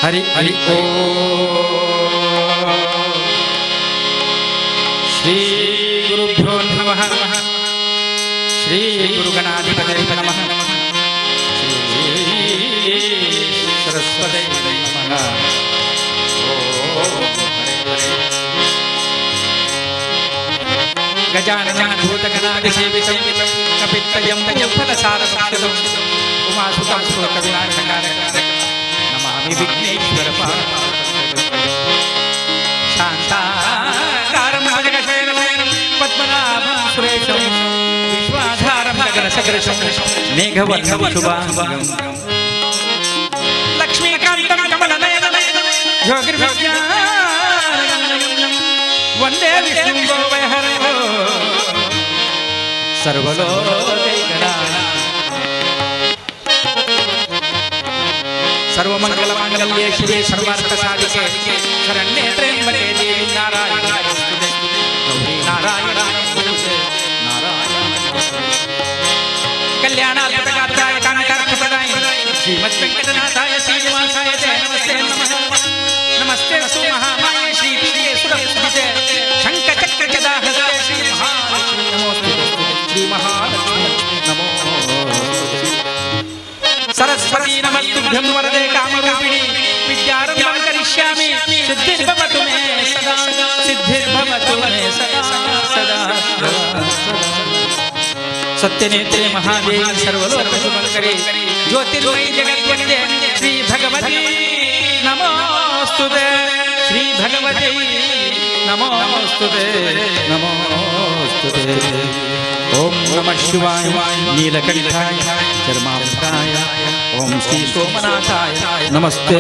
ಹರಿ ಹರಿ ಓ ಶ್ರೀ ಗುರುಭ್ಯೋ ನಮಃ ಶ್ರೀ ಗುರುಗಣಾಧಿಪತಯೇ ನಮಃ ಶ್ರೀ ಸರಸ್ವತಯೇ ನಮಃ ಗಜಾನನ ಭೂತಗಣಾಧಿಸೇವಿತಂ ಕಪಿತ್ತಯಂ ಫಲಸಾರಭಕ್ಷಿತಂ ಉಮಾಸುತಂ ಸುರಕವಿನಾಶಕಾರಕಂ ನಮಾಮಿ ವಿಘ್ನೇಶ್ವರ ಶಾಂತಾಕಾರಂ ಭುಜಗಶಯನಂ ಪದ್ಮನಾಭಂ ಸುರೇಶಂ ವಿಶ್ವಾಧಾರಂ ಗಗನಸದೃಶಂ ಮೇಘವರ್ಣಂ ಶುಭಾಂಗಂ ಲಕ್ಷ್ಮೀಕಾಂತಂ ಕಮಲನಯನಂ ಯೋಗಿರ್ವಿಜ್ಞಾನಗಮ್ಯಂ ವಂದೇ ವಿಷ್ಣುಂ ಭವಹರೋ ಸರ್ವಲೋಕೈಕನಾಥಂ ಸರ್ವಮಂಗಲಮಾಂಗಲ್ಯೇ ಶಿವೆ ಸರ್ವಾರ್ಥಸಾಧಿಕೆ ಶರಣ್ಯೇ ತ್ರ್ಯಂಬಕೆ ದೇವಿ ನಾರಾಯಣಿ ನಮೋಸ್ತುತೆ ಗೌರಿ ನಾರಾಯಣಿ ನಮೋಸ್ತುತೆ ಕಲ್ಯಾಣಾರ್ಥಗಾತ್ರಾಯ ಕಾಮಿತಾರ್ಥಪ್ರದಾಯ ಶ್ರೀಮದ್ ವೆಂಕಟನಾಥಾಯ ಶ್ರೀನಿವಾಸಾಯ ಜಯ ನಮಸ್ತೆ ನಮಃ ನಮಸ್ತೆ ಅಸ್ತು ಮಹಾಮಾಯೆ ಶ್ರೀ ಪ್ರಿಯೆ ಸುರಪೂಜಿತೆ ಶಂಖಚಕ್ರ ಗದಾಹಸ್ತೆ ಶ್ರೀ ಮಹಾಲಕ್ಷ್ಮೀ ನಮೋಸ್ತುತೆ ಶ್ರೀ ಮಹಾಲಕ್ಷ್ಮೀ ನಮೋ सरस्वती नमस्तुभ्यं वरदे कामरूपिणी विद्यारम्भं करिष्यामि सिद्धिर्भवतु मे सदा सिद्धिर्भवतु मे सदा सदा सत्यनेत्रे महादेवी सर्वलोकशुभङ्करे ज्योतिर्मयी जगद्वन्द्ये श्री भगवती नमोस्तुते श्री भगवती नमोस्तुते नमोस्तुते ओम नमः शिवाय नीलकंठाय चर्मांकाय ओम श्री सोमनाथाय नमस्ते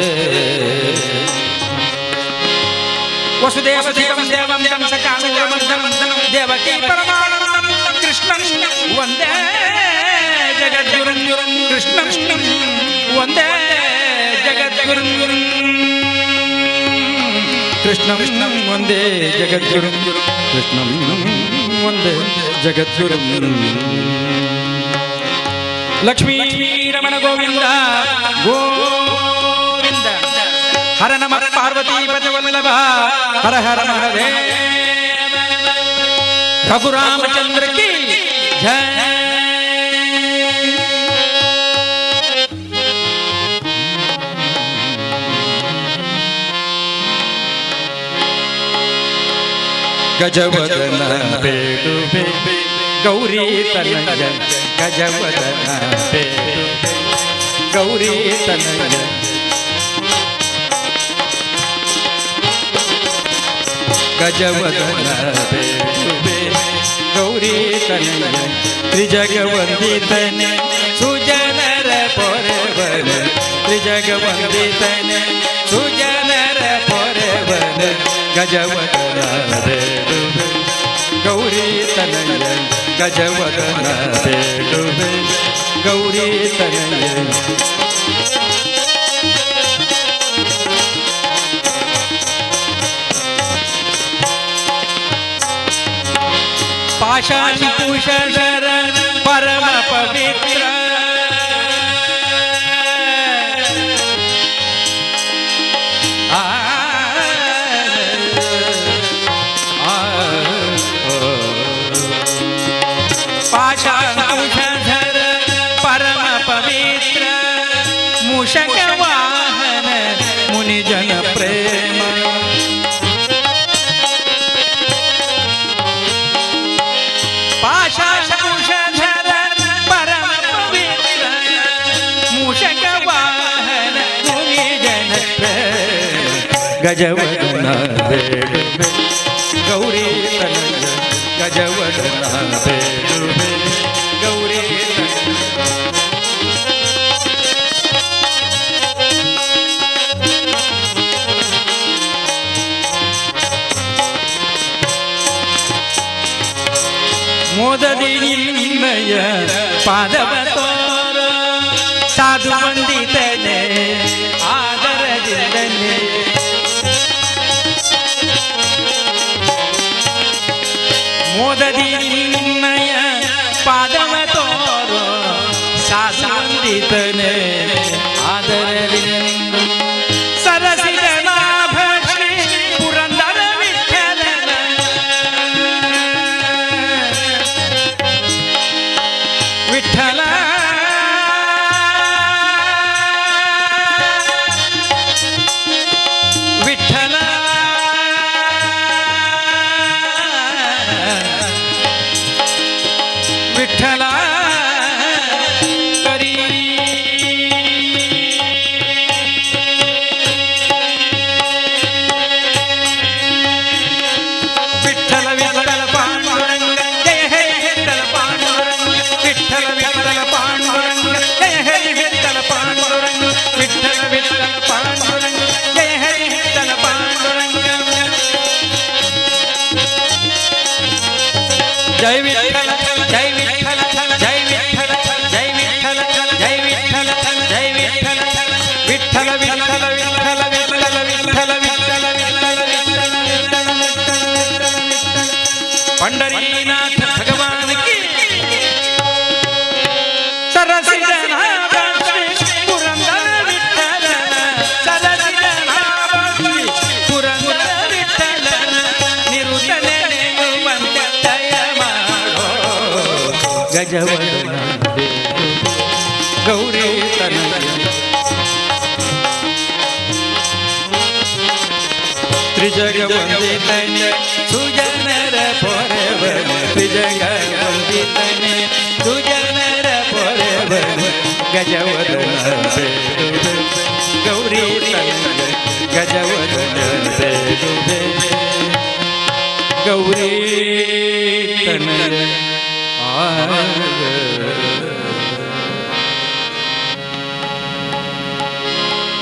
वसुदेवसुतं देवं कंसचाणूरमर्दनं देवकी परमानन्दं कृष्णं वन्दे जगद्गुरुं कृष्णं वन्दे जगद्गुरुं कृष्णं वन्दे जगद्गुरुं कृष्णं वन्दे जगद्गुरुं लक्ष्मी रमण गोविंद गोविंद हर नमः पार्वती पतिवल्लभ हर हर महादेव रघुरामचंद्र की जय गजवदन बेडुबे गौरी तनय गजवदन बेडुबे गौरी तनय गजवदन बेडुबे गौरी तनय त्रिजगवंदितने सुजनर पोरवन त्रिजगवंदितने सुजनर पोरवन गजवदन बेडुबे गौरी तनय गजवदन बेडुबे गौरी तनय पाशाकुशर परम पवित्र पाशाकुशर परम पवित्र मूषक वाहन मुनिजन प्रेम पाशाकुशर परम पवित्र मूषक वाहन मुनिजन प्रेम गजवदन बेडुबे गौरी तनय गजवदन बेडुबे गौरी मोददी निन्मय पादव तोर साधु वंदितने आदरदिन्दने मोददी निन्मय पादव तोर साधु वंदितने आदरदिन्दने सर ಜೈ ವಿಠಲ ಜೈ ವಿಠಲ ಜೈ ವಿಠಲ ಜೈ ವಿಠಲ ಜೈ ವಿಠಲ ಜೈ ವಿಠಲ ವಿಠಲ ವಿಠಲ ವಿಠಲ ವಿಠಲ ವಿಠಲ ವಿಠಲ पंढरीनाथ भगवान की सरसिजना पुरंदर विठ्ठल सरसिजना पुरंदर विठ्ठल निरुतने नेयुವಂತಯ ಮಾಡೋ ಗಜವದನ ಗೌರಿ ತನಯ त्रिजगवंदितने सुजनर पोरवन त्रिजगवंदितने सुजनर पोरवन गजवदन गौरी तनय गजवदन गौरी तनय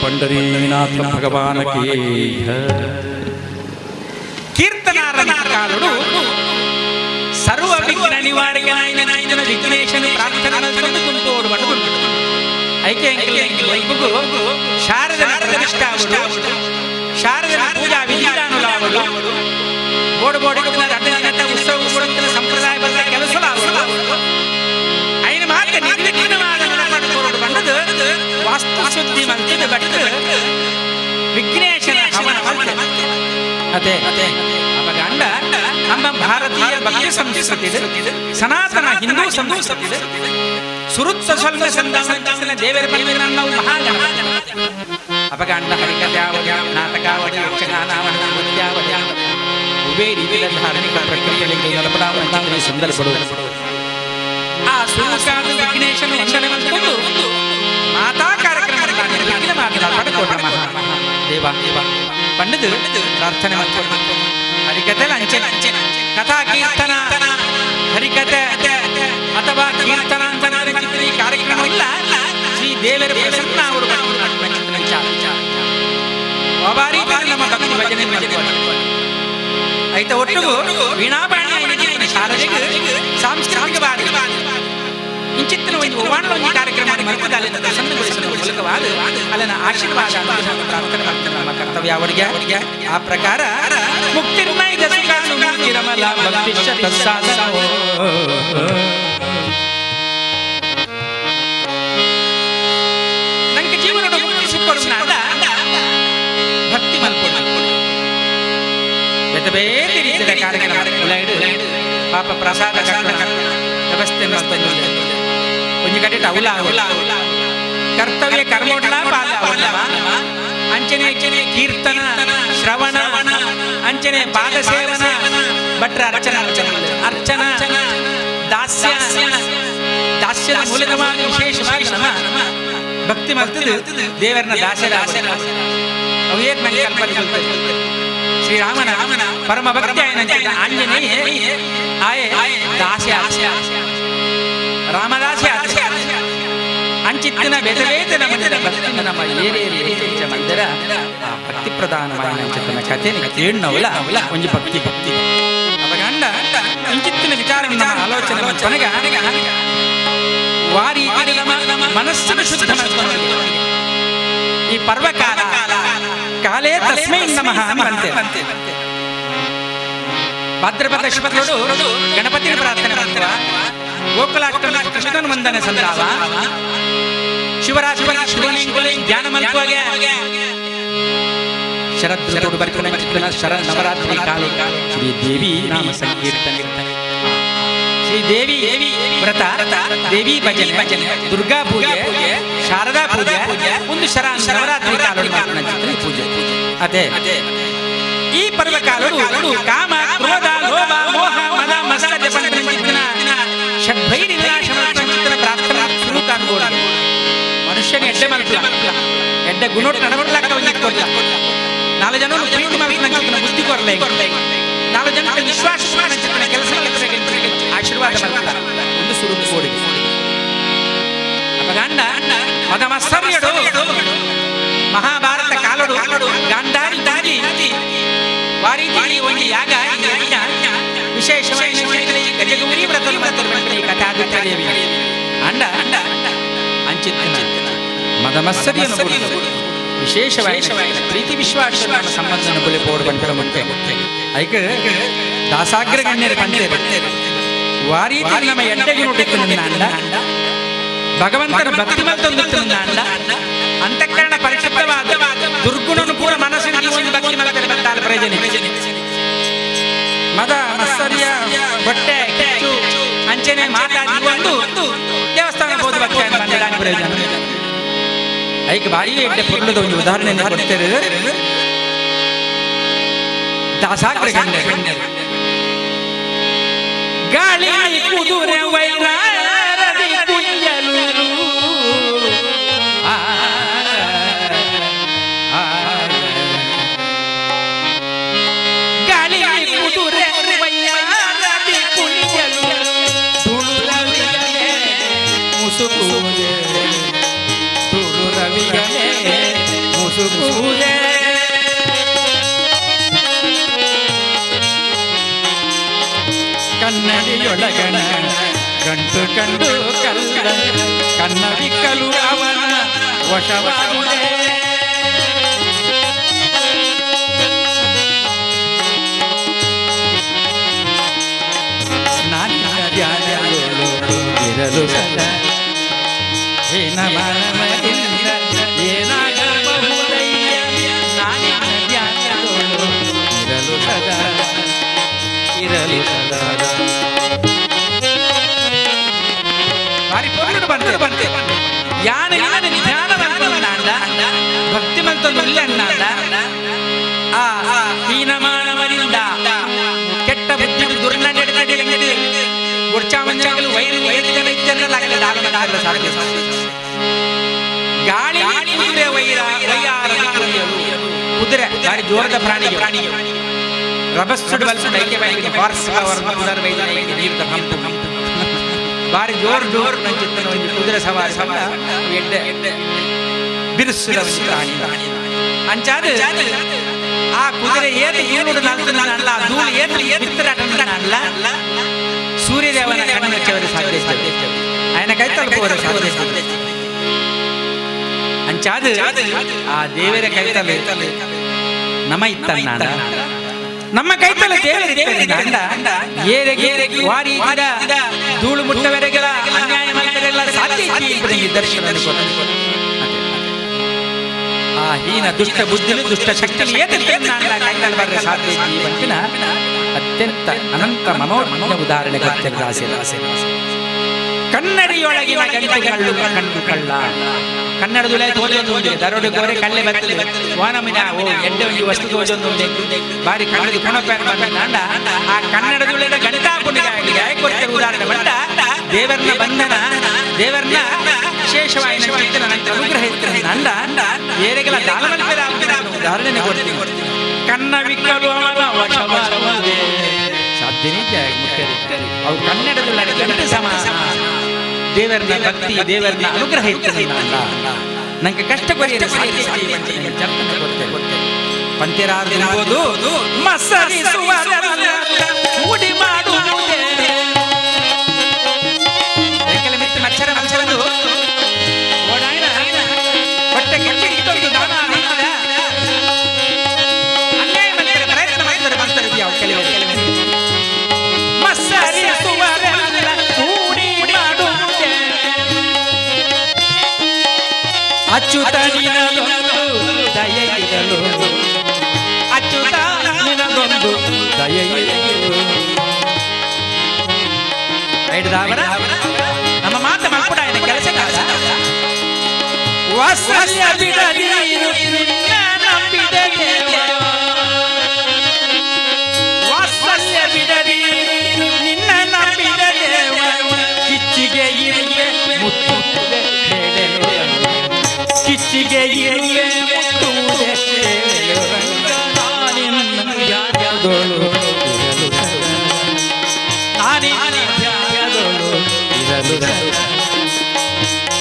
पंढरीनाथ भगवान की కీర్తనారకారుడు సర్వ విఘ్న నివారణాయన విఘ్నేశను ప్రార్థనలతో తుంటోడు పడుకుంటాడు ఐక్యంకి వైపుకు శారదన ప్రతిష్ఠావుడు శారదన పూజా విధానులావుడు ఓడబోడుకున్న రథనత ఉత్సవ కొడుకున్న సంప్రదాయబద్ధ ಕೆಲಸలావుడు ఆయన ಮಾತ್ರ ನಿರ್ವಿಘ್ನವಾದ ಪಡ್ಕೋಡು ಬಂದದು ವಾಸ್ತು ಶುದ್ಧಿ ಮಂತಿದ ಬಟ್ಟು ವಿಘ್ನೇಶನ ಹವನ ಮಂತ್ರ ಅದೇ ಅಪಗಂಡ ನಮ್ಮ ಭಾರತೀಯ ಭಕ್ತಿ ಸಂಸ್ಕೃತಿ ಸನಾತನ ಹಿಂದೂ ಸಂಸ್ಕೃತಿ ಸುರುತ್ತ ಸ್ವಲ್ಪ ಸಂದಾನ ದೇವರ ಪಲ್ಲಿನ ನಾವು ಮಹಾಜನ ಅಪಗಂಡ ಹರಿಕಥಾವಳಿ ನಾಟಕಾವಳಿ ಯಕ್ಷಗಾನಾವಳಿ ನೃತ್ಯಾವಳಿ ಉಭಯ ರೀತಿಯ ಧಾರ್ಮಿಕ ಪ್ರಕ್ರಿಯೆಗಳಿಗೆ ನಲಪಡಾವಂತಹ ಸಂದರ್ಭಗಳು ಆ ಸುರುಕಾದ ವಿಘ್ನೇಶನ ವಂದನೆವಂತದ್ದು ಮಾತಾ ಕಾರ್ಯಕ್ರಮಗಳನ್ನು ನಿರ್ವಿಘ್ನವಾಗಿ ಪಡೆದುಕೊಂಡ ಮಹಾ ದೇವ पंडित प्रार्थने हरिकथे कथा कीर्तन हरिकथे अथवा कीर्तनांतನ कार्यक्रम ಶ್ರೀ ದೇವರ ಪ್ರಸನ್ನ ಅವರು ಬಾರಿ ನಮ್ಮ ಭಕ್ತಿ ಭಜನೆ ಐತೆ ಒಟ್ಟಿಗೂ ವೀಣಾಪಾಣಿ ಶಾರದೆಗೆ ಸಾಂಸ್ಕೃತಿಕ ಬಾರಿ ಇಂಚಿತ್ತಿನ ಒಂದು ಒವಾಣಿ ಕಾರ್ಯಕ್ರಮ ಮರುಕುದಾಲಿನ ಪ್ರಸನ್ನಗೊಳಿಸುವ ಮೂಲಕವಾದ ಅಲ್ಲಿನ ಆಶೀರ್ವಾದ ಪ್ರಾರ್ಥನೆ ಮಾಡ್ತಾರೆ ನಮ್ಮ ಕರ್ತವ್ಯ ಅವರಿಗೆ ಆ ಪ್ರಕಾರ ಮುಕ್ತಿರ್ನೈದ ಸುಖಾನು ಮುಕ್ತಿರಮಲ ಭಕ್ತಿಶ್ಚ ತತ್ಸಾಧನೋ ನಂಗೆ ಜೀವನದ ಮುಕ್ತಿ ಸಿಕ್ಕೊಡುನಾದ ಭಕ್ತಿ ಮಲ್ಕೊಂಡು ಬೇರೆ ಬೇರೆ ರೀತಿಯ ಕಾರ್ಯಕ್ರಮ ಪಾಪ ಪ್ರಸಾದ ವ್ಯವಸ್ಥೆ ಮಾಡ್ತಾರೆ ಒಂದು ಕಡೆ ಟೌಲ ಕರ್ತವ್ಯ ಕರ್ಮೋಡ್ಲ ಅಂಚನೆ ಕೀರ್ತನ ಶ್ರವಣ ಅಂಚನೆ ಪಾದ ಸೇವನ ಭಟ್ರ ಅರ್ಚನಾ ದಾಸ್ಯ ದಾಸ್ಯದ ಮೂಲಕವಾಗಿ ವಿಶೇಷವಾಗಿ ಭಕ್ತಿ ಮಾಡ್ತದೆ ದೇವರನ್ನ ದಾಸ್ಯದ ಅವೇದ್ ಮನೆ ಕಲ್ಪನೆ ಶ್ರೀರಾಮನ ಪರಮ ಭಕ್ತಿ ಆಂಜನೇಯ ಆಯೆ ದಾಸ್ಯ ರಾಮದಾಸ್ಯ ಅಂಚಿತ್ತಿನ ಬೇತವೇತನ ಮಂದಿರ ಭಕ್ತಿನ ನಮ್ಮ ಏರಿಯ ಮಂದಿರ ಆ ಭಕ್ತಿ ಪ್ರಧಾನವಾದ ಅಂಚಿತ್ತಿನ ಕಥೆ ಕೇಳಿನವಲ್ಲ ಒಂದು ಭಕ್ತಿ ಅಪಗಂಡ ಅಂಚಿತ್ತಿನ ವಿಚಾರ ನಮ್ಮ ಆಲೋಚನೆ ಕೊನೆಗೆ ವಾರಿ ಮನಸ್ಸನ್ನು ಶುದ್ಧ ಮಾಡಿಕೊಂಡು ಈ ಪರ್ವಕಾಲ ಕಾಲೇ ತಸ್ಮೈ ನಮಃ ಅಂತೆ ಭಾದ್ರಪದ ಶುಭಗಳು ಗಣಪತಿಯ ಪ್ರಾರ್ಥನೆ ಮಾಡುವ ಗೋಕುಲಾಷ್ಟಮಿ ಕೃಷ್ಣನ ವಂದನೆ ಸಂದಾವ ಶಿವರಾತ್ರಿ ಧ್ಯಾನ ಮಲ್ಪುವಾಗೆ ಶರದ್ ಋತು ಬರ್ಕನ ಶರ ನವರಾತ್ರಿ ಕಾಲ ಶ್ರೀ ದೇವಿ ನಾಮ ಸಂಕೀರ್ತನೆ ಶ್ರೀ ದೇವಿ ವ್ರತ ದೇವಿ ಭಜನೆ ದುರ್ಗಾ ಪೂಜೆ ಶಾರದಾ ಪೂಜೆ ಒಂದು ಶರ ನವರಾತ್ರಿ ಕಾಲ ಪೂಜೆ ಅದೇ ಈ ಪರ್ವಕಾಲಗಳು ಕಾಮ ಕ್ರೋಧ ಲೋಭ ಮೋಹ ಮದ ಮತ್ಸರ್ಯ ಷಡ್ಭೈರಿ ವಿನಾಶನ ಪ್ರಾರ್ಥನಾ ಶುರು ಕಾಣ್ಬೋದು ಮನುಷ್ಯನ ಎಡ್ಡೆ ಮಲ್ಪಲ ಎಡ್ಡೆ ಗುಣೋಟ್ ನಡವಡ್ಲಾಕ ಒಂದಿಟ್ಕೊಡ್ಲ 4 ಜನ ಪ್ರೀತಿ ಮಾಡ್ಕೊಂಡು ಬುದ್ಧಿ ಕೊರ್ಲೆ 4 ಜನ ವಿಶ್ವಾಸ ಕೆಲಸ ಆಶೀರ್ವಾದ ಮಲ್ಪಲ ಒಂದು ಶುರು ಕೋಡಿ ಅಪಗಂಡ ಮದ ಮತ್ಸರ್ಯಡು ಮಹಾಭಾರತ ಕಾಲಡು ಗಾಂಧಾರಿ ದಾರಿ ವಾರಿ ಒಂದು ಯಾಗ ವಿಶೇಷವಾಗಿ ಗಜಗೌರಿ ವ್ರತದ ಈ ಕಥೆ ಆಗುತ್ತದೆ ಅಂಡ ಅಂಚಿತ್ತ ಮದಮತ್ಸರಿಯನ್ನು ವಿಶೇಷವಾಗಿ ಪ್ರೀತಿ ವಿಶ್ವಾಸ ಸಂಬಂಧ ಪೋಡು ಬಂಟರ ಮುಟ್ಟೆ ಐಕ ದಾಸಾಗ್ರ ಗಣ್ಯರು ಕಂತೆ ವಾರಿ ನಮ್ಮ ಎಡ್ಡೆಗೆ ನೋಡಿತ್ತು ಅಂಡ ಭಗವಂತನ ಭಕ್ತಿ ಮತ್ತೊಂದು ಅಂಡ ಅಂತಃಕರಣ ಪರಿಶುದ್ಧವಾದ ದುರ್ಗುಣನು ಕೂಡ ಮನಸ್ಸಿನ ಒಂದು ಭಕ್ತಿ ಮಗದಲ್ಲಿ ಬಂದಾದ ಪ್ರಯೋಜನ ಮದ ಮತ್ಸರ್ಯ ಹೊಟ್ಟೆ ಕಿಚ್ಚು ಅಂಚನೆ ಮಾತಾಡಿ ಒಂದು ದೇವಸ್ಥಾನ ಹೋದ ಭಕ್ತಿ ಬಂದ ಪ್ರಯೋಜನ ಐಕ ಬಾಯಿ ಎಡ್ಡೆ ಪುರುಳದ ಒಂದು ಉದಾಹರಣೆ ಕೊಡ್ತೇವೆ ದಾಸಾಗ್ರ ಗಣ್ಯರು ಗಾಳಿ ಕುದುರೆ ವೈರಾರದಿ ಕುಂಜಲು ಗಾಳಿ ಕುದುರೆ ವೈರಾರದಿ ಕುಂಜಲು ತುಳು ರವಿಯೇ ಮುಸುಕುವುದೇ ತುಳು ರವಿಯೇ ಮುಸುಕುವುದೇ ಕನ್ನಡಿಯೊಳಗಣ ಗಂಟು ಕಂಡು ಕಲ್ಲ ಕನ್ನಡಿಕಲು ಅವನ ವಶವಾಗುವುದೇ ನಾನಿನ ಧ್ಯಾನಗಳು ಇರಲು ಸದಾ ಏನ ಮಾನವರಿಂದ ಏನಾಗಬಹುದಯ್ಯ ನಾನಿನ ಧ್ಯಾನಗಳು ಇರಲು ಸದಾ ಭಕ್ತಿ ಮಂತೊಂದು ಹೀನಮಾನವರಿಂದ ಕೆಟ್ಟ ಬುದ್ಧಿ ದುರ್ನಡೆ ಗುಡ್ಚಾಮಂಜಗಳು ವೈರು ಗಾಳಿ ಕುದುರೆ ಗಾಡಿ ಜೋರದ ಪ್ರಾಣಿ ರಭಸ್ಸುಡು ಬಲ್ಸುಡು ಐಕೆ ಬಾಯಿಗೆ ಹಾರ್ಸ್ ಪವರ್ ಕುದುರೆ ವೈದ್ಯ ನೀರ್ದ ಹಂಪು ಬಾರಿ ಜೋರ್ ನಂಚಿತ್ತನ ಒಂದು ಕುದುರೆ ಸವಾರಿ ಸಮ ಎಡ್ಡೆ ಬಿರುಸುರ ಪ್ರಾಣಿ ಅಂಚಾದ ಆ ಕುದುರೆ ಏತ ಏನುಡು ನಂತನಲ್ಲ ಧೂಳು ಏತ ಬಿತ್ತರಟನಲ್ಲ ಸೂರ್ಯದೇವನ ಕಣ್ಣು ಹೆಚ್ಚವರ ಸಾಧ್ಯ ఆయన ಕೈತಲು ಹೋರ ಸಾಧ್ಯ ಅಂಚಾದ ಆ ದೇವರ ಕೈತಲು ನಮ ಇತ್ತನ್ನ ನಮ್ಮ ಕೈತಲ ದೇವರಿಗೆ ವಾರಿ ಧೂಳು ಮುಟ್ಟವರೆಗಳ ಅನ್ಯಾಯ ಮಕ್ಕಳೆಲ್ಲ ಸಾಧ್ಯ ದರ್ಶನ ಆ ಹೀನ ದುಷ್ಟ ಬುದ್ಧಿಲು ದುಷ್ಟ ಶಕ್ತಿ ಬರ್ರೆ ಸಾಧ್ಯ ಬಂಟಿನ ಅತ್ಯಂತ ಅನಂತ ಮನೋಜ್ಞ ಉದಾಹರಣೆ ಕನ್ನಡಿಯೊಳಗಿನ ಗಂಟೆಗಳು ಕಂಡು ಕಳ್ಳ ಕನ್ನಡದಲ್ಲೇ ತೋಜೊಂದು ದರೋಡೆ ಗೋರೆ ಕಳ್ಳೆ ಬತ್ತಲೆ ವಾನಮಿನ ಓ ಎಡ್ಡೆ ಒಂದು ವಸ್ತು ತೋಜೊಂದು ಬಾರಿ ಕನ್ನಡದ ಗುಣಪ್ಯಾನ ಬಂದ ಆ ಕನ್ನಡದೊಳಗೆ ಗಂಟಾ ಕೊಂಡಿಗೆ ಆಯ್ಕೊಡ್ತಾರೆ ಉದಾಹರಣೆ ಬಂದ ದೇವರನ್ನ ಬಂಧನ ದೇವರನ್ನ ವಿಶೇಷವಾಗಿ ಅನುಗ್ರಹ ಇರ್ತಾರೆ ಅಂಡ ಏರೆಗಳ ದಾನವಂತರ ಉದಾಹರಣೆ ಕೊಡ್ತೀನಿ ಕನ್ನ ವಿಕ್ಕಲು ಅವನ ವಶವಾಗುವುದೇ ಸಾಧ್ಯನೇ ಅವ್ರು ಕನ್ನಡದೊಳಗೆ ಗಂಟೆ ಸಮಾನ ದೇವರನ್ನ ಭಕ್ತಿ ದೇವರನ್ನ ಅನುಗ್ರಹ ಇರ್ತದೆ ನಂಗೆ ಕಷ್ಟ ಕೊಡಿಯರೆ ಪಂತ್ಯರಾದು ಕೂಡಿ ಮಾಡುವುದೇ ಮಚ್ಚರ ಮಚ್ಚರದು ಹೊಟ್ಟೆ ಕೆಟ್ಟಿ ಇತ್ತೊಂದು ದಾನ ಅನ್ಯಾಯ ಮಾಡಿದರೆ ಪ್ರಯತ್ನ ಮಾಡಿದರೆ ಬರ್ತಾರೆ ಯಾವ ಕೆಲವು ಅಚ್ಯುತ ನಿನದೊಂದು ದಯೆಯಿರಲು ಅಚ್ಯುತ ನಿನದೊಂದು ದಯೆಯಿರಲು ನಮ್ಮ ಮಾತ ಮಲ್ಪುಡ ಕೆಲಸ ವಾತ್ಸಲ್ಯ ಬಿಡದೀರು ನಂಬಿದ ವಾತ್ಸಲ್ಯ ಬಿಡದೀರು ನಿನ್ನ ನಂಬಿದ ಕಿಚ್ಚಿಗೆ ಇರುವೆ ಮುತ್ತು ಕಿಚ್ಚಿಗೆ ಇರುವೆ ಮುಟ್ಟುವುದೇ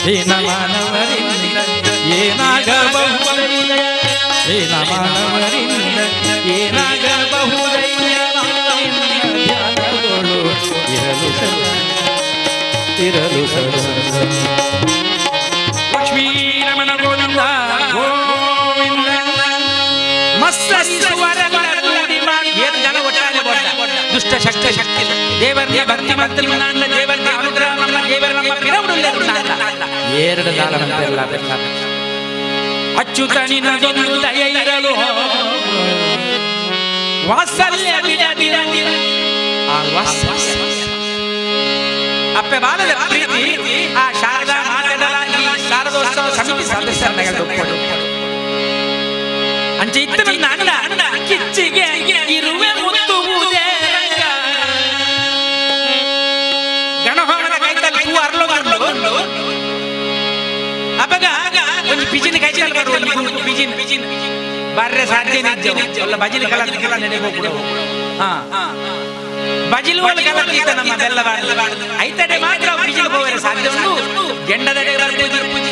ಹೀನ ಮಾನವರಿಂದ ಏನಾಗಬಹುದಯ್ಯ ಹೀನ ಮಾನವರಿಂದ ಏನಾಗಬಹುದಯ್ಯ ಧ್ಯಾನದೋಳು ಇರಲು ಇರಲು ಲಕ್ಷ್ಮೀ ರಮಣ ಗೋವಿಂದ ಗೋವಿಂದ ಏಳು ಜನ ಒಟ್ಟಾರೆ ದುಷ್ಟ ಶಕ್ತಿ ಶಕ್ತಿ ದೇವರಿಗೆ ಭಕ್ತಿ ಭಕ್ತಿ ದೇವರಿಗೆ ಅನುಗ್ರಹ ದೇವರ ನಮ್ಮ ಪಿರವುಡು ಎರಡು ದಾಳ ಅಚ್ಚುತನಿನದೊಂದು ದಯ ಇರಲು ವಾತ್ಸಲ್ಯ ಅಪ್ಪೆ ಬಾಲದ ಪ್ರೀತಿ ಆ ಶಾರದಾ ಮಾತೆಗಳ ಈ ಶಾರದೋತ್ಸವ ಸಮಿತಿ ಸದಸ್ಯರನ್ನು ಅಂಚೆ ಇತ್ತು ನನ್ನ ಅಣ್ಣ ಕಿಚ್ಚಿಗೆ ಇರುವೆ ಮುತ್ತುವುದೇ ಗಣಹೋಮದ ಕೈತಲ್ಲಿ ಹೂ ಅರ್ಲೋಗರ್ಲು ಅಪಗ ಒಂದು ಪಿಜಿನ ಕೈಚಲ್ ಬರುವ ಪಿಜಿನ್ ಬರ್ರೆ ಸಾಧ್ಯ ನಿಜ ಬಜಿಲ್ ಕಲ ನಡೆ ಹೋಗ್ಬಿಡು ಬಜಿಲ್ ಕಲ ನಮ್ಮ ಬೆಲ್ಲವಾಡ ಐತಡೆ ಮಾತ್ರ ಪಿಜಿಲ್ ಹೋಗರೆ ಸಾಧ್ಯ ಉಂಟು ಗೆಂಡದಡೆ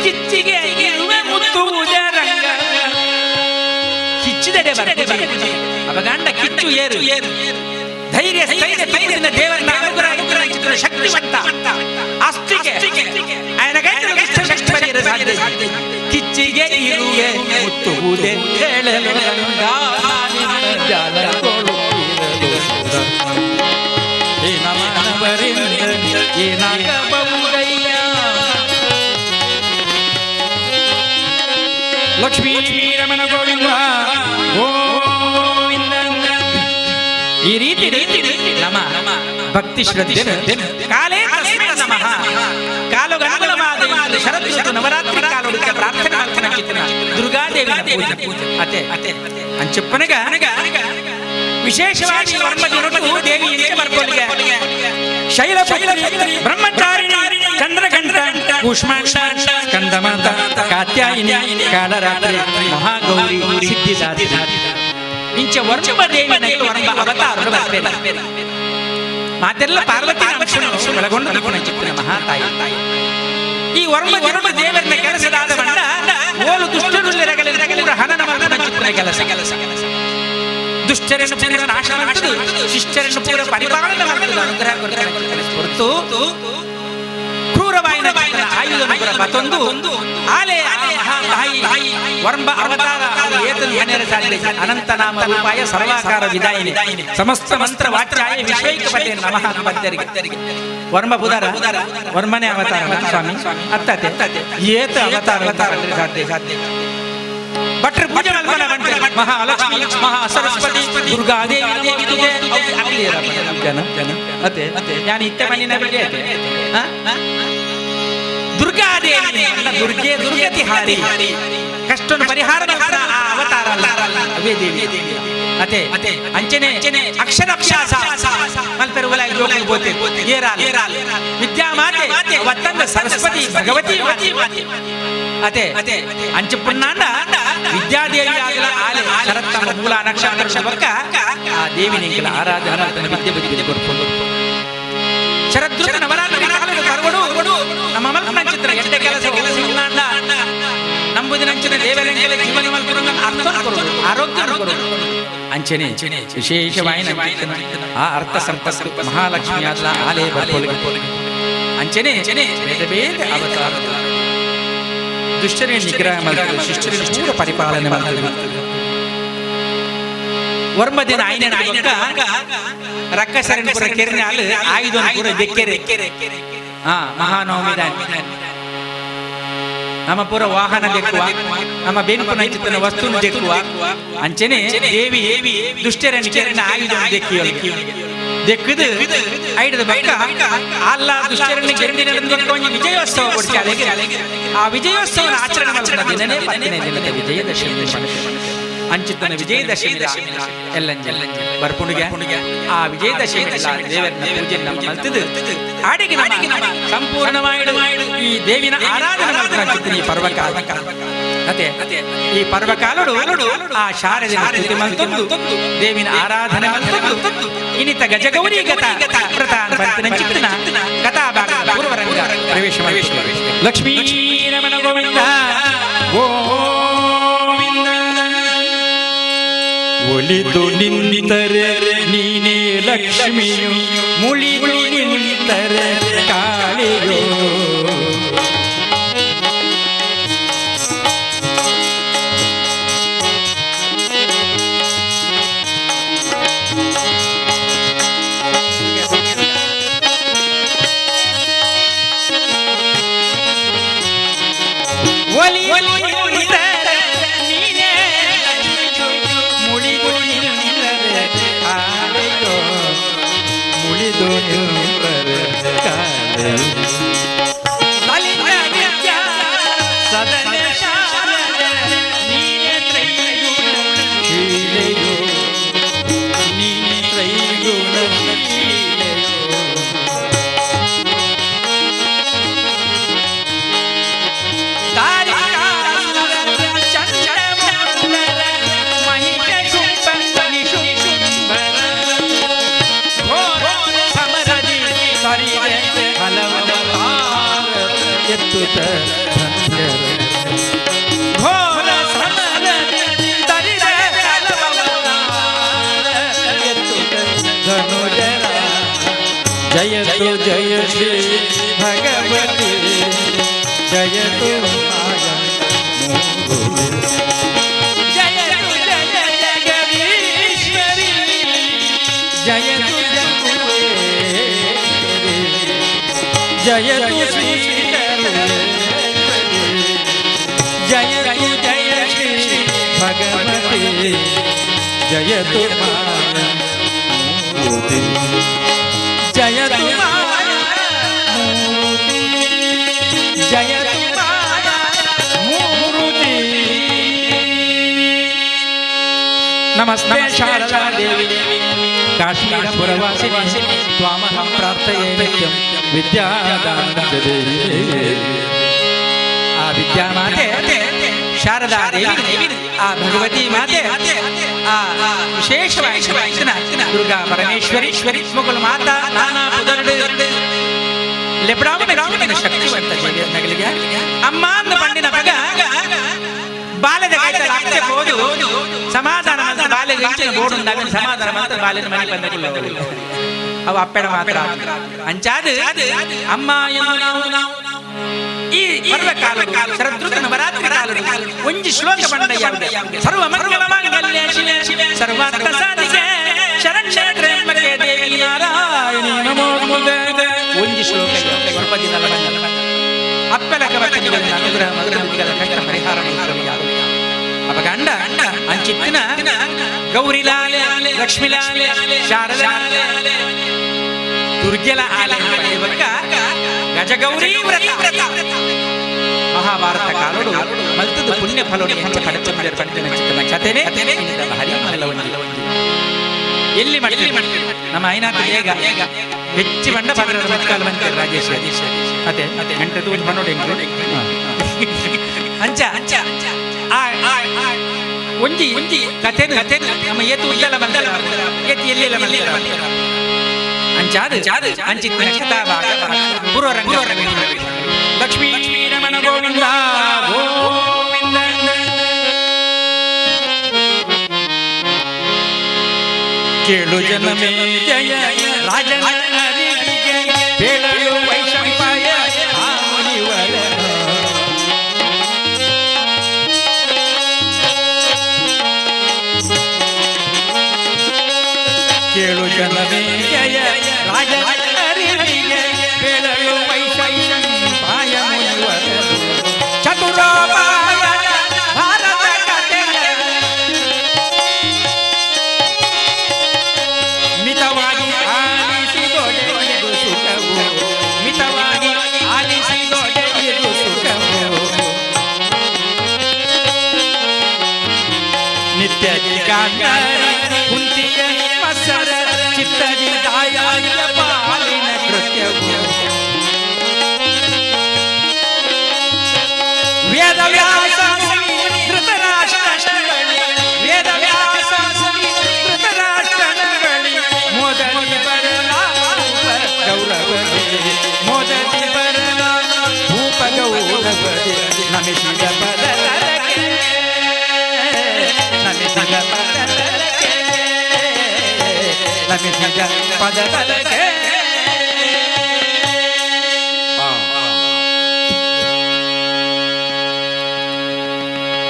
ಕಿಚ್ಚಿಗೆ ಇರುವೆ ಮುತ್ತುವುದೇ ರಂಗ ಕಿಚ್ಚಿದಡೆ ಬರ್ತದೆ ಅಪಗಂಡ ಕಿಚ್ಚು ಏರು ಧೈರ್ಯ ಧೈರ್ಯದಿಂದ ದೇವರ ಅನುಗ್ರಹ ಶಕ್ತಿವಂತ ಅಷ್ಟಿಗೆ ఆయన ಶಕ್ತಿ ಬರೆಯಲು ಸಾಧ್ಯ ಕಿಚ್ಚಿಗೆ ಇರುವೆ ಮುತ್ತುವುದೇ ಹೇಳಲು ಲಕ್ಷ್ಮೀ ರಮಣ ಗೋವಿಂದ ಗೋವಿಂದ ಈ ರೀತಿ ನಮ ಭಕ್ತಿ ಶ್ರದ್ಧೆ ಕಾಲೇ ನಮಃ ಕಾಲುಗಾಲವಾದ ಶರತ್ತು ನವರಾತ್ರಿ ಕಾಲುಡಿಕ ಪ್ರಾರ್ಥನೆ ಮಾಡ್ತಾನೆ ಚಿತ್ತನ ದುರ್ಗಾದೇವಿ ಪೂಜೆ ಅತೆ ಅಂಚಪ್ಪನಗ ವಿಶೇಷವಾಗಿ ವರ್ಮದಿನಟು ದೇವಿ ಏಕೆ ಬರ್ಕೋಲಿಗೆ ಶೈಲಪುತ್ರಿ ಬ್ರಹ್ಮಚಾರಿಣಿ ಚಂದ್ರಕಂಠ ಕೂಷ್ಮಾಂಡ ಸ್ಕಂದಮಾತ ಕಾತ್ಯಾಯಿನಿ ಕಾಲರಾತ್ರಿ ಮಹಾಗೌರಿ ಸಿದ್ಧಿದಾತ್ರಿ ಇಂಚ ವರ್ಮ ದೇವಿ ಅವತಾರ ಮಾತೆಲ್ಲ ಪಾರ್ವತಿ ಒಳಗೊಂಡು ಚಿತ್ರ ಮಹಾತಾಯಿ ಈ ವರ್ಮ ದೇವರನ್ನ ಕೆಲಸದಾದ ಬಂಡ ಓಲು ದುಷ್ಟರು ಹನನ ಚಿತ್ರ ಕೆಲಸ ದುಷ್ಟರನ್ನು ಪೂರ ನಾಶ ಮಾಡುವುದು ಶಿಷ್ಟರನ್ನು ಪೂರ ಪರಿಪಾಲನೆ ಮಾಡುವುದು ಅನುಗ್ರಹ ಹೊರತು ಕ್ರೂರವಾಯಿನ ಆಯುಧ ಮತ್ತೊಂದು ಆಲೆ ವರ್ಮ ಅವತಾರ ಅನಂತ ನಾಮ ರೂಪಾಯ ಸರ್ವಾಕಾರ ವಿದಾಯಿನಿ ಸಮಸ್ತ ಮಂತ್ರ ವಾಚ್ಯಾಯ ವಿಷಯಕ ಪದೇ ನಮಃ ಭಕ್ತರಿಗೆ ವರ್ಮ ಬುಧರ ವರ್ಮನೆ ಅವತಾರ ಸ್ವಾಮಿ ಅತ್ತತೆ ಏತ ಅವತಾರ ಸಾಧ್ಯ ಭಟ್ರ ಪೂಜೆ ಮಹಾಲಕ್ಷ್ಮಿ ಮಹಾ ಸರಸ್ವತಿ ದುರ್ಗಾದೇವಿ ಜನ ಅತೆ ನಾನು ಇತ್ತೆ ಮಣ್ಣಿನ ಬಗ್ಗೆ ದುರ್ಗಾದೇವಿ ದುರ್ಗತಿ ಹಾರಿ ಕಷ್ಟವನ್ನು ಪರಿಹಾರ ಅವತಾರ ಅವೇ ದೇವಿ ಅತೆ ಅಂಚನೆ ಅಕ್ಷರಾಭ್ಯಾಸ ಮಲ್ಪೆರುವಲ ಯೋಗಿ ವಿದ್ಯಾಮಾತೆ ವತ್ತಂದ ಸರಸ್ವತಿ ಭಗವತಿ ಅತೆ ಅಂಚೆ ಪುನ್ನಾಂಡ ವಿದ್ಯಾದೇವಿ ಆಗಲ ಆಲೆ ಶರತ್ತಮ್ಮ ಮೂಲ ನಕ್ಷತ್ರ ಶಬಕ್ಕ ಆ ದೇವಿ ನಿಂಗಲ ಆರಾಧನಾ ವಿದ್ಯೆ ಬಗ್ಗೆ ಕೊಡ್ಕೊಂಡು ಶರದೃತ ನವರಾತ್ರಿ ಕಾಲದ ಕರ್ವಡು ನಮ್ಮ ಮಲ್ಪನ ಚಿತ್ರ ಎಡ್ಡೆ ಕೆಲಸ ಪುನ್ನಾಂಡ ನಂಬುದಿನಂಚಿನ ದೇವರಂಗೆಲ ಜೀವನ ಮಲ್ಪನ ಅರ್ಥ ಕೊಡು ಆರೋಗ್ಯ ಕೊಡು ಅಂಚನೆ ವಿಶೇಷವಾಯಿನ ಆ ಅರ್ಥ ಸಂಪರ್ಕ ಮಹಾಲಕ್ಷ್ಮಿ ಆದ ಆಲಯ ಬರ್ಕೊಳ್ಳಿ ಅಂಚನೆ ಬೇರೆ ಅವತಾರ ದುಷ್ಟರೇ ನಿಗ್ರಹ ಮಾಡ್ತಾರೆ ಶಿಷ್ಟರೇ ಪೂರ ಪರಿಪಾಲನೆ ಮಾಡ್ತಾರೆ ವರ್ಮ ದಿನ ರಕ್ಕಸರಪುರ ಕೆರೆನ ಆಯುಧ ಬೆಕ್ಕೆರೆ ಮಹಾನವಮಿ ನಮ್ಮ ಪೂರ ವಾಹನ ದೆಕ್ಕುವ ನಮ್ಮ ಬೆಂಕು ನೈಚಿತನ ವಸ್ತು ದೆಕ್ಕುವ ಅಂಚನೆ ದೇವಿ ದುಷ್ಟರನ್ನು ಕೆರೆನ ಆಯುಧ ದೆಕ್ಕುದು ಐಡದ ಬಳಿಕ ಅಲ್ಲ ದುಷ್ಟರನ್ನು ಕೆರೆನ ವಿಜಯೋತ್ಸವ ಕೊಡ್ತಾರೆ ಆ ವಿಜಯೋತ್ಸವ ಆಚರಣೆ ಮಾಡಿದ ದಿನನೇ 10ನೇ ದಿನದ ವಿಜಯದಶಮಿ ಅಂಚಿತನ ವಿಜಯದಶಮಿ ಎಲ್ಲ ಬರ್ಪುಣಿಗೆ ಆ ವಿಜಯದಶಮಿ ದೇವರ ಪೂಜೆ ನಮ್ಮ ಮಲ್ತದು ಆಡಿಗೆ ಸಂಪೂರ್ಣವಾಗಿ ಈ ದೇವಿನ ಆರಾಧನೆ ಈ ಪರ್ವಕಾಲ ಅತೆ ಈ ಪರ್ವಕಾಲಡು ಆ ಶಾರದೆ ಮಲ್ತೊಂದು ದೇವಿನ ಆರಾಧನೆ ಮಲ್ತೊಂದು ಇನಿತ ಗಜಗೌರಿ ಗತ ಪ್ರಧಾನ ಬಂತನ ಚಿತ್ತನ ಕಥಾಭಾಗ ಪೂರ್ವರಂಗ ಪ್ರವೇಶ ಲಕ್ಷ್ಮೀ ರಮಣ ಗೋವಿಂದ ಗೋವಿಂದ ಒಲಿದು ನಿಂತರೆ ನೀನೇ ಲಕ್ಷ್ಮಿಯು, ಮುಳಿದು ನಿಂತರೆ ಕಾಳಿಯೋ. जयतु जय श्री भगवती जयतु माया जयतु जय जगदीश्वरी जयतु जयतु श्री जयतु जय श्री भगवती जयतु माया जयतु माया मूर्ति जयतु माया मूर्ति। नमस्ते शारदा देवी काश्मीर पुरवासिनी त्वामहं प्रार्थये नित्यं विद्यादानं देवी। आ विद्या माते शारदा देवी आ भगवती माते आ विशेषवाದ ದುರ್ಗಾ ಪರಮೇಶ್ವರಿ ಮುಗುಲ್ ಮಾತಾ ನಾನಾ ಪುದರ್ಡು ಲೆಬ್ರಾಮನ ಶಕ್ತಿವಂತ ಜಗಲಿಗೆ ಅಮ್ಮ ಅಂದ ಪಂಡಿನ ಮಗ ಬಾಲ್ಯದ ಕೈತಲಾಗ್ತೆ ಹೋದು ಸಮಾಧಾನ ಮಂತ್ರ ಬಾಲ್ಯದ ಇಂಚಿನ ಬೋರ್ಡ್ ಉಂಟಾಗ ಸಮಾಧಾನ ಮಂತ್ರ ಬಾಲ್ಯದ ಮನೆ ಬಂದಿಲ್ಲ ಅವ ಅಪ್ಪೆಡ ಮಾತ್ರ ಅಂಚಾದು ಅಮ್ಮ ನಾವು ಈ ಪರ್ವಕಾಲ ಶರದೃತ ನವರಾತ್ರಿ ಕಾಲದ ಒಂಜಿ ಶ್ಲೋಕ ಬಂದ ಯಾವುದು ಸರ್ವ ಮಂಗಲ ಮಾಂಗಲ್ಯ ಶಿವೆ ಸರ್ವಾರ್ಥ ಸಾಧಿಕೆ ಶರಣ್ಯ ತ್ರ್ಯಂಬಕೆ ದೇವಿ ನಾರಾಯಣಿ ನಮೋಸ್ತುತೆ ಒಂಜಿ ಶ್ಲೋಕ ಸ್ವಲ್ಪ ದಿನ ಅಪ್ಪಲ ಕವಚ ಅನುಗ್ರಹ ಮಧುರ ಕಷ್ಟ ಪರಿಹಾರ ಅಪ ಗಂಡ ಅಂಚಿತ್ತಿನ ಗೌರಿಲಾಲ ಲಕ್ಷ್ಮಿಲಾಲ ಶಾರದಾಲ ದುರ್ಗೆಲ ಆಲಯ ಗಜಗೌರಿ ವ್ರತ ಮಹಾಭಾರತ ಕಾಲೋಡು ಮಲ್ತದ ಪುಣ್ಯ ಫಲೋಡಿ ಹೆಚ್ಚು ಕಡಚಂಬರ್ ಪಂಡಿನ ಚಿತ್ತನ ಕಥೆನೇ ಹರಿ ಮಲ್ಲವಂಜಿ ಎಲ್ಲಿ ಮಾಡ್ತೀವಿ ನಮ್ಮ ಐನಾಥ ಹೇಗ ಹೆಚ್ಚು ಬಂಡ ಭದ್ರದ ಮತ್ಕಾಲ ಬಂತಾರೆ ರಾಜೇಶ್ ಅದೇ ಗಂಟೆ ತೂಜ್ ಬನ್ನೋಡಿ ಅಂಚ ಒಂಜಿ ಕಥೆ ನಮ್ಮ ಏತು ಉದ್ದಲ ಬಂದಲ ಏತು ಎಲ್ಲೆಲ್ಲ ಬಂದಲ ಅಂಚಾದು ಅಂಚಿತ್ತಿನ ಚಿತ್ತಾಭಾಗ ಪೂರ್ವರಂಗ ಲಕ್ಷ್ಮೀ ರಮಣ ಗೋವಿಂದ ಗೋವಿಂದ ಕೇಳು ಜನಮೇ ಜಯ ರಾಜನ ಅರಿವಿಗೆ ಬೇಡಲು ವೈಶಂಪಾಯ ಮುನಿವರ ಕೇಳು ಜನಮೇ ಜಯ ರಾಜನ ಅರಿವಿಗೆ ಬೇಡಲು ವೈಶಂಪಾಯ ಮುನಿವರ ಚತುರೋಪಾಯ ಭಾರತ ಕಥೆಯ ಮಿತವಾಗಿ ಆಲಿಸಿದೊಡೆ ಇದು ಸುಖವು ಮಿತವಾಗಿ ಆಲಿಸಿದೊಡೆ ಇದು ಸುಖವು ನಿತ್ಯ ಗಾಂಧಾರಿ ಕುಂತಿಯ ಮಸರ ಚಿತ್ತದಿ ದಾಯಾಯ ಪಾಲಿನ ಕೃತ್ಯವು ವೇದ ವ್ಯಾಸ ಧೃತರಾಷ್ಟ್ರಗಳಲ್ಲಿ ವೇದ ವ್ಯಾಸ ಧೃತರಾಷ್ಟ್ರಗಳಲ್ಲಿ ಮೋದನಿ ಬರಲ ಗೌರವದೇ ಮೋದನಿ ಬರಲ ಭೂಪ ಗೌರವದೇ ನಮಿಸಿದ ಪದರಕ್ಕೆ ನಮಿಸಿದ ಪದರಕ್ಕೆ ಲಮಿಸಿದ ಪದದಲಗೆ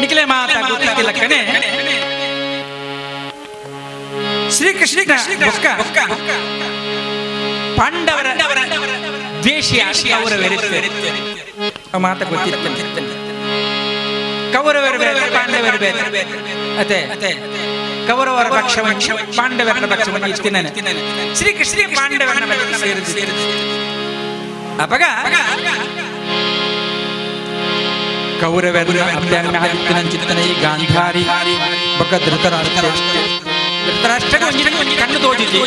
ನಿಖಿಲೆ ಮಾತಾ ಗೊತ್ತಿಲ್ಲ ಕಣೆ ಶ್ರೀಕೃಷ್ಣ ಪಾಂಡವರ ದ್ವೇಷಿ ಕೌರವರಿದ್ದರು ಮಾತ ಗೊತ್ತಿತ್ತು ಕೌರವರು ಬೇರೆ ಪಾಂಡವರು ಬೇರೆ ಅದೇ ಕೌರವರ ಪಕ್ಷವನ್ನು ಪಾಂಡವರ ಪಕ್ಷವನ್ನು ಇತ್ತಿನ ಶ್ರೀಕೃಷ್ಣ ಪಾಂಡವರನ್ನ ಸೇರಿದ ಅಪಗ ಕೌರವರ ಚಿತ್ತನ ಈ ಗಾಂಧಾರಿ ಬಕ ಧೃತರಾಷ್ಟ್ರಗೆ ಒಂಜಿನ ಕಣ್ಣು ತೋಜಿದೆ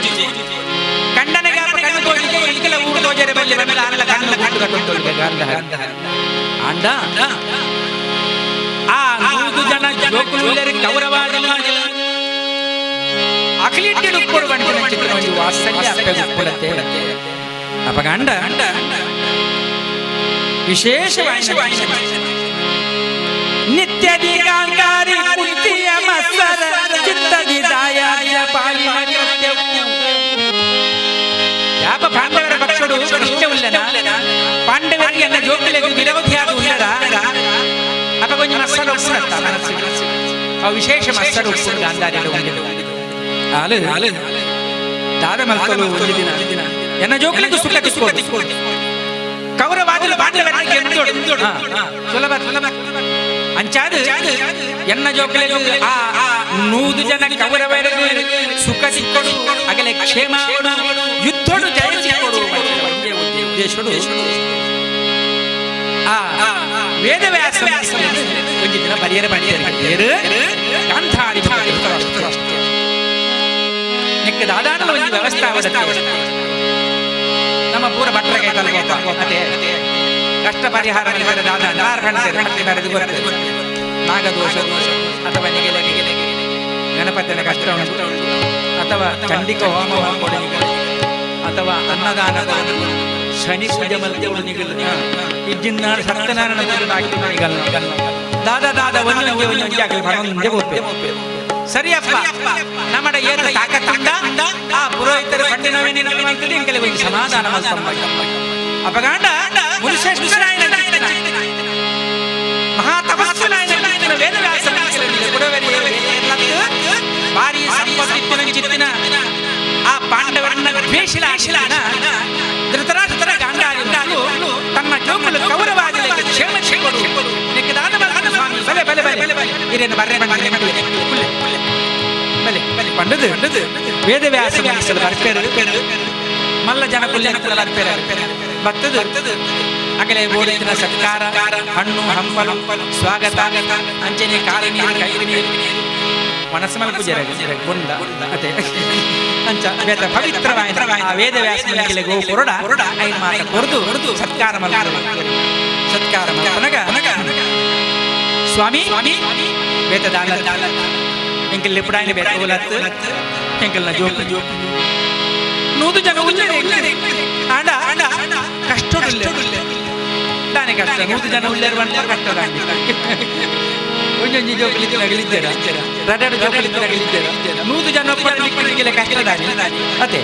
ಕಂಡನೆಗೆ ಕಣ್ಣು ತೋಜಿದೆ ಈಗಲ ಊರು ತೋಜರೆ ಬಲ್ಲಿ ಬಂದ ಅಲ್ಲ ಕಣ್ಣು ಕೊಟ್ಟು ಕಟ್ಟುತ್ತೋಳಿಗೆ ಗಾಂಧಾರಿ ಆಂಡ ಆ 100 ಜನ ಜೋಕುಲುಲ್ಲರಿ ಕೌರವಾದನ ಅಖಿಲಿಟ್ಟಿಡು ಕೊಡುವಂತ ಚಿತ್ರವನ್ನು ವಾತ್ಸಲ್ಯ ಅಪ್ಪೆ ಅಪಗಂಡ ವಿಶೇಷವಾಗಿ ನಿತ್ಯದಿ ಗಾಂಧಾರಿ ಕುಂತಿಯ ಮತ್ಸರ ಚಿತ್ತದಿ ದಾಯಾಯ ಪಾಲಿನ ಕೃತ್ಯವು ಯಾಪ ಪಾಂಡವರ ಪಕ್ಷಡು ಇಷ್ಟವಿಲ್ಲನ ಪಾಂಡವರಿಗೆ ಎನ್ನ ಜೋಕುಲೆಗೆ ವಿರೋಧಿಯಾದ ಉಳ್ಳರ ಅಪ ಕೊಂಚ ಮತ್ಸರ ಉಪ್ಪುನತ್ತ ಮನಸ್ಸಿಗೆ ಅವು ವಿಶೇಷ ಮತ್ಸರ ಉಪ್ಪು ಗಾಂಧಾರಿಯಲ್ಲಿ ಉಂಡಿದ್ದು ಆಲು ದಾದ ಮಲ್ಕಲು ಒಂದು ದಿನ ಎನ್ನ ಜೋಕುಲೆಗೆ ಸುಖ ತಿಸ್ಕೊಂಡು ಕೌರವಾದಲು ಪಾಂಡವರಿಗೆ ಸುಲಭ ಅಂಚಾದು ಎನ್ನ ಜೋಕಲೆಗೂ ಆ 100 ಜನ ಕೌರವರಿಗೆ ಸುಖ ಸಿಕ್ಕೊಡು ಅಗಲೆ ಕ್ಷೇಮ ಯುದ್ಧಡು ಜಯ ಸಿಕ್ಕೊಡು ಉದ್ದೇಶಡು ಆ ವೇದವ್ಯಾಸ ಒಂದು ದಿನ ಬರಿಯರೆ ಗಾಂಧಾರಿ ನಿಕ್ಕ ದಾದಾನ ಒಂದು ವ್ಯವಸ್ಥೆ ನಮ್ಮ ಪೂರ ಭಟ್ರಗೆ ಅದೇ ಕಷ್ಟ ಪರಿಹಾರ ನಾಗದೋಷ ಅಥವಾ ನಿಗೆಲೆ ಗಣಪತಿನ ಕಷ್ಟ ಉಂಟು ಅಥವಾ ಚಂಡಿಕ ಹೋಮ ಅಥವಾ ಅನ್ನದಾನ ಶನಿ ಪೂಜೆ ಮಲ್ತೆಗಳು ನಿಗಲು ಇಜ್ಜಿನ ಸತ್ಯನಾರಾಯಣ ದಾದ ಒಂದೇ ಹೋಗ್ಬೇಕು ಸರಿಯಪ್ಪ ನಮ್ಮಡ ಏನು ತಾಕತ್ತಿಂದ ಆ ಪುರೋಹಿತರ ಪಂಡಿನವೇನಿನ ಸಮಾಧಾನ ಅಪಗಾಂಡ ಮಹಾತಪಸ್ಸುನಾಯನ ವೇದವ್ಯಾಸ ಭಾರಿ ಸಂಪತ್ತಿನ ಆ ಪಾಂಡವರನ್ನ ದ್ವೇಷಿಲಾಶಿಲಾನ ಧೃತರಾಷ್ಟ್ರ ಗಾಂಧಾರಿ ತನ್ನ ಜೋಕುಲು ಕೌರವಾದಿಗಳಿಗೆ ಕ್ಷೇಮ ಸಿಕ್ಕೊಡು ಸ್ವಾಮಿ ಬಲೆ ಇರೇನು ಬರ್ರೆ ಬಲೆ ಪಂಡದು ವೇದವ್ಯಾಸ ಬರ್ಪೇರು ಮಲ್ಲ ಜನ ಕುಲ್ಯನಕಲ ಬರ್ಪೇರು ಬತ್ತದು ಅಗಲೆ ಬೋಧಿನ ಸತ್ಕಾರ ಹಣ್ಣು ಹಂಪಲು ಸ್ವಾಗತ ಅಂಚನೆ ಕಾಲ ನೀರು ಕೈ ನೀರು ಮನಸ್ಸು ಮಲ್ಪುಜರ ಬೊಂಡ ಅದೇ ಅಂಚ ವೇದ ಪವಿತ್ರವಾದ ಆ ವೇದವ್ಯಾಸನಿಗೆ ಗೋ ಕೊರಡ ಐದು ಮಾತ ಕೊರದು ಸತ್ಕಾರ ಮಲ್ಪನಗ ಸ್ವಾಮಿ ವೇದದಾಲ ಎಂಕಲ್ ಲಿಪಡಾಯಿನ ಬೇಕೋಲತ್ತು ಎಂಕಲ್ನ ಜೋಕು 100 ಜನ ಉಳ್ಳರೆ ಆಂಡ ಕಷ್ಟೊಡುಲ್ಲೆ ತಾನೇ ಕಷ್ಟ 100 ಜನ ಉಳ್ಳರೆ ಬಂದ ಕಷ್ಟದ ಒಂಜೊಂಜಿ ಜೋಕುಲಿದ್ದು ನಗಲಿದ್ದೇರ ರಡಡು ಜೋಕುಲಿದ್ದು ನಗಲಿದ್ದೇರ 100 ಜನ ಒಪ್ಪಲಿಕ್ಕೆ ಕಷ್ಟದ ಅದೇ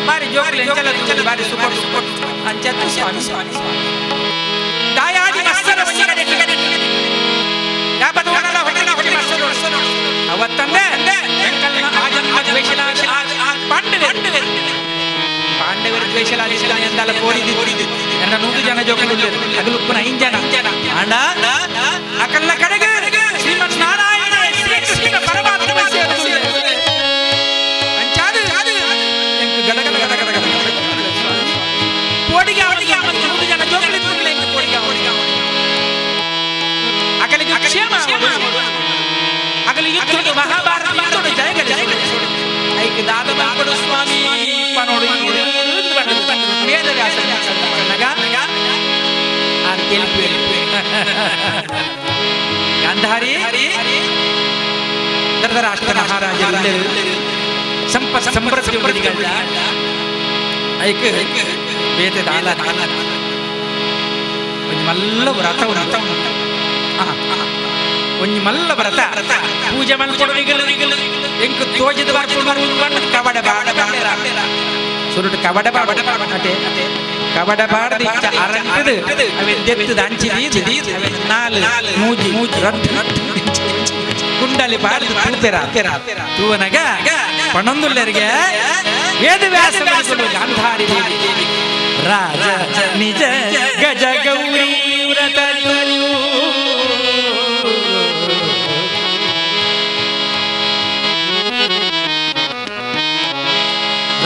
ಬಾರಿ ಜೋಕುಲಿ ಎಂಚಲ ಬಾರಿ ಸುಪೋಟ್ ಅಂಚತ್ತು ಸ್ವಾಮಿ ದಾಯಾದಿ ಮತ್ಸರ ಯಾಪದ ವನಲ ಹೊಟ್ಟೆನ ಹೊಟ್ಟೆ ಮತ್ಸರ ಅವತ್ತಂದೆ ಎಂಕಲ್ನ ಆಜನ್ಮ ದ್ವೇಷನಾಶ ಪಾಂಡವರ ದ್ವೇಷಲಾಲಿಸಿದ ಎಂದಲ್ಲ ಕೋರಿದ್ದು ನನ್ನ 100 ಜನ ಜೋಕುಲು ಅಗಲುಪ್ಪನ 5 ಜನ ಆಂಡ ಅಕಲ್ಲ ಕಡೆಗೆ ಶ್ರೀಮನ್ ನಾರಾಯಣ ಶ್ರೀಕೃಷ್ಣ ಪರಮಾತ್ಮ ಅಂಚಾದು ಎಂಕು ಗಡಗಡ ಕೋಡಿಗೆ 100 ಜನ ಜೋಕುಲು ಎಂಕು ಕೋಡಿಗೆ ಅಕಲಿಗೆ ಕ್ಷೇಮ ಅಗಲಿ ಯುದ್ಧ ಮಹಾಭಾರತ ಯುದ್ಧ ಜಯಗಲಿ ಐಕ ದಾದ ಮಲ್ಪಡು ಸ್ವಾಮಿ ಪನೋಡು ವೇದವ್ಯಾಸ ಗಾಂಧಾರಿ ಧೃತರಾಷ್ಟ್ರ ಮಹಾರಾಜ ಸಮೃದ್ಧಿ ಐಕ ವೇದ ಮಲ್ಲ ವ್ರತ ಒಂಜಿ ಮಲ್ಲ ವ್ರತ ಪೂಜೆ ಮಲ್ಪಡು ಎಂಕು ತೋಜಿದ ಕಬಡ ಬಾಡ ಸುರುಡು ಕಬಡ ಬಾಡ ಅಟೆ ಕಬಡ ಬಾಡದ ಅರಂಟದು ಅವೆ ದೆತ್ತದ ಅಂಚಿದಿ ನಾಲು ಮೂಜಿ ರಡ್ಡು ಕುಂಡಲಿ ಬಾಡದು ತೂತೆರ ತೂವನಗ ಪಣೊಂದುಲ್ಲರಿಗೆ ವೇದವ್ಯಾಸ ಗಾಂಧಾರಿ ರಾಜ ನಿಜ ಗಜ ಗೌರಿ ವ್ರತ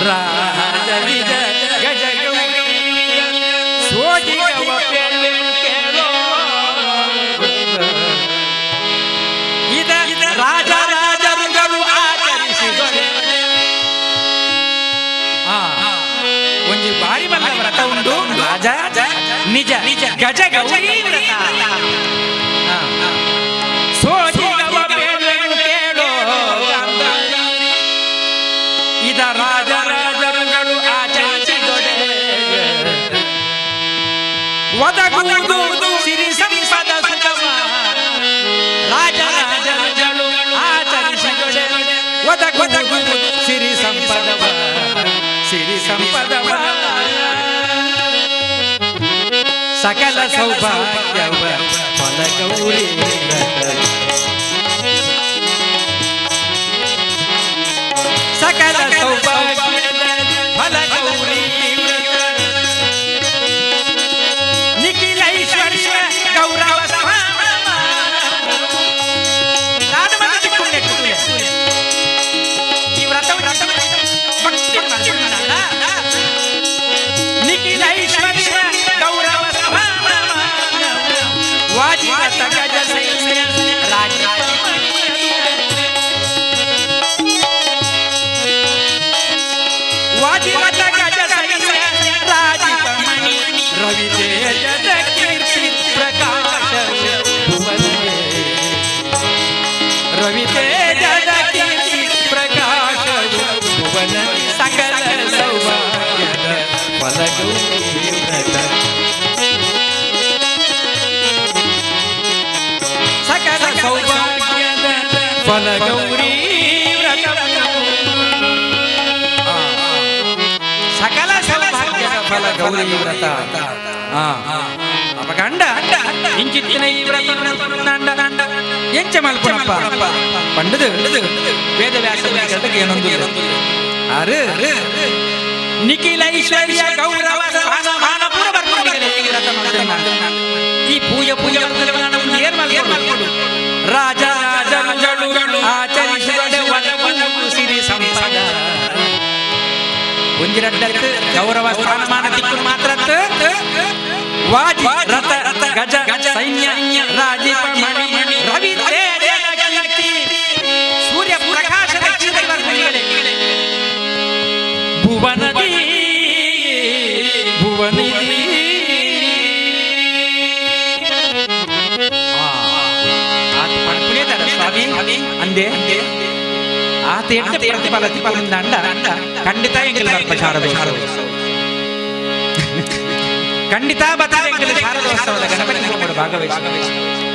ರಾಜ ನಿಜ ಗಜ ಗೌರಿ ಸೋಜಿಗವ ಕೇಳೋ ಇದ ರಾಜ ರಾಜರುಗಳು ಆಚರಿಸಿದರೆ ಒಂಜಿ ಬಾರಿ ಮಲ್ಲ ವ್ರತ ಉಂಡು ರಾಜ ನಿಜ ಗಜ ಗೌರಿ ವ್ರತ ಸೋಜಿಗವ ಕೇಳೋ ಇದ ರಾಜ ರಾಜರುಗಳು ಆಚರಿಸಿದರೆ ಒದಗುವುದು ಸಿರಿ ಸಂಪದ ಸುಖವ ರಾಜ ರಾಜರುಗಳು ಆಚರಿಸಿದರೆ ಒದಗುವುದು ಸಿರಿ ಸಂಪದವ ಸಕಲ ಸೌಭಾಗ್ಯವ ಫಲ ಗೌರಿ ಸಕಲ ಸೌಭಾಗ್ಯದ ಫಲ ಗೌರಿ ನಿಖಿಲ ಐಶ್ವರ್ಯ ಗೌರವ ಈ ವ್ರತ ನಿಖಿಲ ಐಶ್ವರ್ಯ ಗೌರವ ವಾಜಿವತ ಗಜ ಸೈನ್ಯ ರಾಜ ವಾಜಿವತ ಗಜ ಸೈನ್ಯ ರಾಜಿಪಮಣಿ ರವಿ ತೇಜದ ಕೀರ್ತಿ ಪ್ರಕಾಶ ಭುವನವೇ ರವಿ ತೇಜದ ಕೀರ್ತಿ ಪ್ರಕಾಶ ಭುವನ ಸಕಲ ಸೌಭಾಗ್ಯದ ಫಲ ಗೌರಿ ವ್ರತ ಸಕಲ ಸೌಭಾಗ್ಯದ ಫಲ ಗೌರಿ ವ್ರತ ಸಕಲ ಸೌಭಾಗ್ಯದ ಫಲ ಗೌರಿ ವ್ರತ ಅಪಗಂಡ ಇಂಚಿತ್ತಿನ ಈ ವ್ರತ ಎಂಚ ಮಲ್ಪನಪ್ಪ ಪಂಡದು ವೇದವ್ಯಾಸ ಏನೊಂದು ಆರು ನಿಖಿಲ ಐಶ್ವರ್ಯ ಗೌರವ ಮಾನಪುರ ಈ ಪೂಜೆ ಏನ್ ಮಾಡ್ಕೊಂಡು ರಾಜ ರಾಜರುಗಳು ಆಚರಿಸಿದರೆ ಒದಗುವುದು ಸಿರಿ ಸಂಪದ ಒಂಜಿರಡ್ಡತ್ತು ಗೌರವ ಸ್ಥಾನಮಾನ ದಿಕ್ಕು ಮಾತ್ರ ವಾಜಿ ರಥ ಗಜ ಸೈನ್ಯ ರಾಜಿಪಮಣಿ ರವಿ ತೇಜದ ಕೀರ್ತಿ ಸೂರ್ಯ ಪ್ರಕಾಶದ ಭುವನದಿ ಭುವನಿದಿ ಸ್ವಾಮಿ ಅಂದೆ ಆತ ಎಂಟು ಪ್ರತಿಫಲ ತಿಪ್ಪಲಿಂದ ಅಂಡ ಖಂಡಿತ ಎಂಗಿಲ್ಲ ಖಂಡಿತ ಬತಾವೆಂಗಿಲ್ಲ ಶಾರದೋತ್ಸವದ ಗಣಪತಿ ಹೋಮದ ಭಾಗವಹಿಸಿ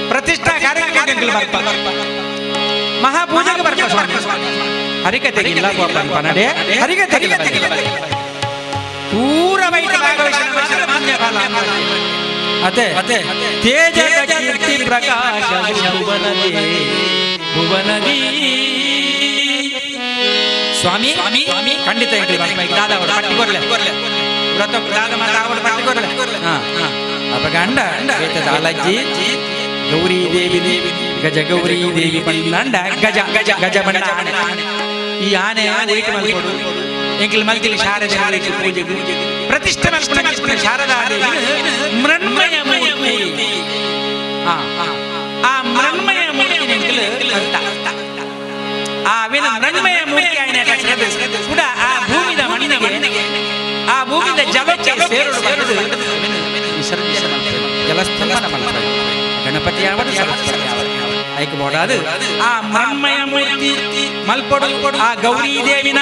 ಪ್ರತಿಷ್ಠಾ ಕಾರ್ಯಕ್ರಮಕ್ಕೆ ಬರ್ಪ ಮಹಾಪೂಜೆಗೆ ಬರ್ಪ ಸ್ವಾಮಿ ಹರಿಕತೆಗಿಲ್ಲ ಪನಡೆ ಹರಿಕತೆಗಿಲ್ಲ ಪೂರ ವೈದ್ಯ ಭಾಗವಹಿಸಿ ಅದೇ ತೇಜದ ಕೀರ್ತಿ ಪ್ರಕಾಶ ಭುವನದಿ ಸ್ವಾಮಿ ಖಂಡಿತ ದಾದ ಪಟ್ಟಿ ಕೊರ್ಲೆ ವ್ರತ ದಾದ ಪಟ್ಟಿ ಕೊರ್ಲೆ ಅಪಗಂಡ ದಾಲಜ್ಜಿ ಗೌರಿ ದೇವಿ ಗಜ ಗೌರಿ ದೇವಿ ಪಂಡ ಗಜ ಗಜ ಗಜ ಬಂಡ ಈ ಆನೆ ಎಂಕಿಲ್ ಮಲ್ತಿಲಿ ಶಾರದೆ ಪೂಜೆ ಪ್ರತಿಷ್ಠೆ ಮಲ್ಪನ ಶಾರದಾ ದೇವಿ ಮೃಣ್ಮಯ ಮೂರ್ತಿ ಆ ಮೃಣ್ಮಯ ಮೂರ್ತಿ ಎಂಕಿಲ್ ಆ ವಿನ ಮೃಣ್ಮಯ ಮೂರ್ತಿ ಆಯ್ನ ಕೂಡ ಆ ಭೂಮಿದ ಮಣ್ಣಿಗೆ ಆ ಭೂಮಿದ ಜಲಕ್ಕೆ ಸೇರುಳು ಬರೆದು ವಿಸರ್ಜನ ಜಲಸ್ತಂಭನ ಮಾಡ್ತಾರೆ ಗಣಪತಿ ಯಾವತ್ತು ಐಕ್ ಬೋಡಾದು ಆ ಮೃಣ್ಮಯ ಮೂರ್ತಿ ಮಲ್ಪಡು ಆ ಗೌರಿ ದೇವಿನ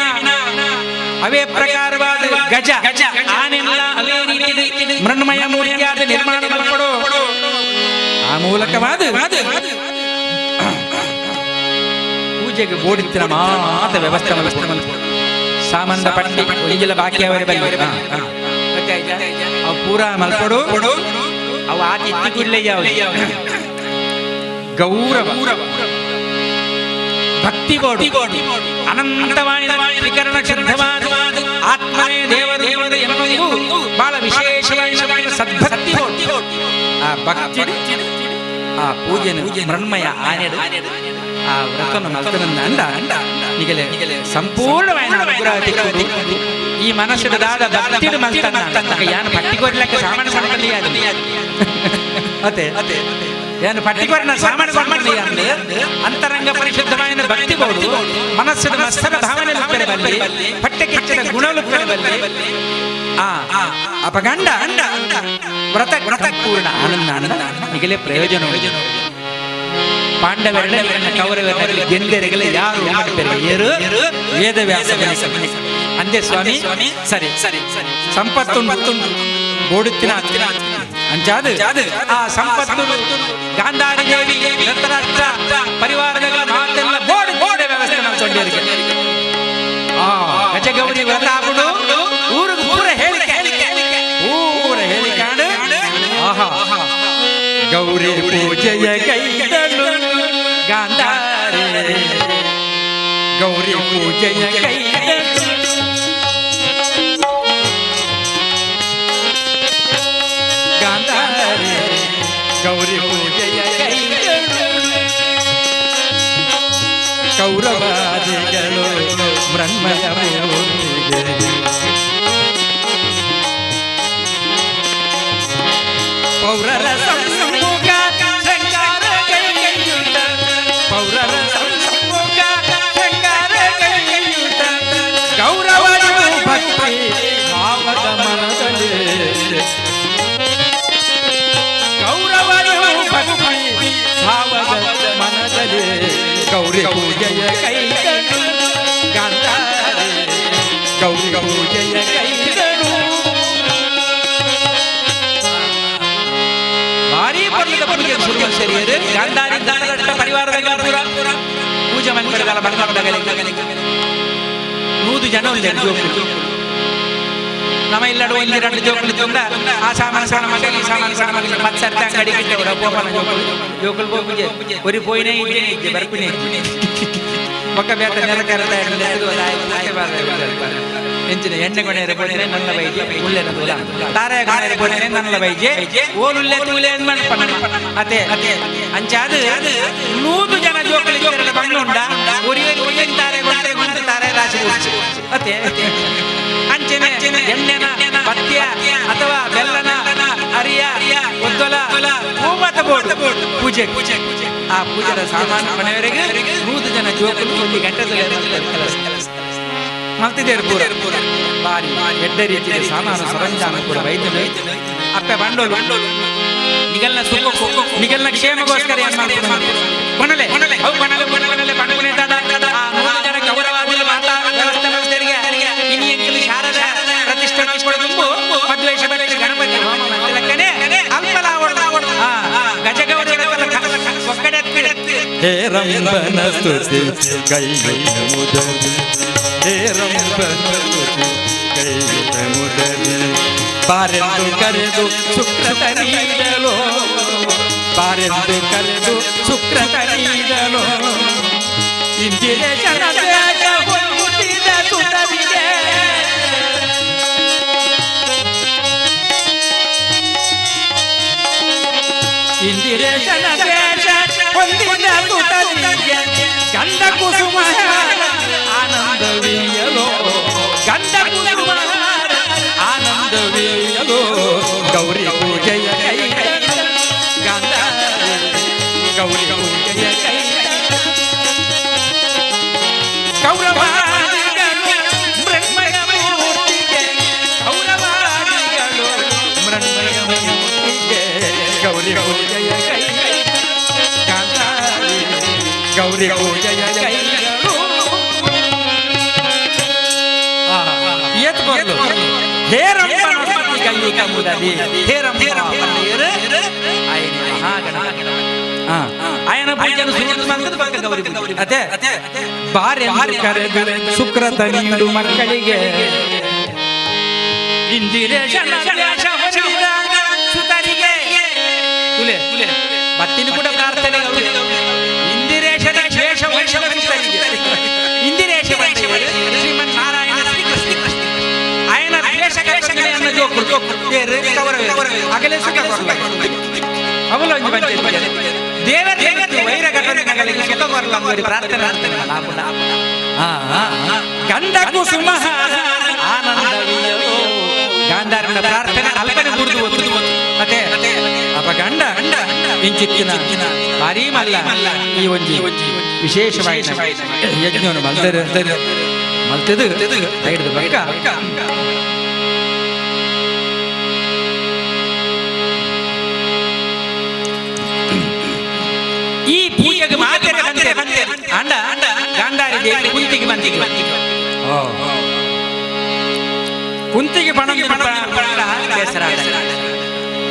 ಅವೇ ಪ್ರಕಾರವಾದ ಗಜ ಆನೆಲ್ಲ ಅವೇ ರೀತಿ ಮೃಣ್ಮಯ ಮೂರ್ತಿಯಾದ ನಿರ್ಮಾಣ ಮಲ್ಪಡು ಆ ಮೂಲಕವಾದ ಪೂಜೆಗೆ ಬೋಡಿತ್ತಿನ ಮಾತ್ರ ವ್ಯವಸ್ಥೆ ಸಂಬಂಧಪಟ್ಟಿ ಒಳಗೆಲ್ಲ ಬಾಕಿ ಅವರೇ ಬಲ್ಲಿ ಅವು ಪೂರ ಮಲ್ಪಡು ಅವು ಆತಿ ಇತ್ತಿಗುಳ್ಳೆ ಗೌರವ ಭಕ್ತಿ ಬೋಡು ಅನಂತವಾಣಿ ತ್ರಿಕರಣ ಶುದ್ಧವಾದ ಆತ್ಮನೇ ದೇವರು ಎನ್ನುವುದು ಬಹಳ ವಿಶೇಷವಾದ ಸದ್ಭಕ್ತಿ ಬೋಡು. ಆ ಭಕ್ತಿ ಆ ಪೂಜೆನ ಮೃಣ್ಮಯ ಆನೆಡು ಆ ವ್ರತವನ್ನು ಮಲ್ತನನ್ನ ಅಂದ ನಿಗಲೆ ಸಂಪೂರ್ಣವಾದ ಅನುಗ್ರಹ ತಿಕ್ಕುವುದು ಈ ಮನಸ್ಸಿನ ದಾದ ಭಕ್ತಿಡು ಮಲ್ತನ ಯಾನು ಪಟ್ಟಿ ಕೊಡ್ಲಿಕ್ಕೆ ಸಾಮಾನ್ಯ ಸಂಬಂಧಿ ಅತೆ ಏನು ಪಟ್ಟಿಕೊರಿನ ಸಾಮಾನ್ಯ ಸಂಬಂಧಿ ಅಂದ್ರೆ ಅಂತರಂಗ ಪರಿಶುದ್ಧವಾದ ಭಕ್ತಿ ಬೋಡು ಮನಸ್ಸಿನ ಮಸ್ತನ ಭಾವನೆ ಬಲ್ಲಿ ಪಟ್ಟೆ ಕಿಚ್ಚಿನ ಗುಣಗಳು ಬಲ್ಲಿ ಅಪಗಂಡ ವ್ರತ ಪೂರ್ಣ ಆನಂದ ನಿಗಲೇ ಪ್ರಯೋಜನ ಪಾಂಡವರನ್ನ ಕೌರವರಲ್ಲಿ ಗೆಂದೆರೆಗಲೇ ಯಾರು ಏರು ವೇದವ್ಯಾಸ ಅಂದೇ ಸ್ವಾಮಿ ಸರಿ ಸಂಪತ್ತು ಬೋಡುತ್ತಿನ ಅಂಚಾದು ಆ ಸಂಪತ್ತು ಗಾಂಧಾರಿ ದೇವಿ ಧೃತರಾಷ್ಟ್ರ ಪರಿವಾರಗಳ ಮಾತೆಲ್ಲ ಬೋಡೆ ವ್ಯವಸ್ಥೆ ಮಾಡಿಕೊಂಡವರಿಗೆ ಗಜಗೌರಿ ವ್ರತ ಆಗ್ಬಿಡು ಊರಿಗೆ ಪೂರ ಹೇಳಿಕಾಡು ಆಹಾ ಗೌರಿ ಪೂಜೆಯ ಕೈಗಳು ಗಾಂಧಾರಿ ಗೌರಿ ಪೂಜೆಯ ಕೈಗಳು ಗಾಂಧಾರಿ ಗೌರಿ ಪೂಜೆಯ ಕೈಗಳು ಕೌರವಾದಿಗಳು ಬ್ರಹ್ಮಯ ಮೂರ್ತಿಗೆ ಪೌರರ ಸಮ್ಮುಖ ಶೃಂಗಾರ ಕೈಯುತ ಪೌರರ ಸಮ್ಮುಖ ಶೃಂಗಾರ ಕೈಯುತ ಗೌರವನು ಭಕ್ತಿ ಭಾವದ ಮನದಲ್ಲಿ ಗೌರವನು ಭಕ್ತಿ ಭಾವದ ಮನದಲ್ಲಿ ಗೌರಿ ಪೂಜೆಯ ಕೈಗಳು ಗಾಂಧಾರಿ ಗೌರಿ ಪೂಜೆಯ ಕೈಗಳು ಗಾಂಧಾರಿ ಪರಿವಾರದಾಗ ಪೂಜೆ ಮಂದಿರಗಳ ನೂದು ಜನ ನಮ್ಮ ಇಲ್ಲಡು ಇಲ್ಲಿ ಎರಡು ಜೋಕುಲು ತುಂಡ ಆ ಸಾಮಾನು ಸಣ್ಣ ಮಗಲಿ ಸಾಮಾನು ಸಣ್ಣ ಮಗಲಿ ಮತ್ತೆ ಸರ್ತ ಅಂಗಡಿ ಕಿಟ್ಟವರ ಪೋಪನ ಜೋಕುಲು ಪೂಜೆ ಒರಿ ಪೋಯಿನೇ ಇದ್ದೆ ಬರ್ಪಿನೇ ಒಕ್ಕ ಬೇಟ ನೆಲಕರದ ಎಂಚಿನ ಎಣ್ಣೆ ಕೊನೆಯರೆ ಕೊನೆಯರೆ ನನ್ನ ಬೈಜೆ ಉಳ್ಳೆನ ತುಲ ತಾರೆಯ ಕೊನೆಯರೆ ಕೊನೆಯರೆ ನನ್ನ ಬೈಜೆ ಓಲುಲ್ಲೆ ತೂಲೆ ಮಣ್ಪಣ್ಣ ಅತೆ ಅಂಚಾದು ನೂದು ಜನ ಜೋಕಲಿ ಜೋಕಲಿ ಬಂಡುಂಡ ಒರಿಯ ತಾರೆ ಗೊಂಡೆ ತಾರೆ ರಾಶಿ ಅತೆ ಅಂಚೆನೆ ಎಣ್ಣೆನ ಪಥ್ಯ ಅಥವಾ ಬೆಲ್ಲನ ಅರಿಯ ಒದ್ದೊಲ ಹೂಮತ ಬೋರ್ಡ್ ಪೂಜೆ ಆ ಪೂಜೆದ ಸಾಮಾನು ಮನೆಯವರೆಗೆ 100 ಜನ ಜೋಕಲು 1 ಗಂಟೆದಲ್ಲಿ ಮಲ್ತಿದ್ದೇರು ಪೂರ ಬಾರಿ ಎಡ್ಡ ರೀತಿಯ ಸಾಮಾನು ಸರಂಜಾಮ ಕೂಡ ವೈದ್ಯ ಅಪ್ಪೆ ಬಂಡೋಲು ನಿಗಲ್ನ ಸುಖ ನಿಗಲ್ನ ಕ್ಷೇಮಗೋಸ್ಕರ ಏನು ಮಾಡ್ತಾರೆ ಕೊನಲೆ ಅವು ಕೊನಲೆ ಬಂಡನೆ ದಾದ ಆ 100 ಜನ ಗೌರವಾದಿಗಳು ಮಾತಾ ವ್ಯವಸ್ಥೆ ಮಂದಿರಿಗೆ ಇನಿ ಎಂಕಲು ಶಾರದ ಪ್ರತಿಷ್ಠಾನ ಕೊಡುವುದು ಮದ್ವೇಷ ಬೆಟ್ಟೆ ಗಣಪತಿ ಹೋಮ ಮಂದಿರಕ್ಕನೆ ಅಲ್ಪಲಾವಡ ಗಜಗೌರಿ ಒಕ್ಕಡೆತ್ತಿ ಹೇ ರಂಬನ ಸ್ತುತಿ ಕೈಯ ಮುದರಿ ಹೇ ರಂಬನ ಸ್ತುತಿ ಕೈಯ ಮುದರಿ ಬಾರೆಂದು ಕರೆದು ಶುಕ್ರತ ನೀಡಲು ಬಾರೆಂದು ಕರೆದು ಶುಕ್ರತ ನೀಡಲು ಇಂದಿರೆ ಜನ ಬೇಗ ಹುಟ್ಟಿದ ಸುತವಿದೆ ಇಂದಿರೆ ಜನ ಬೇಗ ಹೊಂದಿದ ಸುತವಿದೆ ಗಂಧ ಕುಸುಮ ಆನಂದವೀಯಲೋ ಗಂಧ ಕುಸುಮ ಆನಂದವೀಯಲೋ ಗೌರಿ ಪೂಜೆಯ ಕೈ ಗಂಧ ಗೌರಿ ಪೂಜೆಯ ಕೈ ಕೌರವಾದಿಗಳು ಮೃಣ್ಮಯ ಮೂರ್ತಿಗೆ ಕೌರವಾದಿಗಳು ಮೃಣ್ಮಯ ಮೂರ್ತಿಗೆ ಗೌರಿ ಪೂಜೆಯ ಕೈ ಗಾಂಧಾರಿ ಗೌರಿ ಪೂಜೆಯ ಕೈಗಳು ಏತ್ ಬರ್ಲು ಹೇ ರಂಭ ಕೈ ಕಮುದದಿ ಹೇ ರಂಭ ಪನ್ನೀರು ಆಯನ ಮಹಾಗಣ ఆయన పూజను ಸುಮ್ಮನೆ ಪಕ್ಕ ಗೌರಿ ಅದೇ ಬಾರೆ ಕರೆದು ಸುಕ್ರತ ನೀಡು ಮಕ್ಕಳಿಗೆ ಇಂದಿರೇಶನ ಸುತರಿಗೆ ತುಲೆ ಭಕ್ತಿನ ಕೂಡ ಪ್ರಾರ್ಥನೆ ಇಂದಿರೇಶನ ಶೇಷ ಇಂದಿರೇಶ ಶ್ರೀಮನ್ ನಾರಾಯಣ ఆయన ದೇಶಗಳನ್ನು ಜೋಕು ಅಗಲೇ ಸುಖ ಅವಳು ದೇವರ ವೈರ ಘಟನೆಗಳಿಗೆ ಸುಖ ಬರಲಿ ಪ್ರಾರ್ಥನೆ ಗಂಡ ಕುಸುಮ ಆನಂದವಿಯೋ ಗಾಂಧಾರನ ಪ್ರಾರ್ಥನೆ ಅಲ್ಪನೆ ಮುರಿದು ಅದೇ ಅಪ್ಪ ಗಂಡ ಇಂಚಿತ್ತಿನ ಭಾರಿ ಮಲ್ಲ ಈ ಒಂಜಿ ವಿಶೇಷವಾಗಿ ಯಜ್ಞವನ್ನು ಮಲ್ತದು ಹಿಡಿದು ಬಕ್ಕ ಈ ಪೂಜೆಗೆ ಮಾತ್ರ ಅಂಡ ಗಾಂಧಾರಿ ದೇವಿ ಕುಂತಿಗೆ ಬಂದಿಗೆ ಕುಂತಿಗೆ ಬಣ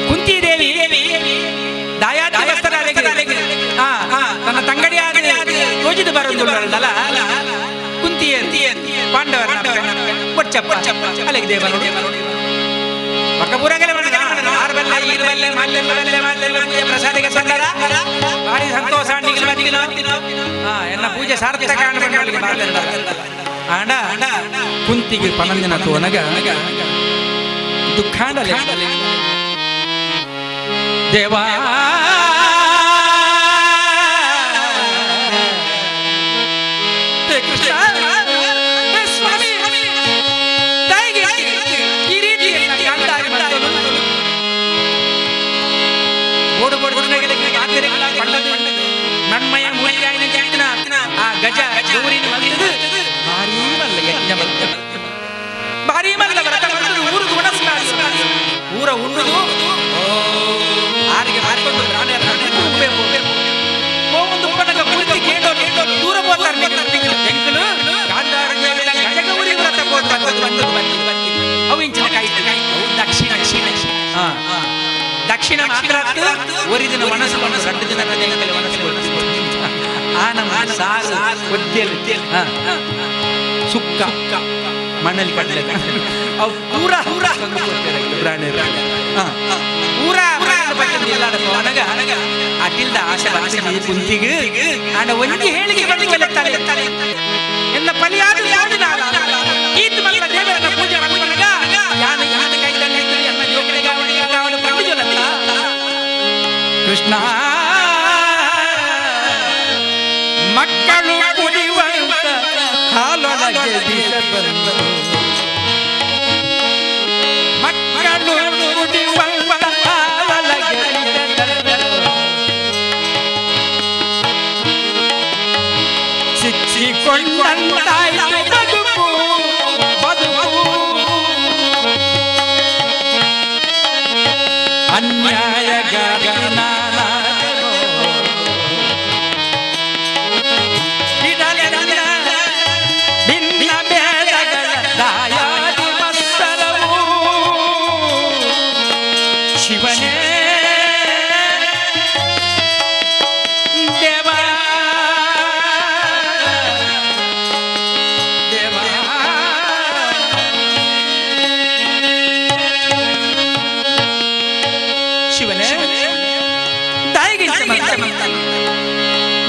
ಕುಂತಿ ದೇವಿ ತನ್ನ ತಂಗಡಿಯಾದ ಯೋಜಿದು ಬರುವುದಿಲ್ಲ ಕುಂತಿಯ ಪಾಂಡವರ ಕೊಚ್ಚಪ್ಪ ಅಲ್ಲಿಗೆ ದೇವರು ಪಕ್ಕ ಪೂರಂಗಲೆ ಪ್ರಸಾದಿಗೆ ಸಂದರ ಭಾರಿ ಸಂತೋಷ ಎನ್ನ ಪೂಜೆ ಸಾರ್ಥಕ ಆಂಡ ಕುಂತಿಗೆ ಪನಂದಿನ ತೋನಗ ದುಃಖಾಂಡಲೆ ದೇವಾ ಕೃಷ್ಣ ಸ್ವಾಮಿ ತಾಯಿಗೆ ಈ ರೀತಿ ನನ್ಮಯ ಮೂಲಿಯಾಯಿನ ಆ ಗಜ ಗೌರಿನ ಭಾರೀ ಮಲ್ಲ ಯಜ್ಞ ಭಾರೀ ಮಲ್ಲ ವ್ರತ ಊರು ಊರ ಉಣ್ಣುದು ಆರಿಗೆ ಹಾಕೊಂಡು ಒಂದು ಪಣಗ ಪೂರ್ತಿ ಕೇಳೋ ದೂರ ಹೋಗ್ತಾರೆ ಎಂಕಲು ಗಜಗೌರಿ ವ್ರತ ಅವು ಇಂಚಿನ ಕಾಯಿ ದಕ್ಷಿಣ ದಕ್ಷಿಣ ಮಾತ್ರ ಒರಿದಿನ ಮನಸ್ಸು ಎರಡು ದಿನ ಮನಸ್ಸು ಆನಂದ ಸಾರು ಒದ್ದೆಲು ಸುಕ್ಕ ಮಣ್ಣಲ್ಲಿ ಕಡಲೆ ಅವು ಪೂರ ಪೂರ ಅಟಿಲ್ದ ಆಶೆ ಕುಂತಿಗೆ ಆಡ ಒಂಜಿ ಹೇಳಿಕೆ ಬಂದು ಎಲ್ಲ ಪಲಿಯಾದ ಈತ ಮಲ್ಲ ದೇವರನ್ನ ಪೂಜೆ ಮಾಡಿಕೊಂಡಾಗ ಯಾನು ಯಾನ ಕೈ ತಂದಿದ್ದು ಎಲ್ಲ ಜೋಕಳಿಗೆ ಅವನು ಬಂದಿದ್ದಲ್ಲ ಕೃಷ್ಣ ಮಕ್ಕಳು ಕುಡಿಯುವಂತ ಹಾಲೊಳಗೆ ವಿಷ ಬಂದು ಮಕ್ಕಳು ಕುಡಿಯುವಂತ ಹಾಲೊಳಗೆ ಸಿಕ್ಕಿಕೊಂಡಂತಾಯ್ತು ಬದುಕು ಅನ್ಯಾಯಗಾರ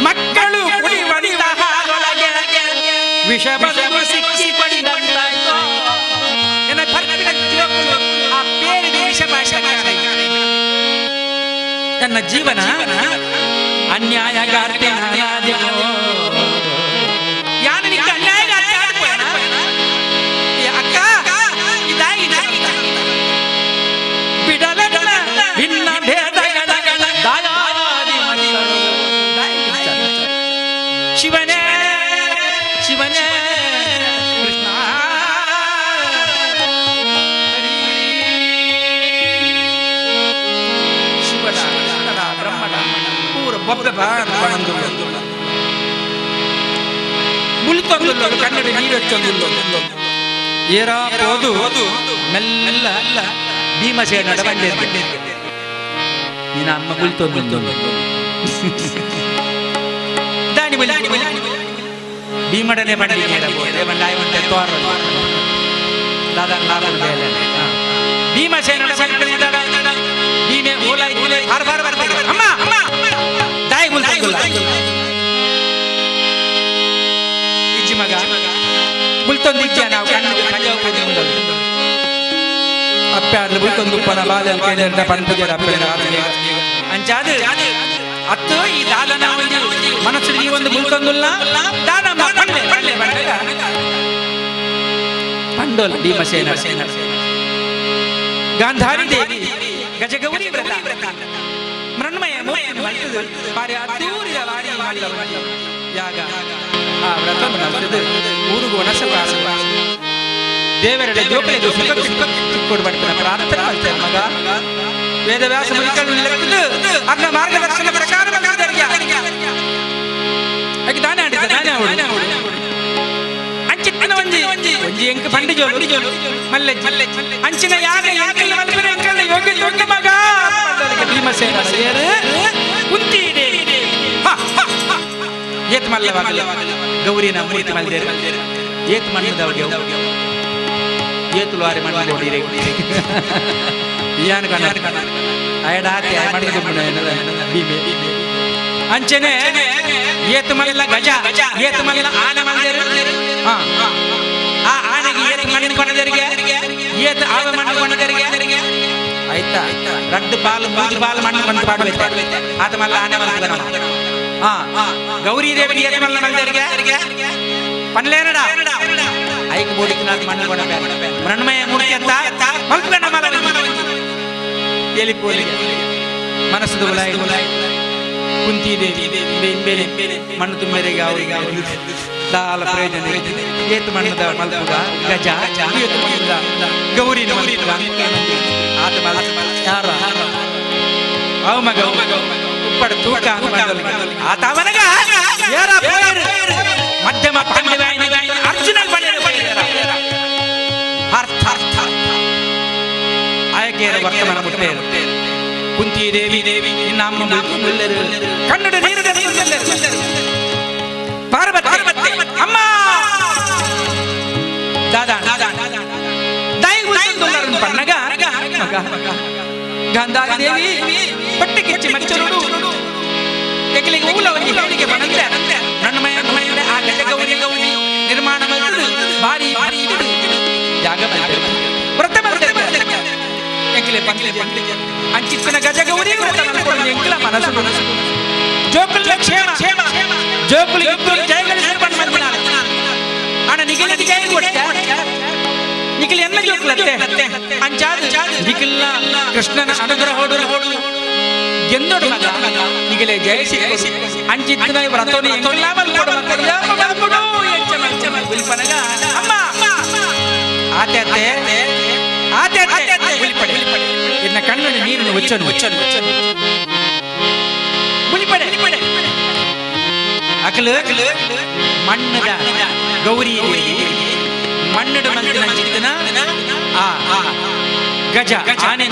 ಮಕ್ಕಳು ಕುಡಿಯುವಂತ ಹಾಲೊಳಗೆ ವಿಷ ಬಂದು ಸಿಕ್ಕಿಕೊಂಡಂತಾಯ್ತು ಆ ಪೇರಿನ ವಿಷ ನನ್ನ ಜೀವನ ಅನ್ಯಾಯಗಾರ್ತೆ ಯಾನು ನಿಂಗೆ ಅನ್ಯಾಯಗಾರ್ತೆ ಅಕ್ಕ ಇದಾಗಿ ಬಿಡಲ ಭಿನ್ನ ಭೇದ ಶಿವನೇ ಶಿವನೇ ಕೃಷ್ಣ ಶಿವನ ಬ್ರಹ್ಮಣ ಪೂರ ಬೊಬ್ಬೆ ಬಂದು ಮುಳಿತೊಂದು ಕನ್ನಡ ನೀರೊಚ್ಚೊಂದು ಏರಾ ಹೋದು ಮೆಲ್ಲ ಭೀಮಸೇನ ಬಂದೆ ನಿನ್ನ ಅಮ್ಮ ಮುಳಿತೊಂದು ದಾನಿ ಬಲಿ ಭೀಮಡನೆ ಬಂಡಿ ಬಂಡಾಯ ಮಂತೆ ತೋರ ದಾದಾ ಲಾಲ ಭೀಮಸೇನ ಭೀಮೆ ಓಲಾ ಇದ್ದಿಲೆ ಬಾರ್ ಬಾರ್ ಬರ್ತಾರೆ ಅಮ್ಮ ಅಮ್ಮ ದಾಯಿ ಮುಲ್ತಾಯಿಲ್ಲ ಇಜ್ಜಿ ಮಗ ಮುಲ್ತೊಂದು ಇಜ್ಜ ನಾವು ಕಣ್ಣಿಗೆ ಕಜಾವು ಕಜಿ ಅಪ್ಪೆ ಆದ್ಲು ಮುಲ್ತೊಂದು ಉಪ್ಪನ ಬಾದ ಕೇಳಿದ ಪಂಪುಜರ ಅಪ್ಪೆ ಅಂಚಾದ ಅತ್ತು ಈ ದಾದನ ಒಂದು ಮನಸ್ಸು ಈ ಒಂದು ಮುಲ್ತೊಂದುಲ್ಲ ದಾನ ಪಂಡೆ ಪಂಡೆ ಪಂಡೋಲ ಭೀಮಸೇನ ಗಾಂಧಾರಿ ದೇವಿ ಗಜಗೌರಿ ವ್ರತ ಮೃಣ್ಮಯ ಬಾರಿ ಅದ್ದೂರಿದ ವಾಡಿ ಯಾಗ ಆ ವ್ರತ ಊರುಗು ಒಣಸ ದೇವರೆಡೆ ಜೋಕಲಿದು ಕೊಡ್ಬಡ್ತಾನೆ ಪ್ರಾರ್ಥನೆ ಮಾಡ್ತೇನೆ ಮಗ ವೇದವ್ಯಾಸ ಮುನಿಗಳು ಅಗ್ನ ಮಾರ್ಗದರ್ಶನ ಪ್ರಕಾರ ದಾನ ಆಡಿದ ದಾನ ಅಂಚಿತ್ತಿನ ಒಂಜಿ ಒಂಜಿ ಎಂಕ ಪಂಡಿ ಜೋಲು ಮಲ್ಲೆ ಅಂಚಿನ ಯಾಗ ಯಾಕಲ್ಲ ಮಲ್ಪನೆ ಎಂಕಲ್ಲ ಯೋಗ್ಯ ಯೋಗ್ಯ ಮಗ ಭೀಮಸೇನ ಸೇರು ಕುಂತಿದೆ ಏತ್ ಮಲ್ಲವಾಗಲ್ಲ ಗೌರಿನ ಮೂರ್ತಿ ಮಲ್ದೇರು ಏತ್ ಮಣ್ಣದವ್ಗೆ ಏತುಲು ಆರೆ ಮಣ್ಣ ನೋಡಿರೆ ಯಾನ ಕಣ ಅಯಡಾತೆ ಮಾಡಿದ ಭೀಮೆ ಅಂಚನೆ ಏತ್ ಮಲ್ಲ ಗಜ ಏತ್ ಮಲ್ಲ ಆನೆ ಮಲ್ದೇರು ಆ ಆನೆಗೆ ಏತ್ ಮಣ್ಣಿನ ಕೊಣದರಿಗೆ ಏತ್ ಆವ ಮಣ್ಣು ಕೊಣದರಿಗೆ ಆಯ್ತಾ ರಡ್ಡು ಪಾಲು ಮೂಜಿ ಪಾಲು ಮಣ್ಣು ಬಂದು ಪಾಡುವೈತೆ ಆತ ಮಲ್ಲ ಆನೆ ಮಲ್ಪದ ಗೌರಿ ದೇವಿ ಏತ್ ಮಲ್ಲ ಮಲ್ದರಿಗೆ ಪನ್ಲೇನಡ ಐಕ ಬೋಡಿಗೆ ನಾಲ್ಕು ಮಣ್ಣು ಕೊಡ ಮೃಣ್ಮಯ ಮೂರ್ತಿ ಅಂತ ಮಲ್ಪನ ಮಲ ಎಲಿ ಪೋಲಿಗೆ ಮನಸ್ಸು ಗುಲಾಯಿ ಕುಂತಿ ದೇವಿ ಮಣ್ಣು ತುಂಬರಿಗೆ ಅವರಿಗೆ ದಾಲ ಪ್ರಯೋಜನ ಏತು ಮಣ್ಣದ ಮಲ್ಪುಗ ಗಜ ಏತು ಮಣ್ಣದ ಗೌರಿ ಆತ ಮಲ ಯಾರ ಅವ ಮಗ ಉಪ್ಪಡ ತೂಕ ಆತ ಅವನಗ ಮಧ್ಯಮ ಅರ್ಜುನ ಆಯಕೆಯರ ವರ್ತಮಾನ ಮುಟ್ಟೆ ಕುಂತಿ ದೇವಿ ನಮ್ಮ ಕನ್ನಡ ನೀರದ ಪಾರ್ವತಿ ಅಮ್ಮ ದಾದಾ ಪನ್ನಗ ಗಾಂಧಾರಿ ದೇವಿ ಪಟ್ಟೆ ಕಿಚ್ಚಿ ಮಚ್ಚರು ಎಕಲಿಗೆ ಊಲವಾಗಿ ಹೇಳಿಕೆ ಬಂದ್ರೆ ನನ್ನಮಯ ಆ ಗಜಗೌರಿ ನಿರ್ಮಾಣ ಭಾರಿ ಜಾಗ ವ್ರತ ಎಂಕಲೆ ಅಂಚಿತ್ತಿನ ಗಜಗೌರಿ ಎಂಕಲ ಮನಸ್ಸು ಜೋಕುಲ ಕ್ಷೇಮ ಜೋಕುಲಿ ಜಯಗಳಿಸಿ ಬಂದ ಅಣ್ಣ ನಿಖಿಲಿಗೆ ಜಯ ಕೊಡ್ತೆ ನಿಖಿಲ್ ಎನ್ನ ಜೋಕುಲತ್ತೆ ಅಂಚಾದ ನಿಖಿಲ್ನ ಕೃಷ್ಣನ ಅನುಗ್ರಹ ಹೊಡು ಗೆಂದೊಡು ಮಗ ನಿಖಿಲೆ ಜಯಿಸಿ ಅಂಚಿತ್ತಿನ ವ್ರತೋನಿ ಎಂಕಲ ಮಲ್ಕೊಡು ವಿಲ್ಪನಗ ಅಮ್ಮ ಆತೆ ವಿಲ್ಪಡೆ ಇನ್ನ ಕಣ್ಣಿನ ನೀರನ್ನು ಒಚ್ಚನು ವಿಲ್ಪಡೆ ಅಕಲು ಮಣ್ಣದ ಗೌರಿ ಮಣ್ಣದ ಮಂದಿನ ಚಿತ್ತನ ಗಜ ಆನೆ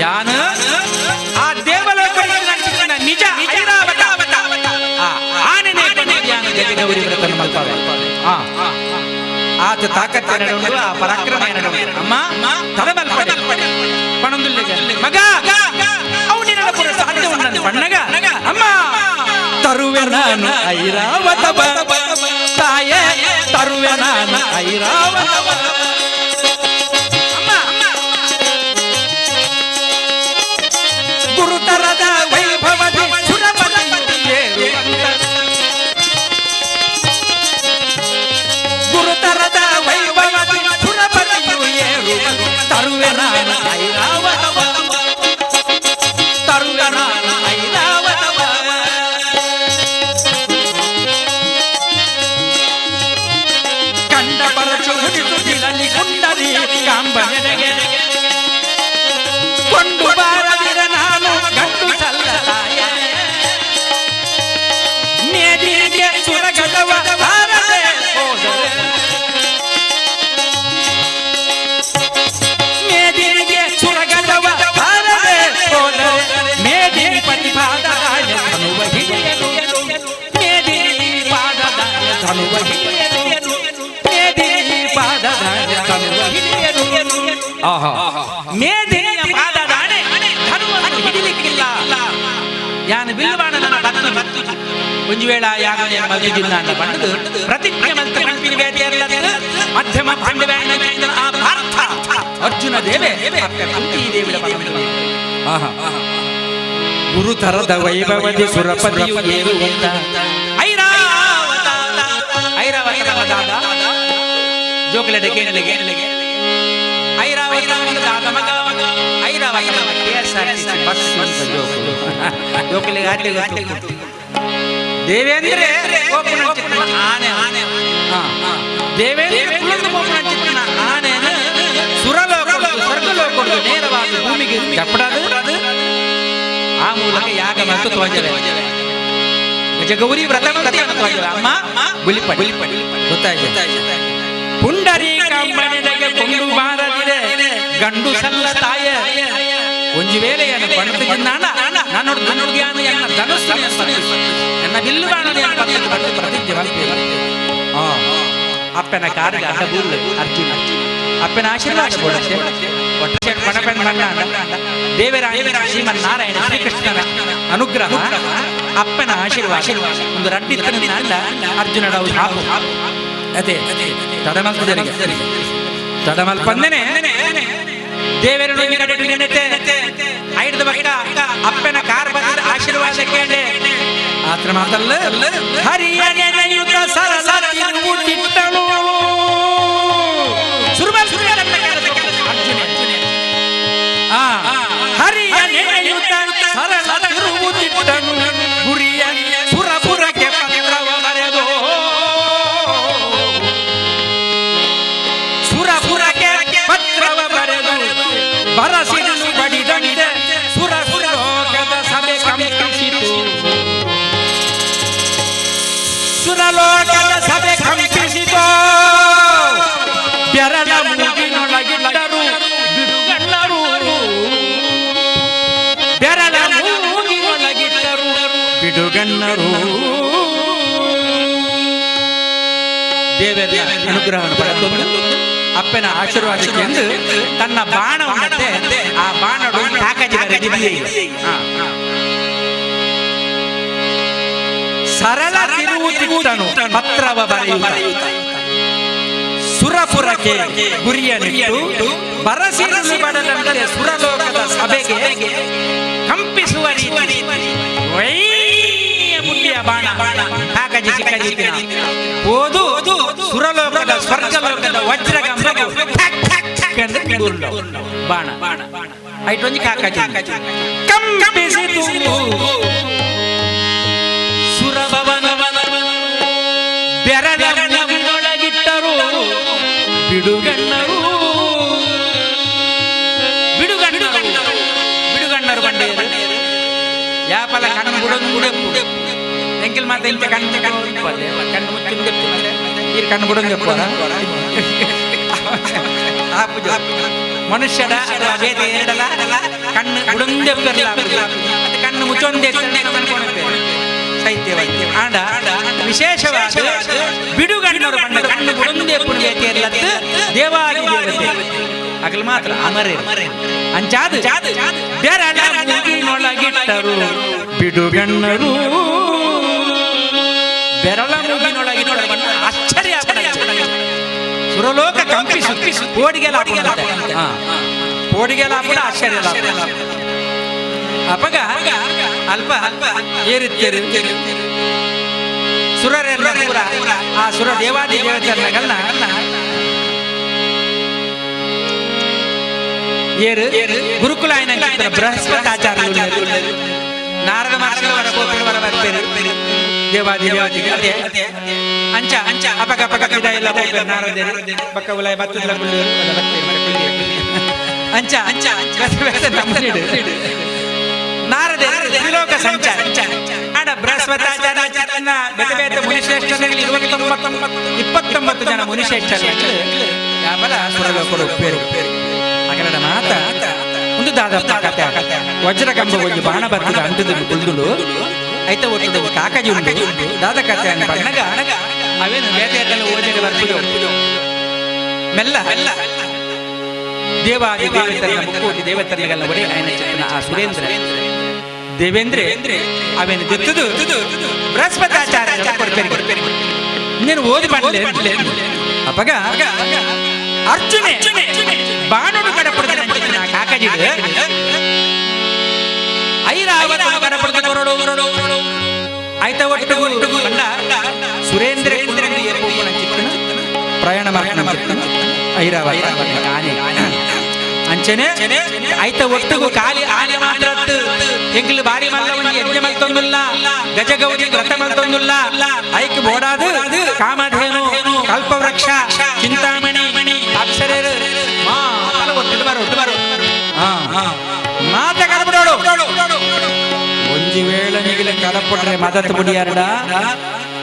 ಯಾನ ಆ ದೇವಲೋಕ ನಿಜ ಆನೆನೇ ಗಜಗೌರಿ ವ್ರತ ಮಲ್ಪಾವೆ ಆತ ತಾಕತ್ತೆ ಆ ಪರಾಕ್ರಮ ಅಮ್ಮ ತರಬಲ್ಪಡೆ ಪಣಂದುಲ್ಲಿಗೆ ಮಗ ಅವನಿನ ಪುರ ಸಾಧ್ಯ ಉಂಟು ಪಣ್ಣಗ ಅಮ್ಮ ತರುವೆ ನಾನು ಐರಾವತ ತಾಯ ತರುವೆ ನಾನು ಐರಾವತ ಗುರುತರದ ವೈಭವದ ಗುರುತರದ ವೈಭವದ ಸುರಪತಿಯು ಏರು ತರುವೆ ನಾನು ಐರಾವತವ ತರುವೆ ನಾನು ಐರಾವತವ ಮೇದಿನಿಯ ಪಾದದಾಣೆ ಧನುವನ್ನು ಹಿಡಿಲಿಕ್ಕಿಲ್ಲ ಯಾನು ಬಿಲ್ಲುವಾಣನ ಬತ್ತು ಒಂದು ವೇಳ ಯಾಗನೆ ಮದುಜಿಲ್ಲ ಅಂತ ಬಂದು ಪ್ರತಿಜ್ಞೆ ಮಂತ್ರ ಕಂಪಿನ ಬೇಟೆಯಲ್ಲ ಮಧ್ಯಮ ಪಾಂಡವ್ಯಾಣ ಆ ಪಾರ್ಥ ಅರ್ಜುನ ದೇವೆ ಕುಂತಿ ದೇವಿಯ ಪರಮೇಶ್ವರ ಗುರುತರದ ವೈಭವದಿ ಸುರಪದಿಯು ಏರುವಂತ ಐರಾವತ ಜೋಕಲೆಡೆ ಕೇಳಲೆಗೆ ಐರಾವತ ಮಗ ಐರಾವತ KSRTC ಬಸ್ ಜೋಕಲೆಗೆ ದೇವೇಂದ್ರ ಆನೆ ದೇವೇಂದ್ರ ಕುಲದ ಆನೆನ ಸುರಲೋಕ ಸ್ವರ್ಗಲೋಕದ ನೇರವಾಗಿ ಭೂಮಿಗೆ ಚಪ್ಪಡಾದು ಆ ಮೂಲಕ ಯಾಗ ಮತ್ತು ತೋಜವೆ ಗಜಗೌರಿ ವ್ರತ ಅಮ್ಮ ಬುಲಿಪಡಿ ಗೊತ್ತಾಯ್ತು ಪುಂಡರೀಕಾಂಬನೆಗೆ ಕೊಂಡು ಬಾರದಿದೆ ಗಂಡು ಸಲ್ಲ ತಾಯ ಒಂಜಿ ವೇಳೆಯನ್ನು ಪಡೆದಿದ್ದ ನಾನು ಜ್ಞಾನ ಧನುಸ್ಸು ನನ್ನ ಬಿಲ್ಲು ಬಾಣದ ಪ್ರತಿಜ್ಞೆ ಅಪ್ಪನ ಕಾರ್ಯ ಅರ್ಜುನ ಅಪ್ಪನ ಆಶೀರ್ವಾದ ದೇವರ ಶ್ರೀಮನ್ನಾರಾಯಣ ಶ್ರೀಕೃಷ್ಣನ ಅನುಗ್ರಹ ಅಪ್ಪನ ಆಶೀರ್ವಾದ ಒಂದು ರಡ್ಡಿ ಅರ್ಜುನನ ಅದೇ ತಡಮಲ್ಪಂದನೆ ದೇವರ ಐದು ಬಕ್ಕ ಅಪ್ಪನ ಕಾರ್ ಬಂದ ಆಶೀರ್ವಾದ ಕೇಳಿ ಆತ್ರ ಮಾತಲ್ಲ ಹರಿಯನೆಯುತ ಸರಸರ ತಿರುವುತ್ತಿಟ್ಟಳು ಹರಿಯನೆಯುತ ಸರಳ ತಿರುವುತ್ತಿಟ್ಟನು ಗುರಿಯ ಸುರಪುರಕ್ಕೆ ಪತ್ರವ ಬರೆದು ಸುರಪುರಕ್ಕೆ ಪತ್ರವ ಬರೆದು ಬರಸಿನನು ಬಡಿದಂತೆ ಸುರಲೋಕದ ಸಭೆ ಕಂಪಿಸಿತು ಸುರಲೋಕದ ಸಭೆ ಕಂಪಿಸಿತು ಬೆರಳ ಮೂಗಿನೊಳಗಿಟ್ಟರು ಬಿಡುಗಣ್ಣರು ಬೆರಳ ಮೂಗಿನೊಳಗಿಟ್ಟರು ಬಿಡುಗಣ್ಣರು ದೇವರ ಅನುಗ್ರಹವನ್ನು ಪಡೆದುಕೊಂಡು ಅಪ್ಪನ ಆಶೀರ್ವಾದಕ್ಕೆಂದು ತನ್ನ ಬಾಣವನ್ನೇ ಆ ಬಾಣಡು ಸರಳ ತಿರುವುತ್ತಿಟ್ಟನು ಪತ್ರವ ಬರೆಯುತ್ತ ಸುರಪುರಕ್ಕೆ ಗುರಿಯನ್ನಿಟ್ಟು ಬರಸಿರಲು ಬಡದಂತೆ ಸುರಲೋಕದ ಸಭೆಗೆ ಕಂಪಿಸುವ ರೀತಿ ಮುಟ್ಟಿಯ ಬಾಣ ಕಾಕಜಿ ಚಿಕ್ಕಜಿ ಓದು ಸುರಲೋಕದ ಸ್ವರ್ಗಲೋಕದ ವಜ್ರಗಂಬೆಗೆ ಬಾಣ ಐಟೊಂಜಿ ಕಾಕಜಿ ಕಂಪಿಸಿತು ಸುರಭವನವನ ಬೆರಳೊಳಗಿಟ್ಟರು ಬಿಡುಗಣ್ಣರು ಬಿಡುಗಣ್ಣರು ಬಂಡೆಯರು ಯಾಪಲ ಕಣ್ಣು ಬಿಡೋದು ಎಂಕಿಲ್ ಮಾತ ಇಂತ ಕಣ್ಣು ಕಣ್ಣು ಮುಚ್ಚಿ ಈ ಕಣ್ಣು ಬಿಡೋದು ಮನುಷ್ಯಡ ಬೇರೆ ಎರಡಲ್ಲ ಕಣ್ಣು ಬಿಡೊಂದೇ ಕಣ್ಣು ಮುಚ್ಚೊಂದೇ ಸಾಹಿತ್ಯವಾಗಿ ಆಡ ವಿಶೇಷವಾದ ಬಿಡುಗಣ್ಣರು ಬಣ್ಣ ಕಣ್ಣು ಬಿಡೊಂದೇ ಪುಣ್ಯತೆಯಲ್ಲದ್ದು ದೇವಾದಿ ದೇವತೆ ಆಗಲು ಮಾತ್ರ ಅಮರೇ ಅಂಚಾದು ಬೆರಳೊಳಗಿಟ್ಟರು ಬಿಡುಗಣ್ಣರು ಬೆರಳ ಮೂಗಿನೊಳಗಿಟ್ಟರು ಬಣ್ಣ ಆಶ್ಚರ್ಯ ಸುರಲೋಕ ಕಂಪಿಸು ಕೋಡಿಗೆಲ್ಲ ಆಶ್ಚರ್ಯ ಅಪಗ ಅಲ್ಪ ಏರುತ್ತೇರು ಸುರರೆಲ್ಲ ಆ ಸುರ ದೇವಾದಿ ದೇವತೆಗಳನ್ನ ಏರು ಗುರುಕುಲ ಬೃಹಸ್ಪತಾಚಾರ್ಯ ನಾರದ ಮಹರ್ಷಿಯವರ ಬರ್ಬೇರು ದೇವಾದಿ ಅಂಚ ಅಪಗ ಎಲ್ಲ ನಾರದರು ಪಕ್ಕ ಉಲಾಯ ಬತ್ತಲ್ಲ ಅಂಚ ನಾರದ ತ್ರಿಲೋಕ ಸಂಚಾರ ಆಡ ಬೃಹಸ್ಪತಾಚಾರ್ಯ ಬೇರೆ ಮುನಿಶ್ರೇಷ್ಠರಲ್ಲಿ 29 ಜನ ಮುನಿಶ್ರೇಷ್ಠರು ಯಾವಲ ಸುರಲೋಕರು ಪೇರು ಅಗಲದ ಮಾತ ಒಂದು ದಾದಪ್ಪ ಕತೆ ವಜ್ರಕಂಬ ಒಂದು ಬಾಣ ಬರ್ತದ ಅಂಟದು ಕುಲ್ದುಲು ಐತ ಒಟ್ಟು ಕಾಕಜಿ ಉಂಟು ದಾದ ಕತೆ ಅಂತ ಬಣ್ಣಗ ಅವೇನು ಬೇಟೆಯಲ್ಲೆಲ್ಲ ಓದಿಗೆ ಬರ್ತಿದ್ದು ಮೆಲ್ಲ ದೇವಾದಿ ದೇವತೆಯ ಮುಕ್ಕೋಟಿ ದೇವತೆಗಳಿಗೆಲ್ಲ ಒಡೆ ಆಯನ ಚಿತ್ತನ ಆ ಸುರೇಂದ್ರ ದೇವೇಂದ್ರೆ ಅವೇನು ಗೊತ್ತದು ಬೃಹಸ್ಪತಾಚಾರ್ಯ ಕೊಡ್ತೇನೆ ನೀನು ಓದಿ ಮಾಡಲೇ ಅಪ್ಪಗ ಅರ್ಜುನೆ ಬಾಣನು ಕಡಪಡ್ತಾನೆ ಕಾಕಜಿಗೆ ಐರಾವತ ಕಡಪಡ್ತಾನೆ ಹೊರಡು ಆಯ್ತಾ ಒಟ್ಟು ಸುರೇಂದ್ರ ಚಿತ್ತನ ಪ್ರಯಾಣ ಮಾಡ್ತಾನ ಐರಾವತ ಆನೆ ಅಂಚನೆ ಆಯ್ತ ಒಟ್ಟಿಗೂ ಖಾಲಿ ಆನೆ ಮಾತ್ರ ಎಂಕ್ಲು ಬಾರಿ ಮಲ್ಲವನಿಗೆ ಯಜ್ಞ ಮಲ್ತೊಂದುಲ್ಲ ಗಜಗೌರಿ ವ್ರತ ಮಲ್ತೊಂದುಲ್ಲ ಐಕ್ ಬೋಡಾದು ಕಾಮಧೇನು ಕಲ್ಪವೃಕ್ಷ ಚಿಂತಾಮಣಿ ಅಪ್ಸರೇರು ಮಾತಲ ಒಟ್ಟು ಬರು ಮಾತ ಕಡಪಡೋಡು ಒಂಜಿ ವೇಳೆ ನಿಗಿಲೆ ಕಡಪಡ್ರೆ ಮದತ್ ಬುಡಿಯಾರಡ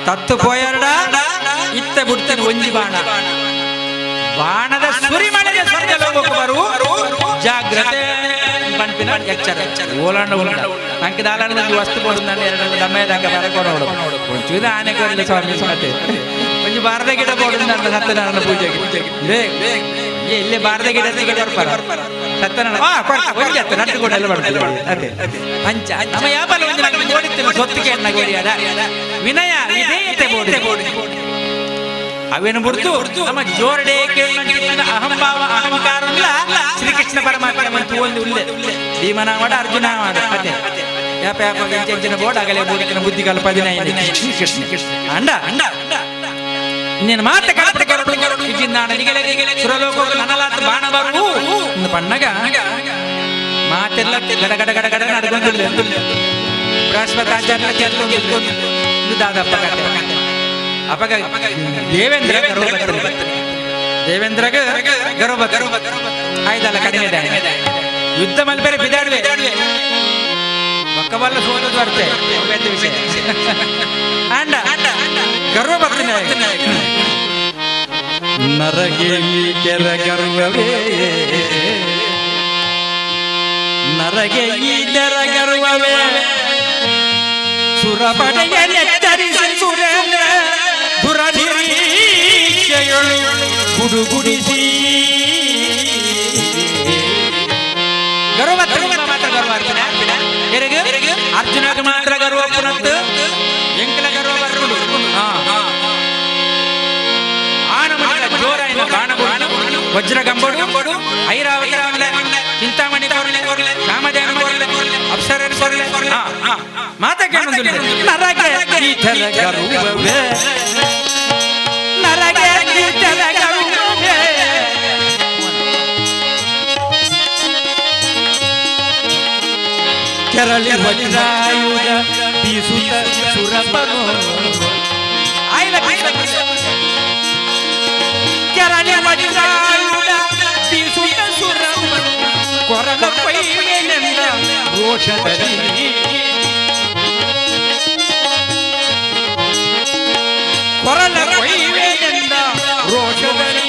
ತತ್ತು ಪೋಯಾರಡ ಇತ್ತ ಬಿಡ್ತಾನೆ ಒಂಜಿ ಬಾಣದ ಸುರಿ ಮಾಡಿದ ಸ್ವರ್ಗ ಲೋಕಕ್ಕೆ ಬರು ಜಾಗ್ರತೆ ಪಂಪಿನ ಎಚ್ಚರ ಓಲಾಂಡ ನಂಗೆ ದಾಲಾಂಡ ವಸ್ತು ಕೊಡು ನಾನು ಎರಡು ದಮ್ಮದಾಗ ಬರಕೊಂಡು ಒಂಚೂರು ಆನೆ ಕೊಡಲಿ ಸ್ವಾಮಿ ಮತ್ತೆ ಒಂಜಿ ಬಾರದ ಗಿಡ ಕೊಡು ನನ್ನ ಸತ್ಯನಾರಾಯಣ ಪೂಜೆಗೆ ಇಲ್ಲೇ ಬಾರದ ಗಿಡ ಬರ್ಪಾರ ಸತ್ಯನಾರಾಯಣ ಒಂಜಿ ಹತ್ತು ನಟ್ಟು ಕೂಡ ಎಲ್ಲ ಬರ್ತಾರೆ ಅದೇ ಪಂಚ ನಮ್ಮ ಯಾಪಲ್ಲ ಒಂದು ನನಗೆ ನೋಡಿದ್ದೇನೆ ಸೊತ್ತಿಗೆ ಅಣ್ಣ ಗೋರಿಯಾಡ ವಿನಯ ವಿಧೇಯತೆ ಬೋಡಿ ಅವೇನು ಬಿಡ್ತು ನಮ್ಮ ಜೋರ್ಡೆ ಅಹಂಭಾವ ಅಹಂಕಾರ ಶ್ರೀಕೃಷ್ಣ ಪರಮಾತ್ಮ ಮಂತು ಒಂದು ಉಲ್ಲೆ ಭೀಮನ ಮಾಡ ಅರ್ಜುನ ಮಾಡ ಅದೇ ಯಾಪ ಯಾಪ ಹೆಂಚಿನ ಬೋರ್ಡ್ ಆಗಲೇ ಬೋಡಿನ ಬುದ್ಧಿ ಕಲ್ಪದಿನ ಶ್ರೀಕೃಷ್ಣ ಅಂಡ ನೀನು ಮಾತ್ರ ಸುರಲೋಕ ನನಲಾತ ಬಾಣ ಬರು ಪಣ್ಣಗ ಮಾತೆಲ್ಲ ಗಡ ಗಡ ಗಡ ಗಡ ನಡ್ಕೊಂಡಿಲ್ಲ ಬೃಹಸ್ಪತಾಚಾರ್ಯ ದಾದಪ್ಪ ಅಪಗ ದೇವೇಂದ್ರ ದೇವೇಂದ್ರಗ ಗರ್ವ ಆಯ್ತಲ್ಲ ಕಡಿಮೆ ಯುದ್ಧ ಮಲ್ಪೇರೆ ಬಿದಾಡುವೆ ಬಕ್ಕಬಲ್ಲ ಸೋದದು ಬರ್ತೆ ವಿಷಯ ಅಂಡ ಗರ್ವ ಬರ್ತೀನಿ ನರಗೆ ಕೆರ ಗರ್ವವೇ ನರಗೆ ಈಟರ ಗರ್ವವೇ ಸುರಪಡೆಯ ನೆತ್ತರಿಸಿ ಸುರೇಂದ್ರ ದುರನಿರೀಕ್ಷೆಯೊಳು ಗುಡುಗುಡಿಸಿ ಗರ್ವ ಮಾತ್ರ ಗರ್ವ ಅರ್ಜುನಗೆ ಮಾತ್ರ ಗರ್ವ ಪುನತ್ತು ಎಂಕಲ ಗರ್ವ ಬರುವುದು ಜೋರಾಯಿನ ಬಾಣ ವಜ್ರ ಗಂಬಡು ಐರಾವತಿ ಚಿಂತಾಮಣಿ ಕಾಮಧೇನು ಅಪ್ಸರ ಮಾತ ಕೇಳುವುದಿಲ್ಲ ನರಗೆ ಈಟರ ಗರ್ವವೇ ನರಗೆ ಈಟರ ಗರ್ವವೇ ಕೆರಳಿ ವಜ್ರಾಯುಧ ಬೀಸುತ್ತ ಸುರಪನು ಕೆರಳಿ ವಜ್ರಾಯುಧ ಬೀಸುತ್ತ ಸುರಪನು ಕೊರಲ ಪೈನೆಂದ ರೋಷದಲ್ಲಿ ಕೊರಲ ಪೈನೆಂದ ರೋಷದಲ್ಲಿ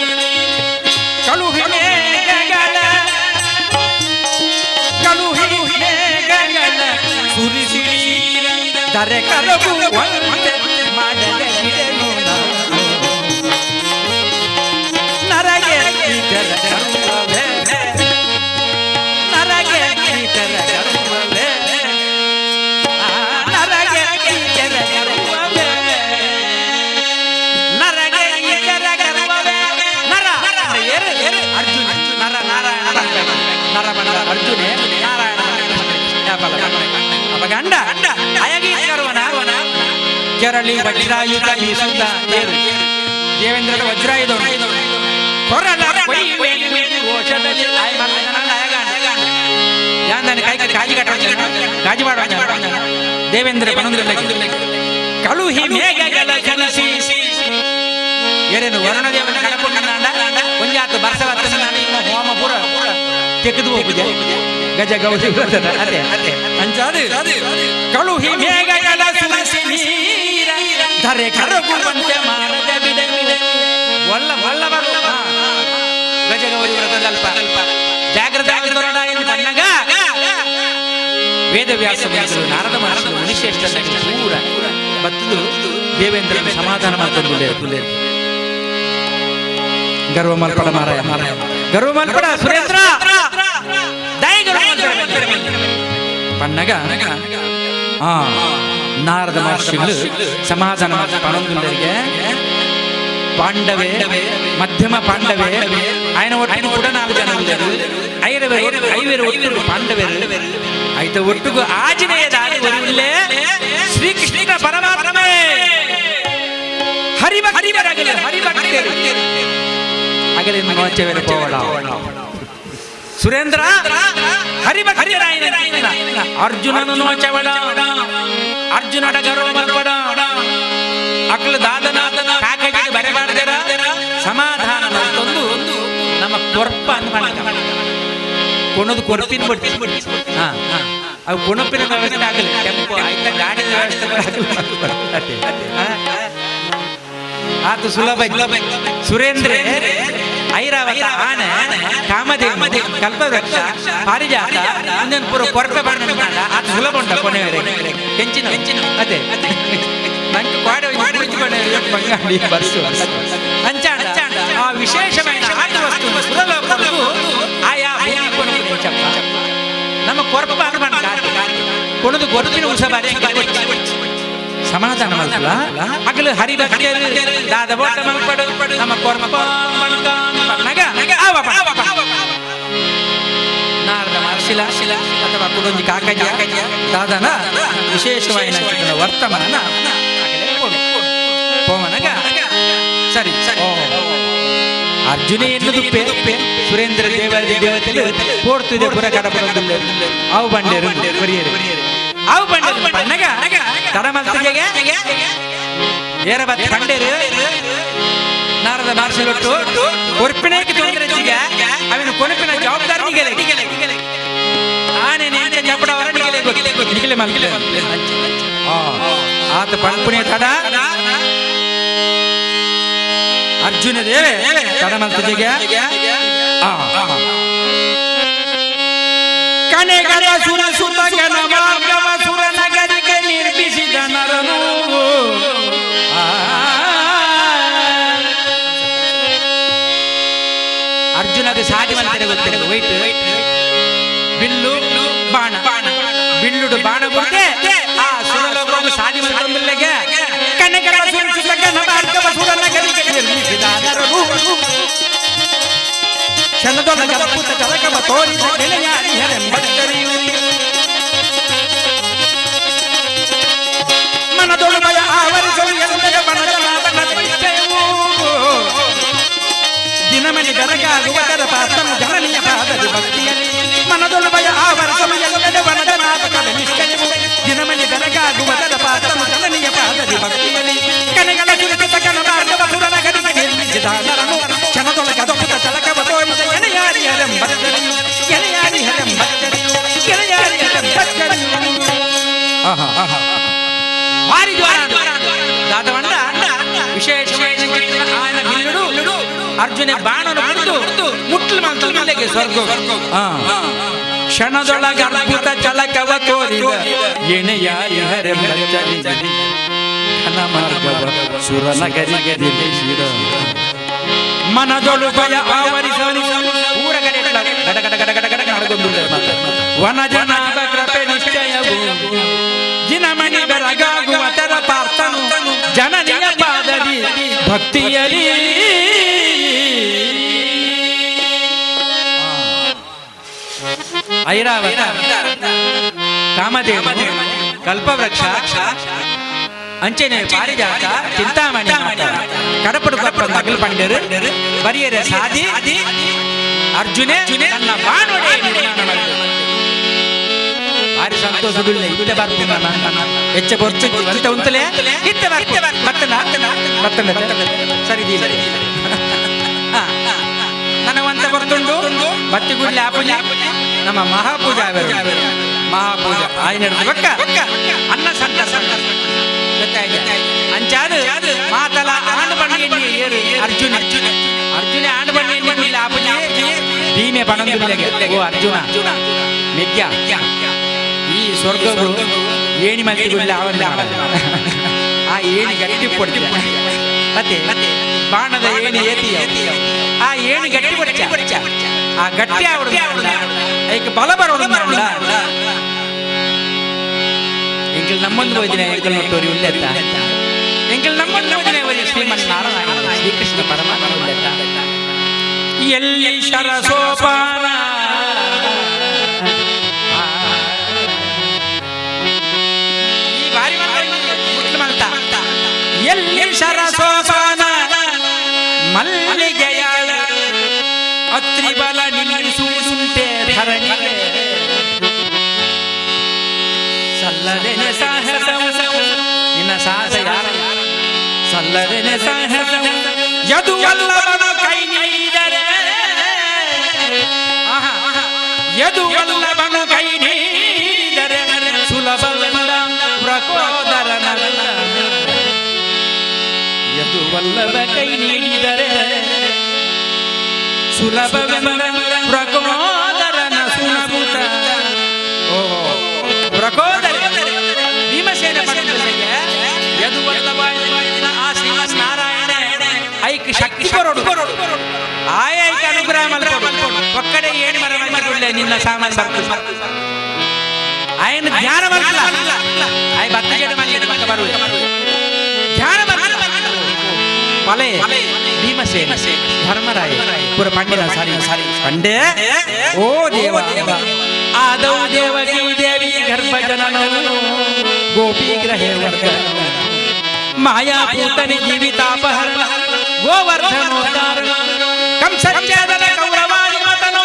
ಕಳುಹಿ ಮೇಘಗಳ ಸುರಿಸಿ ದರೆ ಕರಗುವಂತೆ ಮಾಡಲಿಡೆನು ನರಗೆ ಈಟರ ಗರ್ವವೇ ನರಗೆ ಈಟರ ಗರ್ವವೇ ನರಗೆ ಈಟರ ಗರ್ವವೇ ನರಗೆ ಈಟರ ಗರ್ವವೇ ನರ ಅರ್ಜುನ ನರ ನಾರಾಯಣ ನರ ಬಂದ ಅರ್ಜುನ ನಾರಾಯಣ ಗಂಡ ಅಯಗೀರ್ವನ ಕೆರಳಿ ವಜ್ರಾಯುಧ ಬೀಸುತ್ತ ದೇವೇಂದ್ರ ವಜ್ರಾಯುಧ ಕೊರಲ ರೋಷದಲ್ಲಿ ಕಾಜಿ ಕಾಜಿ ಮಾಡ ದೇವೇಂದ್ರ ಕಳುಹಿ ಮೇಘಗಳ ಜನಿಸಿ ಏನೇನು ವರುಣ ದೇವನ ಕಳಕೊಂಡ ಒಂಜಾತು ಬರ್ಸವತ್ತ ಹೋಮ ಪೂರ ತೆಗೆದು ಹೋಗುದೆ ಗಜ ಗೌರಿ ಅದೇ ಅಂಚಾದು ಕಳುಹಿ ಮೇಘಗಳ ಸುರಿಸಿ ನೀರ ಧರೆ ಕರಗುವಂತೆ ಮಾಡದೆ ಬಿಡೆ ಒಲ್ಲ ಒಲ್ಲ ಬರು ಗಜ ಗೌರಿ ವ್ರತ ಅಲ್ಪ ಜಾಗ್ರತೆ ಎಂದು ಬಣ್ಣಗ ವೇದವ್ಯಾಸ ನಾರದ ಮಹರ್ಷಿ ಮುನಿಶ್ರೇಷ್ಠ ಪೂರ ಬತ್ತದು ದೇವೇಂದ್ರನ ಸಮಾಧಾನ ಮಾತಂದು ಗರ್ವ ಮಲ್ಪಡ ಮಾರಾಯ ಗರ್ವ ಮಲ್ಪಡ ಸುರೇಂದ್ರ ದಯ ಗರ್ವ ಮಲ್ಪಡ ಪನ್ನಗ ನಾರದ ಮಹರ್ಷಿಗಳು ಸಮಾಧಾನ ಪಣಂದುಲ್ಲರಿಗೆ ಪಾಂಡವೇ ಮಧ್ಯಮ ಪಾಂಡವೇ ఆయన ಒಟ್ಟಿಗೆ ಕೂಡ 4 ಜನ ಉಳ್ಳರು ಐವೇರು ಒಟ್ಟು ಪಾಂಡವೇರು ಆಯ್ತ ಒಟ್ಟಿಗೂ ಆಂಜನೇಯ ದಾರಿ ಒಲ್ಲೇ ಶ್ರೀಕೃಷ್ಣ ಪರಮಾತ್ಮೇ ಹರಿಭಕ್ತರಗಲಿ ಹರಿಭಕ್ತರು ಅಗಲಿ ನೋಚವೇರು ಪೋವಳ ಸುರೇಂದ್ರ ಹರಿಭಕ್ತರಾಯನ ಅರ್ಜುನನು ನೋಚವಡ ಅರ್ಜುನಡ ಗರ್ವ ಮಲ್ಪಡ ಅಕ್ಲ ದಾದನ ಕಾಕಗೆ ಬರೆಬಾರ್ದರ ಸಮಾಧಾನ ತಂದು ನಮ್ಮ ಕೊರ್ಪ ಅನ್ಕೊಂಡ ಕೊಣದು ಕೊರ್ಪಿನ ಬಿಟ್ಟು ಅವು ಕೊಣಪಿನ ವ್ಯವಸ್ಥೆ ಆಗಲಿ ಟೆಂಪೋ ಆಯ್ತ ಗಾಡಿ ವ್ಯವಸ್ಥೆ ಆತ ಸುಲಭ ಸುರೇಂದ್ರ ಐರಾವತ ಆನೆ ಕಾಮಧೇನು ಕಲ್ಪವೃಕ್ಷ ಪಾರಿಜಾತ ಇನ್ನೊಂದು ಪೂರ ಕೊರಪೆ ಬಣ್ಣ ಆತ ಸುಲಭ ಉಂಟ ಕೊನೆಯವರೆಗೆ ಹೆಂಚಿನ ಅದೇ ನಂಗೆ ಬಂಗಾಡಿ ಬರ್ಸು ಅಂಚಾಂಡ ಆ ವಿಶೇಷమైన ಆಟ ವಸ್ತು ಸುಲಭ ಆಯಾ ಚಪ್ಪ ನಮ್ಮ ಕೊರಪ ಅನ್ಬಂಡ ಕೊಣದು ಗೊತ್ತಿನ ಉಸಬಾರಿ ಸಮಾಧಾನ ಮಲ್ಪಲ ಅಗಲು ಹರಿಭಕ್ತರು ದಾದ ಬೋಟ ಮಲ್ಪಡು ನಮ್ಮ ಕೊರಪ ನಾರದ ಮಹರ್ಷಿಲ ಅಥವಾ ಕುಡೊಂಜಿ ಕಾಕಜ ದಾದನ ವಿಶೇಷವಾದ ವರ್ತಮಾನ ಪೋಮನಗ ಸರಿ ಅರ್ಜುನ ಎನ್ನುದುಪ್ಪೆ ಸುರೇಂದ್ರ ದೇವತೆಗಳು ಪೋರ್ತಿದೆ ಪುರ ಕಡಪಡೊಂದುಲ್ಲೆ ಅವು ಬಂಡೇರು ಬರಿಯರು ಅವು ಬಂಡೇರು ಪನ್ನಗ ತಡಮಲ್ತಿಗೆ ಏರಬತ್ ಬಂಡೇರು ನಾರದ ಮಹರ್ಷಿಲೊಟ್ಟು ಕೊರ್ಪಿನೇಕ್ಕೆ ತೊಂದರೆಜಿಗೆ ಅವನು ಕೊನಪಿನ ಜವಾಬ್ದಾರಿ ನಿಗಲೆ ಆನೆ ನೇನೆ ಜಪಡವರ ನಿಗಲೆ ಮಲ್ಕಿಲೆ ಆತ ಪಂಪುನೇ ತಡ ಅರ್ಜುನ ದೇವೆ ತಡಮಲ್ತಿಗೆ ಕನೆಗರ ಸುರ ಸುತ ಗಣಮಾರ್ಗವ ಸುರ ನಗರಿಗೆ ನಿರ್ಮಿಸಿದ ನರನು ಅರ್ಜುನಗೆ ಸಾಧಿ ಮಲ್ತಾರೆ ಗೊತ್ತಿಲ್ಲ ವೈಟ್ ಬಿಲ್ಲು ಬಾಣ ಬಿಲ್ಲುಡು ಬಾಣ ಬುರ್ಗೆ ಆ ಸುರಲೋಕವನ್ನು ಸಾಧಿ ಮಲ್ತಂದಿಲ್ಲಗೆ ಕನೆಗರ ಸುರ ಸುತ ಗಣಮಾರ್ಗವ ಸುರ ನಗರಿಗೆ ನಿರ್ಮಿಸಿದ ನರನು ಕ್ಷಣದೊಳಗೆ ಅದ್ಭುತ ಚಲಕವ ತೋರಿದ ಗೆಳೆಯಾರಿ ಹೆರೆಂಬತ್ತರಿಯು ಮನದೊಳು ಭಯ ಆವರಿಸಲು ಎಲ್ಲೆಯ ಬಣಜನಾಭನ ಪರಿಚಯವು ದಿನಮಣಿ ಬೆರಗಾಗುವುದರ ಪಾತ್ರನು ಜನನೀಯ ಪಾದದಿ ಭಕ್ತಿಯಲ್ಲಿ ಮನದೊಳು ಭಯ ಆವರಿಸಲು ಎಲ್ಲೆಯ ಬಣಜನಾಭನ ನಿಶ್ಚಯವು ದಿನಮಣಿ ಬೆರಗಾಗುವುದರ ಪಾತ್ರನು ಜನನೀಯ ಪಾದದಿ ಭಕ್ತಿಯಲ್ಲಿ ಕನೆಗಳ ಸುರಿತ ಕಣ ಮಾರ್ಗವ ಸುರನಗರಿಗೆ ನಿರ್ಮಿಸಿದ ನರನು ಕ್ಷಣದೊಳಗೆ ಅದ್ಭುತ ಚಲಕವ ತೋರಿದ ಗೆಳೆಯಾರಿ ಹೆರೆಂಬತ್ತರಿಯು ಗೆಳೆಯಾರಿ ಹೆರೆಂಬತ್ತರಿಯು ಗೆಳೆಯಾರಿ ಹೆರೆಂಬತ್ತರಿಯು ಭಾರಿ ದಾದವಂಡ ವಿಶೇಷమైన ఆయన బిల్లుడు అర్జున బాణను పుడుతూ ముట్లు మంతులకి స్వర్గం క్షణదొಳಗ ಅದ್ಭುತ ಚಲಕವ ತೋರಿದ ಎಣೆಯಾರಿ ಹೆರೆಂಬತ್ತರಿಯು ಘನ ಮಾರ್ಗವ ಸುರನಗರಿಗೆ ನಿರ್ಮಿಸಿದ ಮನದೊಳು ಭಯ ಆವರಿಸಲು ಊರಗಡೆ ಗಡ ಗಡ ಗಡ ಗಡ ಗಡ ನಡಗೊಂದು ವನಜನಾಭ ಕೃಪೆ ನಿಶ್ಚಯವು ಜಿನಮಣಿ ಬೆರಗಾಗುವ ತರ ಪಾರ್ಥನು ಜನನಿಯ ಪಾದದಿ ಭಕ್ತಿಯಲಿ ಐರಾವತ ಕಾಮಧೇನು ಕಲ್ಪವೃಕ್ಷ ಅಂಚನೆ ಪಾರಿಜಾತ ಚಿಂತಾಮಣಿ ಕಡಪಡು ಕಪ್ಪಡ ನಗಲು ಪಂಡರು ಬರಿಯರೆ ಸಾಧಿ ಅರ್ಜುನೆ ನನ್ನ ಬಾಣೊಡೆ ಭಾರಿ ಸಂತೋಷದುಳ್ಳೆ ಇತ್ತೆ ಬರ್ತೀನಿ ಹೆಚ್ಚ ಬರ್ಚು ಅಂತ ಉಂತಲೇ ಇತ್ತೆ ಬರ್ತನೆ ಸರಿ ನನವಂತ ಬರ್ತುಂಡು ಬತ್ತಿ ಗುಡ್ಲೆ ಆಪೂಜೆ ನಮ್ಮ ಮಹಾಪೂಜಾ ಮಹಾಪೂಜ ಆಯ್ನ ಬಕ್ಕ ಅನ್ನ ಸಣ್ಣ ಅಂಚಾದು ಮಾತಲ ಆಂಡು ಬಣ್ಣ ಏರು ಅರ್ಜುನ ಆಂಡು ಬಣ್ಣ ಆಪೂಜೆ ಭೀಮೆ ಪಣಂದುಲ್ಲೆಗೆ ಓ ಅರ್ಜುನ ಮೆಗ್ಯ ಈ ಸ್ವರ್ಗವು ಏಣಿ ಮಲ್ತಿಗುಲ್ಲ ಅವಲ್ಲ ಆ ಏಣಿ ಗಟ್ಟಿ ಕೊಡ್ತೀಯ ಮತ್ತೆ ಬಾಣದ ಏಣಿ ಏತಿಯ ಆ ಏಣಿ ಗಟ್ಟಿ ಬಡಿಚ ಆ ಗಟ್ಟಿ ಆವಡ ಐಕ್ ಬಲ ಬರೋಣ ಎಂಕಲ್ ನಮ್ಮೊಂದು ಹೋದಿನ ಎಂಕಲ್ ನೋಟೋರಿ ಉಲ್ಲೆತ್ತ ಎಂಕಲ್ ನಮ್ಮೊಂದು ಹೋದಿನ ಹೋದಿ ಶ್ರೀಮನ್ನಾರಾಯಣ ಶ್ರೀಕೃಷ್ಣ ಪರಮಾತ್ಮ ಉಲ್ಲೆತ್ತ ಎಲ್ಲಿ ಶರಸೋಪಾನ ಈ ಬಾರಿ ಮುಖ್ಯಮಂತ ಎಲ್ಲಿ ಶರಸೋಪಾನ ಮಲ್ಲಿಗೆಯಾಳ ಅತ್ರಿ ಬಲ ನಿಲ್ಲಿಸುವುದುಂಟೆ ಧರಣಿಗೆ ಸಲ್ಲದೆನೆ ಸಾಹಸ ನಿನ್ನ ಸಾಹಸ ಯಾರ ಸಲ್ಲದೆನೆ ಸಾಹಸ ಯದು ವಲ್ಲಭನ ಕೈ ನೀಡಿದರೆ ಯದು ವಲ್ಲಭನ ಕೈ ನೀಡಿದರೆ ಸುಲಭವೆಂದ ಪ್ರಕೋದರನ ಯದು ವಲ್ಲಭ ಕೈ ನೀಡಿದರೆ ಸುಲಭವೆಂದ ಪ್ರಕೋದರನ ಸುಲಭುತ ಪ್ರಕೋದರ ಭೀಮಸೇನ ಪಂಡಿತರಿಗೆ ಯದು ವಲ್ಲಭ ಆ ಶ್ರೀಮನ್ ನಾರಾಯಣ ಐಕ್ ಶಕ್ತಿ ಕೊರಡು ಆಯೈಕ ಅನುಗ್ರಹ ಮಲ್ಕೊಡು ಒಕ್ಕಡೆ ಏಣಿ ಮರ ಮಲ್ಕೊಡ್ಲೆ ನಿನ್ನ ಸಾಮಾನು ಬರ್ತದೆ ಆಯನ ಧ್ಯಾನ ಬರಲ್ಲ ಆಯ ಬತ್ತಗೆಡ ಮಲ್ಲಿಗೆ ಮಕ್ಕ ಬರುವೆ ಧ್ಯಾನ ಬರಲ್ಲ ಪಲೆ ಭೀಮಸೇನ ಧರ್ಮರಾಯ ಪುರ ಪಂಡಿತ ಸಾರಿ ಪಂಡೆ ಓ ದೇವ ಆದೌ ದೇವಕಿ ದೇವಿ ಗರ್ಭ ಜನನವು ಗೋಪಿ ಗ್ರಹೇ ವರ್ಧನ ಮಾಯಾಪೂತನಿ ಜೀವಿತಾಪಹರಣ ಗೋವರ್ಧನೋದ್ಧಾರಣ ಕಂಸಚ್ಛೇದನ ಕೌರವಾದಿಮತನೋ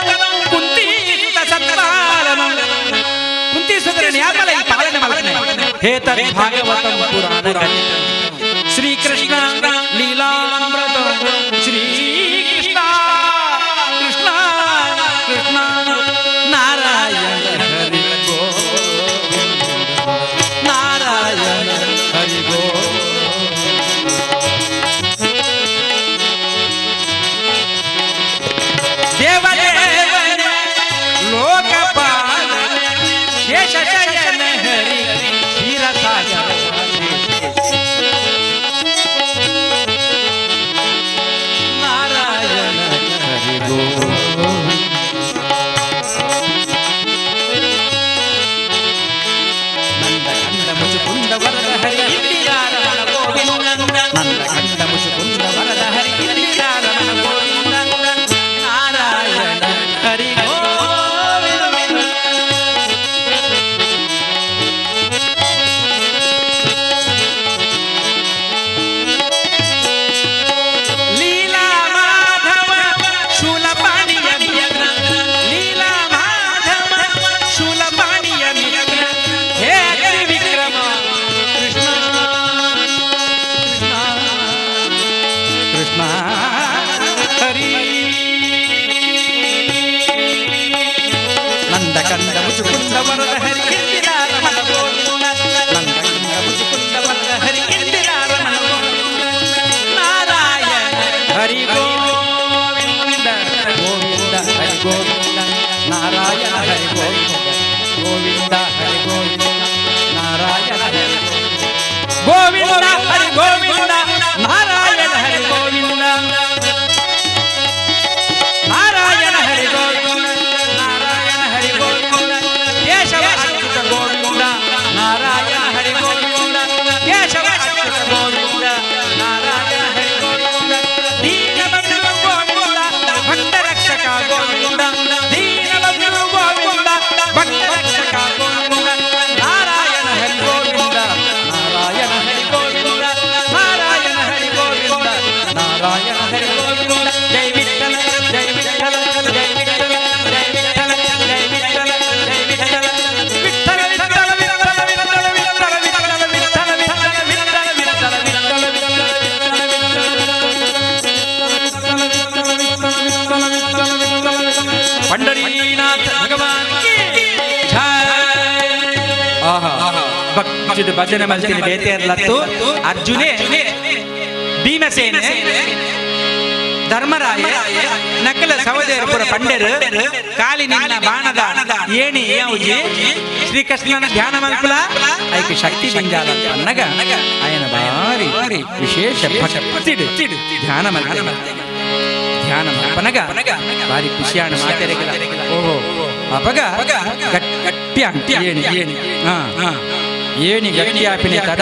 ಕುಂತಿ ಸುತ ಸತ್ಪಾಲನ ಕುಂತಿ ಸುತರನ್ನು ಯಾಕಲ ಈ ಪಾಲನೆ ಮಾಡ್ತಾನೆ ಹೇತದ್ ಭಾಗವತಂ ಪುರಾಣ ಶ್ರೀಕೃಷ್ಣ ಲೀಲಾಮೃತ ಶ್ರೀಕೃಷ್ಣ ಕೃಷ್ಣ ಕೃಷ್ಣ ನಾರಾಯಣ ಹರಿ ನಾರಾಯಣ ಹರಿ ಗೋ ದೇವದೇವನ ಲೋಕಪಾಲ ಶೇಷಶಯನ ಹರಿ ಕ್ಷೀರಸಾಗರ ನಾರಾಯಣ ಹರಿ ಗೋ ಮುಚುಕುಂದ ವರದ ಹರಿ ಇಂದಿರಾರಮಣ ಗೋವಿಂದ ನಂದ ಕಂಡ ಮುಚುಕುಂದ ವರದ ಹರಿ ಇಂದಿರಾರಮಣ ಗೋವಿಂದ ನಾರಾಯಣ ಹರಿ ಗೋವಿಂದ ಲೀಲಾ ಮಾಧವ ಶೂಲಪಾಣಿಯ ಮಿತ್ರ ಲೀಲಾ ಮಾಧವ ಶೂಲಪಾಣಿಯ ಮಿತ್ರ ಹೇ ತ್ರಿವಿಕ್ರಮ ಕೃಷ್ಣ ಕೃಷ್ಣ ಹರಿ ನಂದ ಕಂದ ಮುಚುಕುಂದ ವರದ ಹರಿ ಇಂದಿರಾರಮಣ ಗೋವಿಂದ ನಂದ ಕಂದ ಮುಚುಕುಂದ ವರದ ಹರಿ ಇಂದಿರಾರಮಣ ಗೋವಿಂದ ನಾರಾಯಣ ಹರಿ ಗೋವಿಂದ ಗೋವಿಂದ ಹರಿ ಗೋವಿಂದ ನಾರಾಯಣ ಹರಿ ಗೋವಿಂದ ಗೋವಿಂದ ಹರಿ ಗೋವಿಂದ ನಾರಾಯಣ ಹರಿ ಗೋವಿಂದ ಹರಿ ಗೋವಿಂದ ನಾರಾಯಣ ಹರಿ ಗೋವಿಂದ ನಾರಾಯಣ ಹರಿ ಗೋವಿಂದ ನಾರಾಯಣ ಹರಿ ಗೋವಿಂದ ಕೇಶವ ಅಚ್ಯುತ ಗೋವಿಂದ ನಾರಾಯಣ ಹರಿ ಗೋವಿಂದ ಕೇಶವ ಅಚ್ಯುತ ಗೋವಿಂದ ನಾರಾಯಣ ಹರಿ ಗೋವಿಂದ ದೀನಬಂಧು ಗೋವಿಂದ ಭಕ್ತ ರಕ್ಷಕ ಗೋವಿಂದ ದೀನಬಂಧು ಗೋವಿಂದ ಭಕ್ತ ರಕ್ಷಕ ಗೋವಿಂದ ನಾರಾಯಣ ಹರಿ ಗೋವಿಂದ ನಾರಾಯಣ ಹರಿ ಗೋವಿಂದ ನಾರಾಯಣ ಹರಿ ಗೋವಿಂದ ನಾರಾಯಣ ಹರಿ ಗೋವಿಂದ ಜೈ ವಿಠಲ ಜೈ ವಿಠಲ ಜೈ ವಿಠಲ ಜೈ ವಿಠಲ ಜೈ ವಿಠಲ ಜೈ ವಿಠಲ ವಿಠಲ ವಿಠಲ ವಿಠಲ ವಿಠಲ ವಿಠಲ ವಿಠಲ ವಿಠಲ ವಿಠಲ पंडरीनाथ भगवान की जय भक्ति भजन मल्तिनि बेतेर्लत्तु अर्जुने भीमसेने ಧರ್ಮರಾಯ ನಕಲ ಸಹೋದರಪುರ ಪಂಡೆರು ಕಾಲಿನಿಂದ ಬಾಣದ ಏಣಿ ಯಾವುಜಿ ಶ್ರೀಕೃಷ್ಣನ ಧ್ಯಾನ ಮಲ್ಪುಲ ಐಕ ಶಕ್ತಿ ಸಂಜಾಲ ಅನ್ನಗ ಆಯನ ಬಾರಿ ವಿಶೇಷ ಭಕ್ತಿ ಧ್ಯಾನ ಮಲ್ಪುಲ ಧ್ಯಾನ ಪನಗ ಬಾರಿ ಖುಷಿಯಾಣ ಮಾತೆರೆಗಳ ಓಹೋ ಅಪಗ ಗಟ್ಟಿ ಅಂಟಿ ಏಣಿ ಏಣಿ ಗಟ್ಟಿ ಆಪಿನಿ ತಡ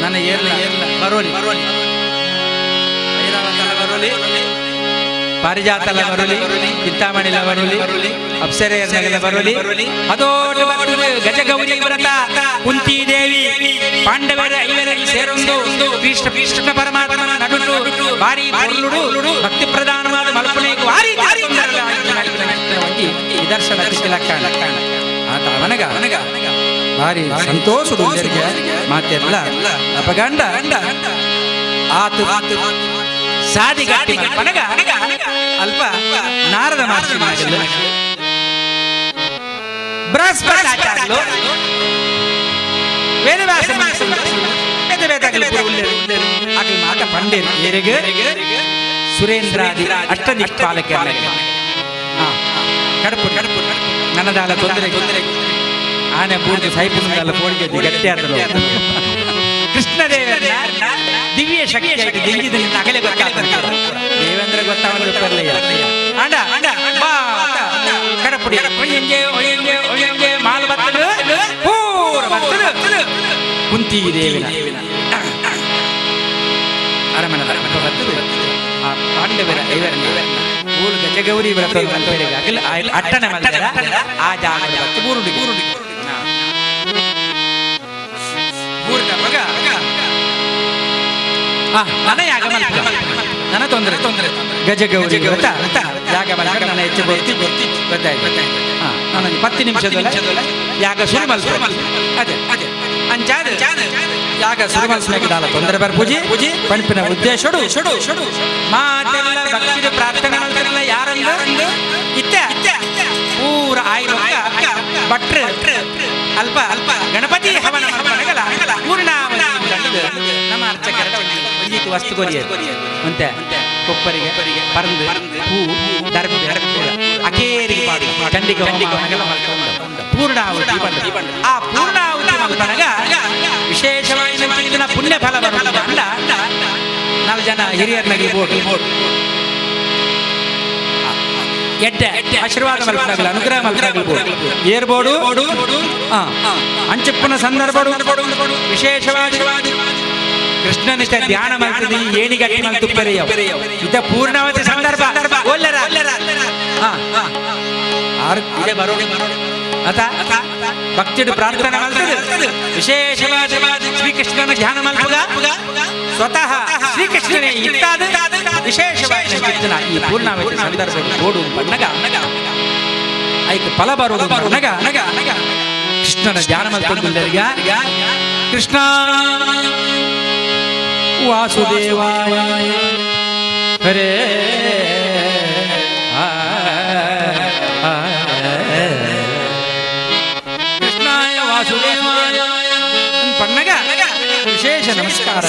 ನನ್ನ ಏರ್ಲ ಬರೋಲಿ ಐರಾವತಲ ಬರೋಲಿ ಪಾರಿಜಾತಲ ಬರೋಲಿ ಚಿಂತಾಮಣಿಲ ಬರೋಲಿ ಅಪ್ಸರೆಯರ್ನಗಲ ಬರೋಲಿ ಅದೋಟ ಬರೋಲಿ ಗಜಗೌರಿ ವ್ರತ ಕುಂತಿ ದೇವಿ ಪಾಂಡವರ ಐವರಲ್ಲಿ ಸೇರೊಂದು ಕೃಷ್ಣ ಪರಮಾತ್ಮನ ನಡುಟು ಬಾರಿ ಬಾರಿಯುಡು ಭಕ್ತಿ ಪ್ರಧಾನವಾದ ಮಲ್ಪನೆಗೂ ವಾರಿ ನಿದರ್ಶನ ಲಕ್ಷಣ ಆತ ಅವನಗ ಭಾರಿ ಸಂತೋಷಡು ಮಾತೆಲ್ಲ ಅಪಗಂಡ ಆತು ಸಾದಿ ಗಟ್ಟಿ ಪನಗ ಅಲ್ಪ ನಾರದ ಮಹರ್ಷಿ ಮಾಡಿಲ್ಲ ಬೃಹಸ್ಪತಿ ಆಚಾರ್ಯರು ವೇದವ್ಯಾಸ ಅಕಲ್ ಮಾತ ಪಂಡೇರು ಏರೆಗೆ ಸುರೇಂದ್ರಾದಿ ಅಷ್ಟದಿಕ್ಪಾಲಕ ಕಡಪು ನನ್ನದಾಲ ತೊಂದರೆ ಆನೆ ಬೂರ್ದು ಸೈಪುಂದಾಲ ಪೋಡಿಗೆ ಗಟ್ಟಿ ಆದರು ಕೃಷ್ಣದೇವರ ದಿವ್ಯ ಶಕ್ತಿ ಆಯ್ತು ದಿವ್ಯದಲ್ಲಿ ಅಗಲೆ ಗೊತ್ತಾಗ್ತದೆ ದೇವೇಂದ್ರ ಗೊತ್ತಾಗಲ್ಲ ಅಂಡ ಬಾ ಕಡಪುಡಿ ಒಯ್ಯಂಗೆ ಮಾಲ್ ಬತ್ತಲು ಪೂರ ಬತ್ತಲು ಕುಂತಿ ದೇವಿನ ಅರಮನದ ಬತ್ತಲು ಆ ಪಾಂಡವರ ಐವರನ್ನ ಊರು ಗಜಗೌರಿ ವ್ರತ ಅಟ್ಟನೆ ಮಲ್ತಾರ ಆ ಜಾಗದ ಬತ್ತು ಬೂರುಡಿ ಊರಿನ ಮಗ ನನ್ನ ಯಾಗ ನನ್ನ ತೊಂದರೆ ಗಜಗೌರಿ ವ್ರತ ಯಾಗ ನನ್ನ ಹೆಚ್ಚು ಗೊತ್ತಿ ಗೊತ್ತಾಯ್ತು ನಾನು 10 ನಿಮಿಷದಲ್ಲಿ ಯಾಗ ಶುರು ಮಲ್ಸ ಅದೇ ಅಂಚಾದ ಯಾಗ ಶುರು ಮಲ್ಸಲಿಕ್ಕೆ ತೊಂದರೆ ಬರ್ ಪೂಜಿ ಪಂಪಿನ ಉದ್ದೇಶ ಮಾತೆಲ್ಲ ಭಕ್ತಿಗೆ ಪ್ರಾರ್ಥನೆ ಮಾಡ್ತಾರಲ್ಲ ಯಾರಂದು ಇತ್ತೆ ಪೂರ ಆಯ್ತು ಭಟ್ರು ಅಲ್ಪ ಗಣಪತಿ ಹವನ ನಮ್ಮ ಅರ್ಚಕರ ಒಂದೀತು ವಸ್ತು ಕೊರಿಯರು ಅಂತೆ ಕೊಪ್ಪರಿಗೆ ಪರಂದು ಹೂ ದರ್ಬ ಅಕೇರಿಗೆ ಚಂಡಿಗೆ ಪೂರ್ಣಾಹುತಿ ಆ ಪೂರ್ಣಾಹುತಿ ಮಲ್ಪನಗ ವಿಶೇಷವಾಗಿ ಪುಣ್ಯ ಫಲ ಬಂಡ 4 ಜನ ಹಿರಿಯರ್ನಗಿ ಬೋಟ್ ಎಡ್ಡೆ ಆಶೀರ್ವಾದ ಮಲ್ಪನಾಗಲ್ಲ ಅನುಗ್ರಹ ಮಲ್ಪನಾಗಲ್ಲ ಏರ್ಬೋಡು ಅಂಚಪ್ಪನ ಸಂದರ್ಭ ವಿಶೇಷವಾಗಿ ಕೃಷ್ಣನಿಷ್ಠ ಧ್ಯಾನ ಮಾಡ್ತದೆ ಏಣಿಗಟ್ಟಿ ತುಪ್ಪರೆಯ ಇದ ಪೂರ್ಣಾವತಿ ಸಂದರ್ಭ ಭಕ್ತಿ ಪ್ರಾರ್ಥನೆ ಮಾಡ್ತದೆ ವಿಶೇಷವಾಗಿ ಶ್ರೀಕೃಷ್ಣನ ಧ್ಯಾನ ಮಲ್ಪಗ ಸ್ವತಃ ಶ್ರೀಕೃಷ್ಣನೇ ಇತ್ತಾದ ವಿಶೇಷವಾಗಿ ಈ ಪೂರ್ಣಾವತಿ ಸಂದರ್ಭ ಓಡು ಬಣ್ಣಗ ಐಕ ಫಲ ಬರೋದು ನಗ ಕೃಷ್ಣನ ಧ್ಯಾನ ಮಲ್ಪಗ ಕೃಷ್ಣ ವಾಸುದೇವಾಯ ಹರೇ ಕೃಷ್ಣಾಯ ವಾಸುದೇವಾಯ ಪಣ್ಣಗ ವಿಶೇಷ ನಮಸ್ಕಾರ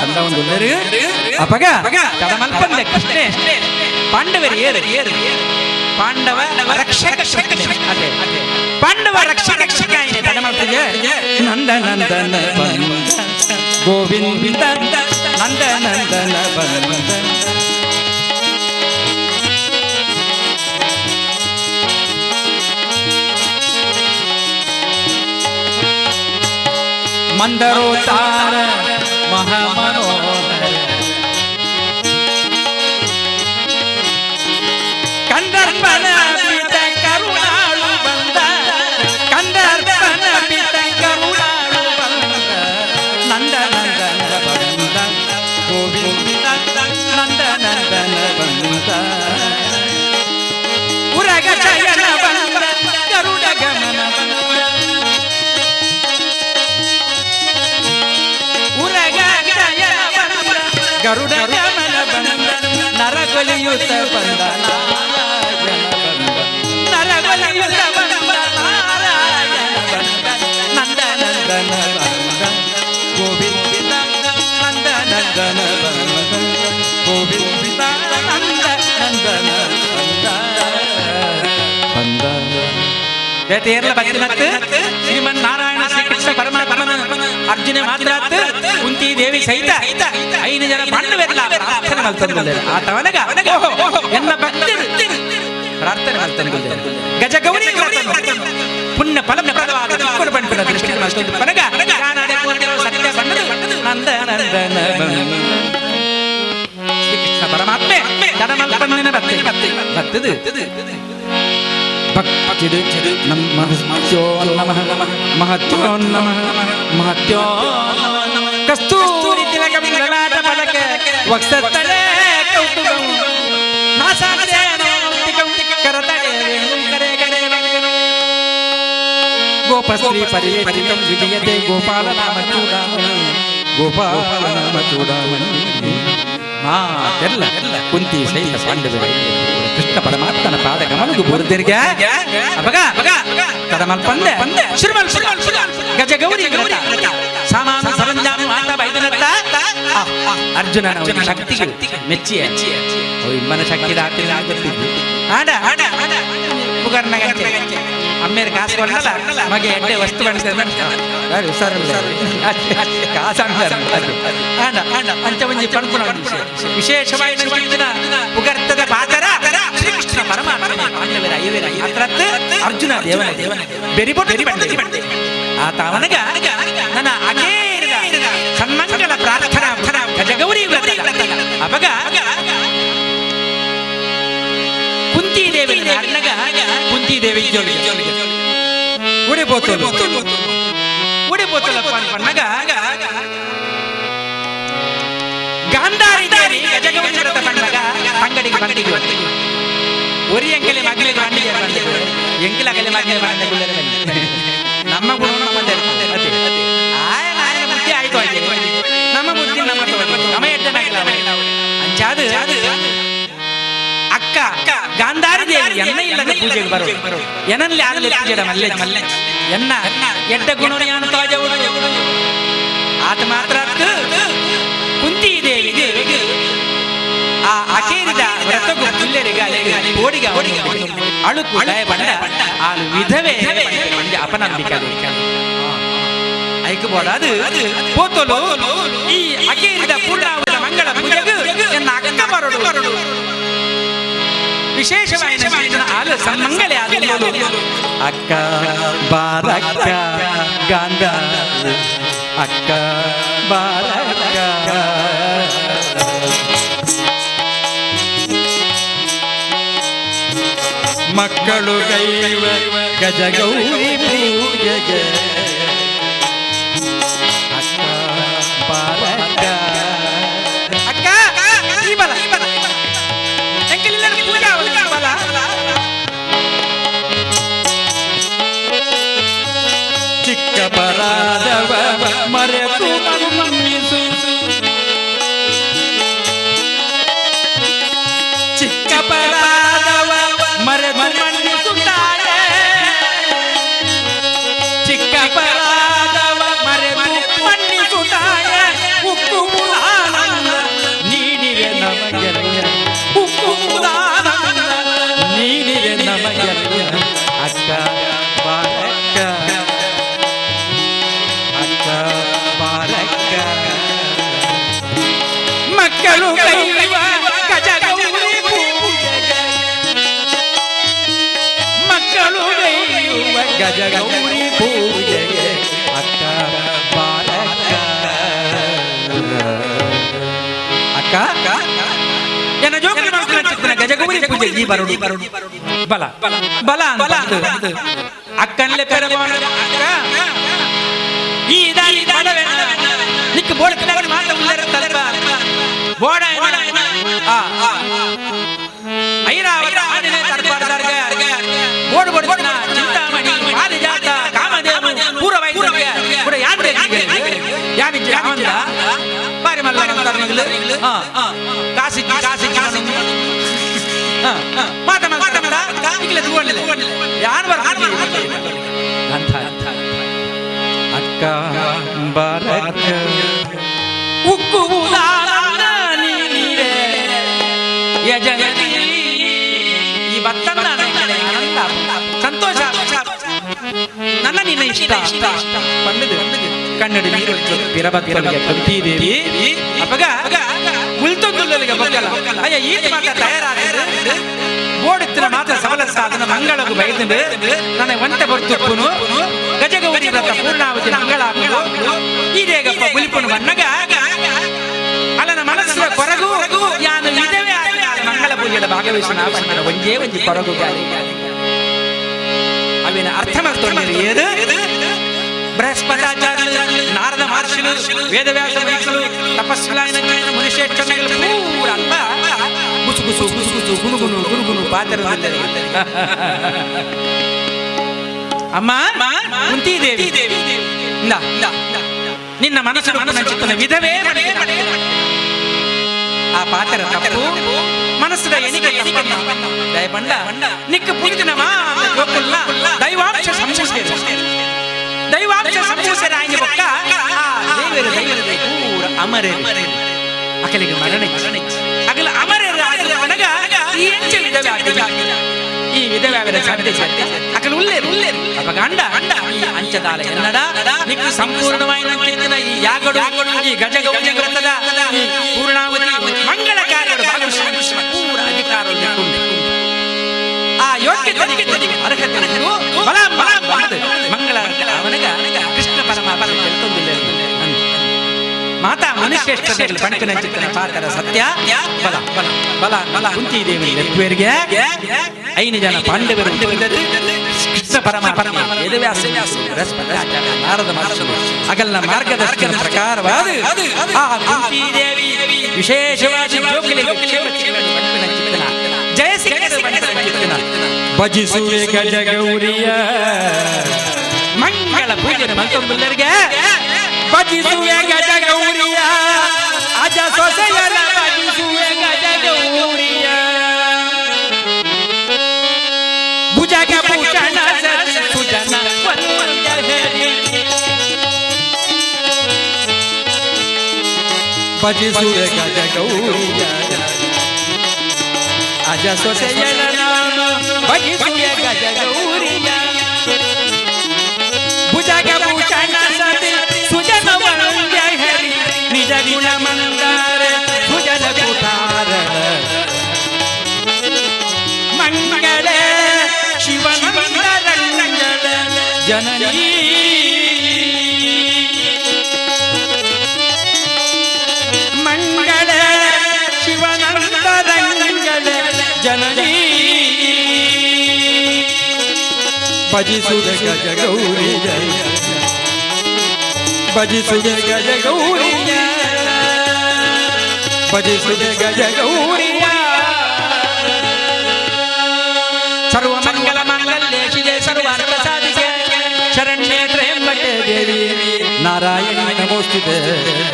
ಚಂದ ಒಂದು ಅಪಗ ತಡಮಲ್ಪಂದೆ ಕೃಷ್ಣೇ ಪಾಂಡವರು ಏರು ಪಾಂಡವ ರಕ್ಷಕ ಅದೇ ಪಾಂಡವ ರಕ್ಷಕ ತಡಮಲ್ಪಂದೆ ನಂದನ ಗೋವಿಂದ ನಂದನ ಬಂದ ಮಂದರೋತಾರ ಮಹಾಮನೋಹರ ಕಂದರ್ಪನ ಪಿತ ಕರುಣಾಳು ಬಂದ ಕಂದರ್ಪನ ಪಿತ ಕರುಣಾಳು ಬಂದ ನಂದನ ಬಂದ ಗೋವಿಂದ ನಂದನ ಬಂದ ಉರಗ ಜಯನ ಬಂದ ಗರುಡ ಗಮನ ಗರುಡ ಗಮನ ಬಂದ ನರಗೊಲಿಯುತ ಬಂದ ನರಗೊಲಿಯುತ ಬಂದ ನಾರಾಯಣ ಬಂದ ನಂದನ ಬಂದ ಗೋವಿಂದ ನಂದನ ಬಂದ ಗೋವಿಂದ ನಂದನ ಬಂದ ಬೇಟೆಯರ್ಲ ಭಕ್ತಿ ಮತ್ತು ಶ್ರೀಮನ್ ನಾರಾಯಣ ಶ್ರೀಕೃಷ್ಣ ಪರಮಾತ್ಮನ ಅರ್ಜುನ ಮಾತ್ರ ಕುಂತಿ ದೇವಿ ಸಹಿತ 5 ಜನ ಪಾಂಡವರೆಲ್ಲ ಪ್ರಾರ್ಥನೆ ಮಲ್ತಂದುಲ್ಲ ಆತವನಗ ಎನ್ನ ಭಕ್ತರು ಪ್ರಾರ್ಥನೆ ಮಲ್ತಂದುಲ್ಲ ಗಜ ಗೌರಿ ಪುಣ್ಯ ಫಲಪ್ರದವಾದ ಚಿಕ್ಕರು ಬಂಟರ ದೃಷ್ಟಿ ಮಲ್ತಂದು ಪನಗ ಯಾನಾಡೆ ಸತ್ಯ ಬಂದದು ನಂದ ನಂದನ ಶ್ರೀಕೃಷ್ಣ ಪರಮಾತ್ಮೆ ಜಡಮಲ್ಪನ್ನಿನ ಭಕ್ತದು ಭಕ್ತಿದು ನಮಃ ಮಹತ್ಯೋ ನಮಃ ಮಹತ್ಯೋ ಕಸ್ತೂರಿ ತಿಲಕಂ ಲಲಾಟ ಫಲಕ ವಕ್ಷಸ್ಥಳೇ ಕೌತುಕಂ ನಾಸಾದೇನೋ ತಿಕಂ ಕರತಳೆ ಕರೆ ಕರೆ ಗೋಪಶ್ರೀ ಪರಿವೇಷಿತಂ ವಿಜಯತೆ ಗೋಪಾಲ ನಾಮ ಚೂಡಾಮಣಿ ಗೋಪಾಲ ನಾಮ ಚೂಡಾಮಣಿ ಮಾತೆಲ್ಲ ಕುಂತಿ ಸಹಿತ ಪಾಂಡವರು ಕೃಷ್ಣ ಪರಮಾತ್ಮನ ಪಾದ ಕಮಲಗು ಬುರ್ದಿರ್ಗ ಅಪಗ ಕದಮಲ್ಪಂದೆ ಶ್ರೀಮಲ್ ಗಜ ಗೌರಿ ಸಾಮಾನು ಸರಂಜಾಮು ಆತ ಬೈದನತ್ತ ಅರ್ಜುನನ ಶಕ್ತಿಗೆ ಮೆಚ್ಚಿ ಇಮ್ಮನ ಶಕ್ತಿ ಆಡ ಪುಗರ್ನ ಗಂಟೆ ಅಮ್ಮೇರ ಕಾಸು ಕೊಡಲ್ಲ ಮಗೆ ಎಡ್ಡೆ ವಸ್ತು ಅಂಚ ಒಂಜಿ ಪಣ್ಪುನ ವಿಶೇಷವಾಗಿ ಪುಗರ್ತದ ಪಾತರ ಶ್ರೀಕೃಷ್ಣ ಪರಮಾತ್ಮ ಅರ್ಜುನ ದೇವನ ಬೆರಿಬೊಟ್ಟು ಆತ ಅವನಿಗ ನನ್ನ ಅಗೇರಿದ ಸನ್ಮಂಗಲ ಪ್ರಾರ್ಥನಾ ಗಜಗೌರಿ ಅಪಗ ಕುಂತಿದೇವಿ ಅಣ್ಣಗ ಕುಂತಿದೇವಿ ಉಡಿಬೋತಲು ಪನ್ನಗ ಗಾಂಧಾರಿ ದೇವಿ ಗಜಗೌರಿ ಪನ್ನಗ ಅಂಗಡಿಗೆ ಬಂದಿಗೆ ಒರಿ ಎಂಕಲೆ ಮಗಲಿಗೆ ಬಂದಿಗೆ ಎಂಕಿಲ ಅಗಲೆ ಮಗಲಿಗೆ ಬಂದಿಗೆ ನಮ್ಮ ಗುಣ ಆಯನ ಬುದ್ಧಿ ಆಯ್ತು ನಮ್ಮ ಬುದ್ಧಿ ನಮ್ಮ ಎಡ್ಡನಾಗಿಲ್ಲ ಅಂಚಾದು ಅಕ್ಕ ಗಾಂಧಾರಿ ದೇವಿ ಎನ್ನ ಇಲ್ಲದ ಪೂಜೆಗೆ ಬರೋ ಎನಲ್ಲಿ ಆಗಲಿ ಪೂಜೆ ಮಲ್ಲೆ ಎನ್ನ ಎಡ್ಡ ಗುಣರಿಯಾನು ತಾಜವರು ಆತ ಮಾತ್ರ ಕುಂತಿ ದೇವಿಗೆ ಆ ಅಕೇರಿದ ವ್ರತಗೂ ಪಿಲ್ಲರಿಗೆ ಓಡಿಗ ಅಳುಕು ಬಂಡ ಆಳು ವಿಧವೇ ಅಪನಂಬಿಕೆ ಐಕಬೋಡ ಅದು ಪೋತೋಲು ಈ ಅಕೇರಿದ ಪೂರ್ಣಾವದ ಮಂಗಳ ಪೂಜೆಗೂ ಎನ್ನ ಅಕ್ಕ ಬರೋಡು ವಿಶೇಷವಾಗಿ ಆಲ ಸನ್ಮಂಗಲೆ ಆದಲು ಅಕ್ಕ ಬಾರಕ್ಕ ಗಾಂಧಾರಿ ಅಕ್ಕ ಬಾರಕ್ಕ ಮಕ್ಕಳು ಗೈವ ಗಜಗೌರಿ ಪೂಜೆಗೆ ಅಕ್ಕ ಬಾರಕ್ಕ ಅಕ್ಕ ಈ ಬಲ ಚಿಕ್ಕ ಪರಾದವ ಮರೆತು ಮನ್ನಿಸು ಚಿಕ್ಕ ಪರಾದವ ಮರೆತು ಮನ್ನಿಸುತ್ತಾಳೆ ಚಿಕ್ಕ ಪರಾದವ ಮರೆತು ಮನ್ನಿಸುತ್ತಾಳೆ ಉಕ್ಕು ಮುಲಾನಂದ ನೀಡಿವೆ ನಮಗೆಲ್ಲ ಉಕ್ಕು ಮುಲಾನಂದ ನೀಡಿವೆ ನಮಗೆಲ್ಲ ಅಕ್ಕ ಬಾರಕ್ಕ ಮಕ್ಕಳು ಗೈವ ಗಜಗೌರಿ ಪೂಜೆಗೆ ಮಕ್ಕಳು ಗೈವ ಗಜಗೌರಿ ಪೂಜೆಗೆ ಅಕ್ಕ ಬಾರಕ್ಕ ಅಕ್ಕ ಎನ್ನ ಜೋಕುಲು ಮಾಡ್ತಿನ ಗಜಗೌರಿ ಪೂಜೆ ಈ ಬರೋಡು ಬಲ ಬಲ ಬಲ ಅಕ್ಕನ್ಲೆ ಪೆರಬೋಣ ಅಕ್ಕ ಈ ದಾರಿ ಬಡವೆ ನಿಕ್ಕ ಬೋಳಕ್ಕೆ ಮಾತ ಉಳ್ಳರ ತಲ್ಪ ಬೋಡ ಐರಾವತ ಆಡಿನ ತರ್ಪಾರ್ದಾರ್ಗೆ ಬೋಡ್ ಬೋಡ್ನ ಚಿಂತಾಮಣಿ ಪಾರಿಜಾತ ಕಾಮದೇವ ಪೂರ್ವವೈದ್ಯ ಕೂಡ ಯಾನ್ರೆ ಯಾನಿಜ್ಜ ಆವಂದ ಪಾರಿಮಲ್ಲ ಕರ್ಮಗಳು ಕಾಸಿ ಕಾಸಿ ಕಾಸಿ ಮಾತ ಮಾತ ಈಗಲೇ ತಗೊಂಡಿಲ್ಲ ಯಾನ್ ಬರ ಅಂತ ಅಕ್ಕ ಬಾರಕ್ಕ ಉಕ್ಕು ನೀರೆ ಯಜಗತಿ ಈ ಭಕ್ತನ ಆನಂದ ಸಂತೋಷ ನನ್ನ ನಿನ್ನ ಇಷ್ಟ ಬಂದದು ಕನ್ನಡಿ ನೀರು ಪಿರಬತ್ತಲಿಗೆ ಕುಂತಿದೇವಿ ಅಪಗ ಉಲ್ತೊಂದುಲ್ಲ ಪುಲ್ಲಲಿಗೆ ಬೊಕ್ಕಲ ಅಯ್ಯ ಈತ ಮಾತ ತಯಾರಾದ ಬೋಡಿತ್ತಿನ ಮಾತ ಸಬಲ ಸಾಧನ ಮಂಗಳಗು ಬೈದಂಡು ನನಗೆ ಒಂಟೆ ಬರ್ತುಪ್ಪುನು ಗಜಗೌರಿ ವ್ರತ ಪೂರ್ಣಾವತಿ ಮಂಗಳಾಗುವುದು ಈದೇಗಪ್ಪ ಬುಲಿಪುನು ಬನ್ನಗ ಅಲ್ಲನ ಮನಸ್ಸಿನ ಕೊರಗು ಯಾನು ವಿಧವೇ ಮಂಗಳ ಪೂಜೆಯ ಭಾಗವಹಿಸಿನ ಬಂದ ಒಂಜೇ ಒಂಜಿ ಕೊರಗು ಗಾಳಿ ಅವಿನ ಅರ್ಥ ಮಾಡ್ಕೊಂಡು ಏದು ಬೃಹಸ್ಪತಾಚಾರ್ಯ ನಾರದ ಮಹರ್ಷಿಗಳು ವೇದವ್ಯಾಸ ಮುನಿಗಳು ತಪಸ್ವಿಲಾಯನ ಮುನಿಶ್ರೇಷ್ಠಗಳು ಪೂರ ಅಲ್ಲ ಗುಸು ಗುಸು ಗುಸು ಗುಸು ಗುನುಗುನು ಗುನುಗುನು ಪಾತ್ರದಲ್ಲಿ ಅಮ್ಮ ಕುಂತಿದೇವಿ ನಿನ್ನ ಮನಸ್ಸಿನ ವಿಧವೇ ಆ ಪಾತ್ರ ತಪ್ಪು ಮನಸ್ಸಿನ ಎಣಿಕೆ ದಯಪಂಡ ನಿಕ್ಕ ಪುಡಿದಿನವಾ ಅಂತ ಜೋಕುಲ್ಲ ದೈವಾಂಶ ಸಂಶಯ ಆಯ್ಕೆ ಬೊಕ್ಕ ದೇವರು ಪೂರ ಅಮರೇರು ಅಕಲಿಗೆ ಮರಣ ಅಗಲ ಅಮರೇರು ಒಣಗ ಈ ಎಂಚೆ ವಿಧವೆ ಆಗಿಲ್ಲ ಈ ವಿಧವೆ ಅವರ ಸಾಧ್ಯ ಅಕಲ ಉಲ್ಲೇರು ಅಪ್ಪ ಗಂಡ ಈ ಅಂಚದಾಲ ಎನ್ನಡ ನಿಕ್ಕು ಸಂಪೂರ್ಣವಾದ ಈ ಯಾಗಡು ಈ ಗಜಗೌರಿ ವ್ರತದ ಈ ಪೂರ್ಣಾವತಿ ಮಂಗಳ ಕಾರ್ಯಗಳು ಪೂರ ಅಧಿಕಾರ ಆ ಯೋಗ್ಯತೆ ಅರ್ಹತೆ ಮಂಗಳ ಅವನಿಗ ಕೃಷ್ಣ ಪರಮಾತ್ಮ ತಿಳ್ಕೊಂಡಿಲ್ಲ ಮಾತಾ ಮನುಷ್ಯೇಷ್ಠತೆಗಳು ಪಂಕನ ಚಿತ್ರನ ಪಾತ್ರ ಸತ್ಯ ಬಲ ಬಲ ಬಲ ಬಲ ಕುಂತಿದೇವಿ ಲೆಪ್ಪೇರಿಗೆ 5 ಜನ ಪಾಂಡವರು ಕೃಷ್ಣ ಪರಮಾತ್ಮ ವೇದವ್ಯಾಸ ಬೃಹಸ್ಪತಾಚಾರ್ಯ ನಾರದ ಮಹರ್ಷಿಗಳು ಅಗಲ್ನ ಮಾರ್ಗದರ್ಶನ ಪ್ರಕಾರವಾದ ಆ ಕುಂತಿದೇವಿ ವಿಶೇಷವಾಗಿ ಜಯ ಸಿಂಹ ಭಜಿಸುವೆ ಗಜಗೌರಿಯ ಮಂಗಳ ಪೂಜೆ ಮಂತೊಂಬುಲ್ಲರಿಗೆ ಭಜಿಸುವೆ ಗಜಗೌರಿಯ ಅಜ ಸೊಸೆಯರ ಭಜಿಸುವೆ ಗಜಗೌರಿಯ ಭುಜಗ ಭೂಷಣ ಸುಜನ ಭಜಿಸುವೆ ಗಜಗೌರಿಯ ಅಜ ಸೊಸೆಯರ ಭಜಿಸುವೆ ಗಜಗೌರಿಯ ಭುಜಗ ಭೂಷಣ ಸತಿ ಸುಜನ ವಂದ್ಯ ಹರಿ ನಿಜ ಗುಣ ಮಂದಾರ ಸುಜನ ಕುಟಾರ ಮಂಗಳ ಶಿವನಂದರಂಗಳ ಜನನೀ ಮಂಗಳ ಶಿವನಂದರಂಗಳ ಜನನೀ ಭಜಿಸುವೆ ಗಜಗೌರಿಯ ಭಜಿಸುವೆ ಗಜಗೌರಿಯ ಭಜಿಸುವೆ ಗಜಗೌರಿಯ ಸರ್ವ ಮಂಗಲ ಮಾಂಗಲ್ಯೆ ಶಿವೆ ಸರ್ವಾರ್ಥ ಸಾಧಿಕೆ ಶರಣ್ಯೇ ತ್ರ್ಯಂಬಕೆ ದೇವಿ ನಾರಾಯಣಿ ನಮೋಸ್ತುತೆ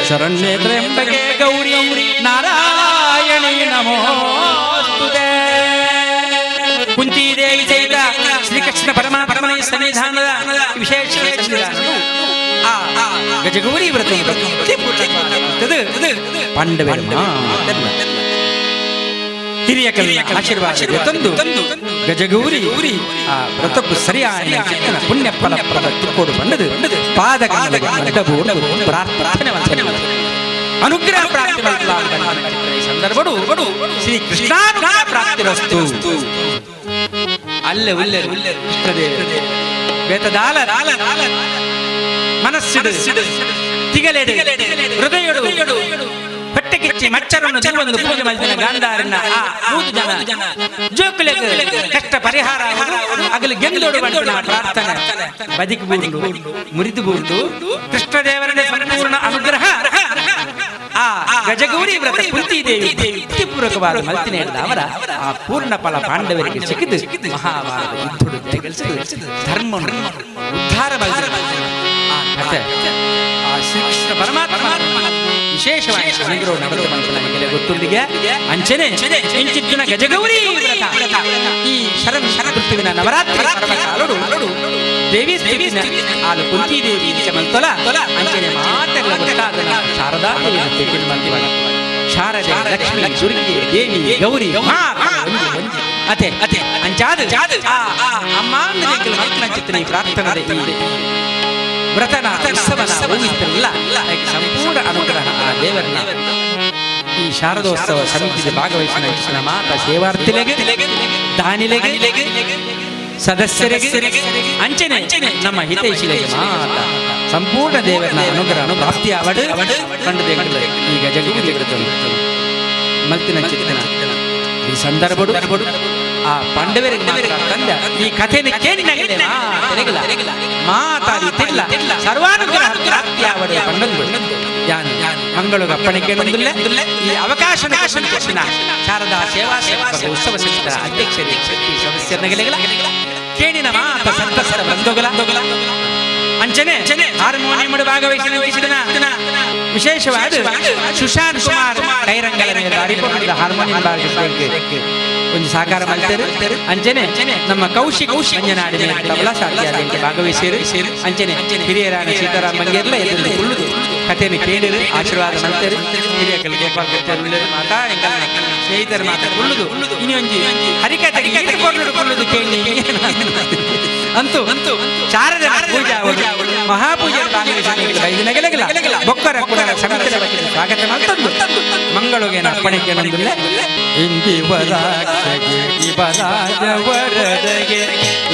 ಶರಣ್ಯೇ ತ್ರ್ಯಂಬಕೆ ಗೌರಿ ನಾರಾಯಣಿ ನಮೋಸ್ತುತೆ ಕುಂತಿದೇವಿ ಸಹಿತ ಶ್ರೀಕೃಷ್ಣ ಪರಮಾತ್ಮನ ಸನ್ನಿಧಾನದ ವಿಶೇಷ ಗಜಗೌರಿ ವ್ರತ ಪಾಂಡವರು ಹಿರಿಯ ಕವಿಯ ಆಶೀರ್ವಾದ ತಂದು ಗಜಗೌರಿ ಆ ವ್ರತಕ್ಕೂ ಸರಿಯಾದ ಪುಣ್ಯ ಫಲ ಕೊಡು ಬಂದದು ಪಾದ ಪ್ರಾರ್ಥನೆ ಅನುಗ್ರಹ ಪ್ರಾಪ್ತಿ ಸಂದರ್ಭಡು ಶ್ರೀ ಕೃಷ್ಣ ಪ್ರಾಪ್ತಿ ವಸ್ತು ಅಲ್ಲೇ ಉಲ್ಲೆ ಕೃಷ್ಣದೇವ ಬೇತದಾಲ ಮನಸ್ಸಿಡು ತಿಗಲೆಡೆ ಹೃದಯಡು ಹೊಟ್ಟೆ ಕಿಚ್ಚಿ ಮಚ್ಚರನ್ನು ತಿರುವಂದು ಪೂಜೆ ಮಾಡಿದ ಗಾಂಧಾರನ್ನ ಆ 3 ಜನ ಜೋಕುಲೆ ಕಷ್ಟ ಪರಿಹಾರ ಅಗಲು ಗೆಂದೋಡು ಬಂದ ಪ್ರಾರ್ಥನೆ ಬದುಕಬಹುದು ಮುರಿದುಬಹುದು ಕೃಷ್ಣದೇವರೇ ಸಂಪೂರ್ಣ ಅನುಗ್ರಹ ಆ ಗಜಗೌರಿ ವ್ರತ ಕುಂತಿದೇವಿ ಭಕ್ತಿಪೂರ್ವಕವಾದ ಮಲ್ತಿನೇ ಅವರ ಆ ಪೂರ್ಣ ಫಲ ಪಾಂಡವರಿಗೆ ಸಿಕ್ಕಿದ್ದು ಮಹಾಭಾರತ ಯುದ್ಧಡು ಜಯಗಳಿಸಿದ್ದು ಧರ್ಮ ಉದ್ಧಾರವಾದ ಆ ಕಥೆ ಆ ಶ್ರೀಕೃಷ್ಣ ಪರಮಾತ್ಮ ವಿಶೇಷವಾಗಿ ಅನುಗ್ರಹ ನಡೆದು ಬಂದ ನಮಗೆ ಗೊತ್ತುಂಡಿಗೆ ಅಂಚನೆ ಇಂಚಿನ ಗಜಗೌರಿ ವ್ರತ ಈ ಋತುವಿನ ನವರಾತ್ರಿ ಕಾಲಡು ದೇವಿ ಆಲು ಕುಂತಿದೇವಿ ಮಂತೊಲ ಅಂಚನೆ ಮಾತೆಲ್ಲ ಗೊತ್ತಾದ ಶಾರದಾ ಶಾರದೆ ಲಕ್ಷ್ಮಿ ದುರ್ಗಿ ದೇವಿ ಗೌರಿ ಅತೆ ಅತೆ ಅಂಚಾದ ಅಮ್ಮ ಚಿತ್ತನ ಈ ಪ್ರಾರ್ಥನೆ ವ್ರತನ ಉತ್ಸವನ ಸಂಪೂರ್ಣ ಅನುಗ್ರಹ ಆ ದೇವರನ್ನ ಈ ಶಾರದೋತ್ಸವ ಸಮಿತಿಗೆ ಭಾಗವಹಿಸಿದ ಮಾತಾ ಸೇವಾರ್ಥಿಗಳಿಗೆ ದಾನಿಲೆಗೆ ಸದಸ್ಯರಿಗೆ ಅಂಚನೆ ನಮ್ಮ ಹಿತೈಷಿಗಳಿಗೆ ಮಾತ ಸಂಪೂರ್ಣ ದೇವರ ಅನುಗ್ರಹ ಪ್ರಾಪ್ತಿ ಅವಡು ಕಂಡು ಈಗ ಜಗತ್ತಿಗೆ ಮಲ್ತಿನ ಚಿತ್ತನ ಈ ಸಂದರ್ಭ ಆ ಪಾಂಡವರಿಗೆ ತಂದ ಈ ಕಥೆಯನ್ನು ಕೇಳಿ ಮಾತಾಡಿ ಸರ್ವಾನುಗ್ರಹ ಪ್ರಾಪ್ತಿ ಅವಡು ಕಂಡು ಮಂಗಳೂರು ಅಪ್ಪಣಿಕೆ ಈ ಅವಕಾಶ ಶಾರದಾ ಸೇವಾ ಉತ್ಸವ ಸಮಿತಿಯ ಅಧ್ಯಕ್ಷರಿಗೆ ಸದಸ್ಯರ ಕೇಳಿನ ಮಾತ ಸಂತಸರ ಬಂಧುಗಳ ಅಂಚನೆ ಹಾರ್ಮೋನಿಯಂ ಭಾಗವಹಿಸಿದ ವಿಶೇಷವಾದ ಸುಶಾಂತ್ ಕುಮಾರ್ ಕೈರಂಗಲ ಮೇಲೆ ಹಾರ್ಮೋನಿಯಂ ಭಾಗವಹಿಸಲಿಕ್ಕೆ ಒಂದು ಸಾಕಾರ ಮಾಡ್ತಾರೆ ಅಂಚನೆ ನಮ್ಮ ಕೌಶಿಕ್ ಮಂಜನಾಡಿ ತಬಲಾ ಸಾಧ್ಯ ಭಾಗವಹಿಸಿರು ಅಂಚನೆ ಹಿರಿಯರಾಣ ಸೀತಾರಾಮ್ ಮಂಗೇರ್ಲ ಎದುರು ಉಳ್ಳುದು ಕಥೆಯನ್ನು ಕೇಳಿರು ಆಶೀರ್ವಾದ ಮಾಡ್ತಾರೆ ಹಿರಿಯ ಕಲ್ ಗೋಪಾಲ್ ಮಾತಾ ಸ್ನೇಹಿತರ ಮಾತಾ ಉಳ್ಳುದು ಇನ್ನೊಂದು ಹರಿಕಥೆಗೆ ಕೊಳ್ಳುದು ಕೇಳಿ ಅಂತೂ ಶಾರದಾ ಪೂಜಾ ಮಹಾಪೂಜೆ ಬೊಕ್ಕರ ಸಮಿತಿಯ ಸ್ವಾಗತ ಮಾಡ್ತಂದು ಮಂಗಳೂರಿನ ಅಪ್ಪಣಿಕೆ ನಂದಿಲ್ಲ ಇಂದಿವರಾಜವರದಗೆ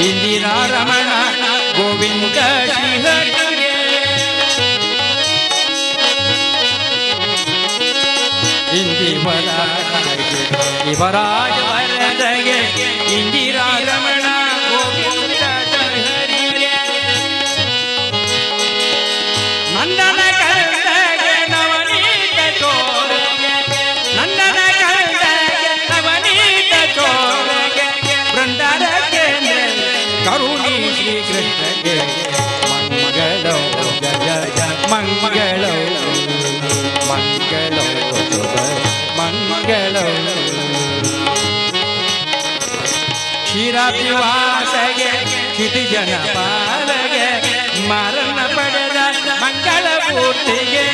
ಇಂದಿರಾ ರಮಣ ಗೋವಿಂದ ಶ್ರೀಹರಿಗೆ ಇಂದಿವರಾಜವರದಗೆ ಇಂದಿರಾ ರಮಣ ಗೋವಿಂದ ಶ್ರೀಹರಿಗೆ ನಂದನ ಕಳಗೆ ನವನೀತ ಚೋರಗೆ ನಂದನ ಕಳಗೆ ನವನೀತ ಚೋರಗೆ ಬೃಂದಾರ ಕೇಂದ್ರ ಕರುಣಿ ಶ್ರೀಕೃಷ್ಣಗೆ ಮಂಗಳೋ ಜಯ ಮಂಗಳೋ ಮಂಗಳೋ ಮಂಗಳೋ ಕ್ಷೀರಾಭಿವಾಸಗೆ ಕ್ಷಿತಿಜನ ಪಾಲಗೆ ಮರಣ ಪಡೆದ ಮಂಗಳ ಮೂರ್ತಿಗೆ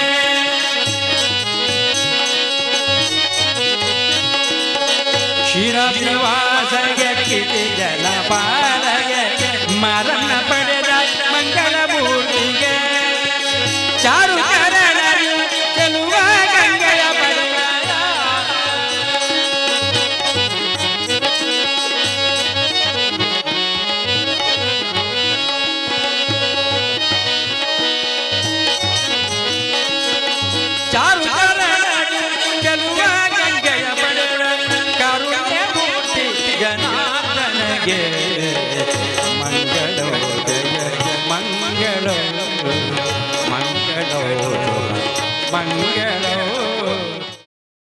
ಕ್ಷೀರಾಭಿವಾಸಗೆ ಕ್ಷಿತಿಜನ ಪಾಲಗೆ ಮರಣ ಪಡೆದ ಮಂಗಳ ಮೂರ್ತಿಗೆ ಚಾರು ಚರಣ ಚೆಲುವ ಗಂಗೆಯ ಪಡೆದ ಚಾರು ಚರಣ ಚೆಲುವ ಗಂಗೆಯ ಪಡೆದ ಕಾರುಣ್ಯ ಮೂರ್ತಿ ಜನಾರ್ದನಗೆ ಮಂಗಳೋ ಜಯ ಮಂಗಳೋ ಮಂಗಳೋ ಮಂಗಳೋ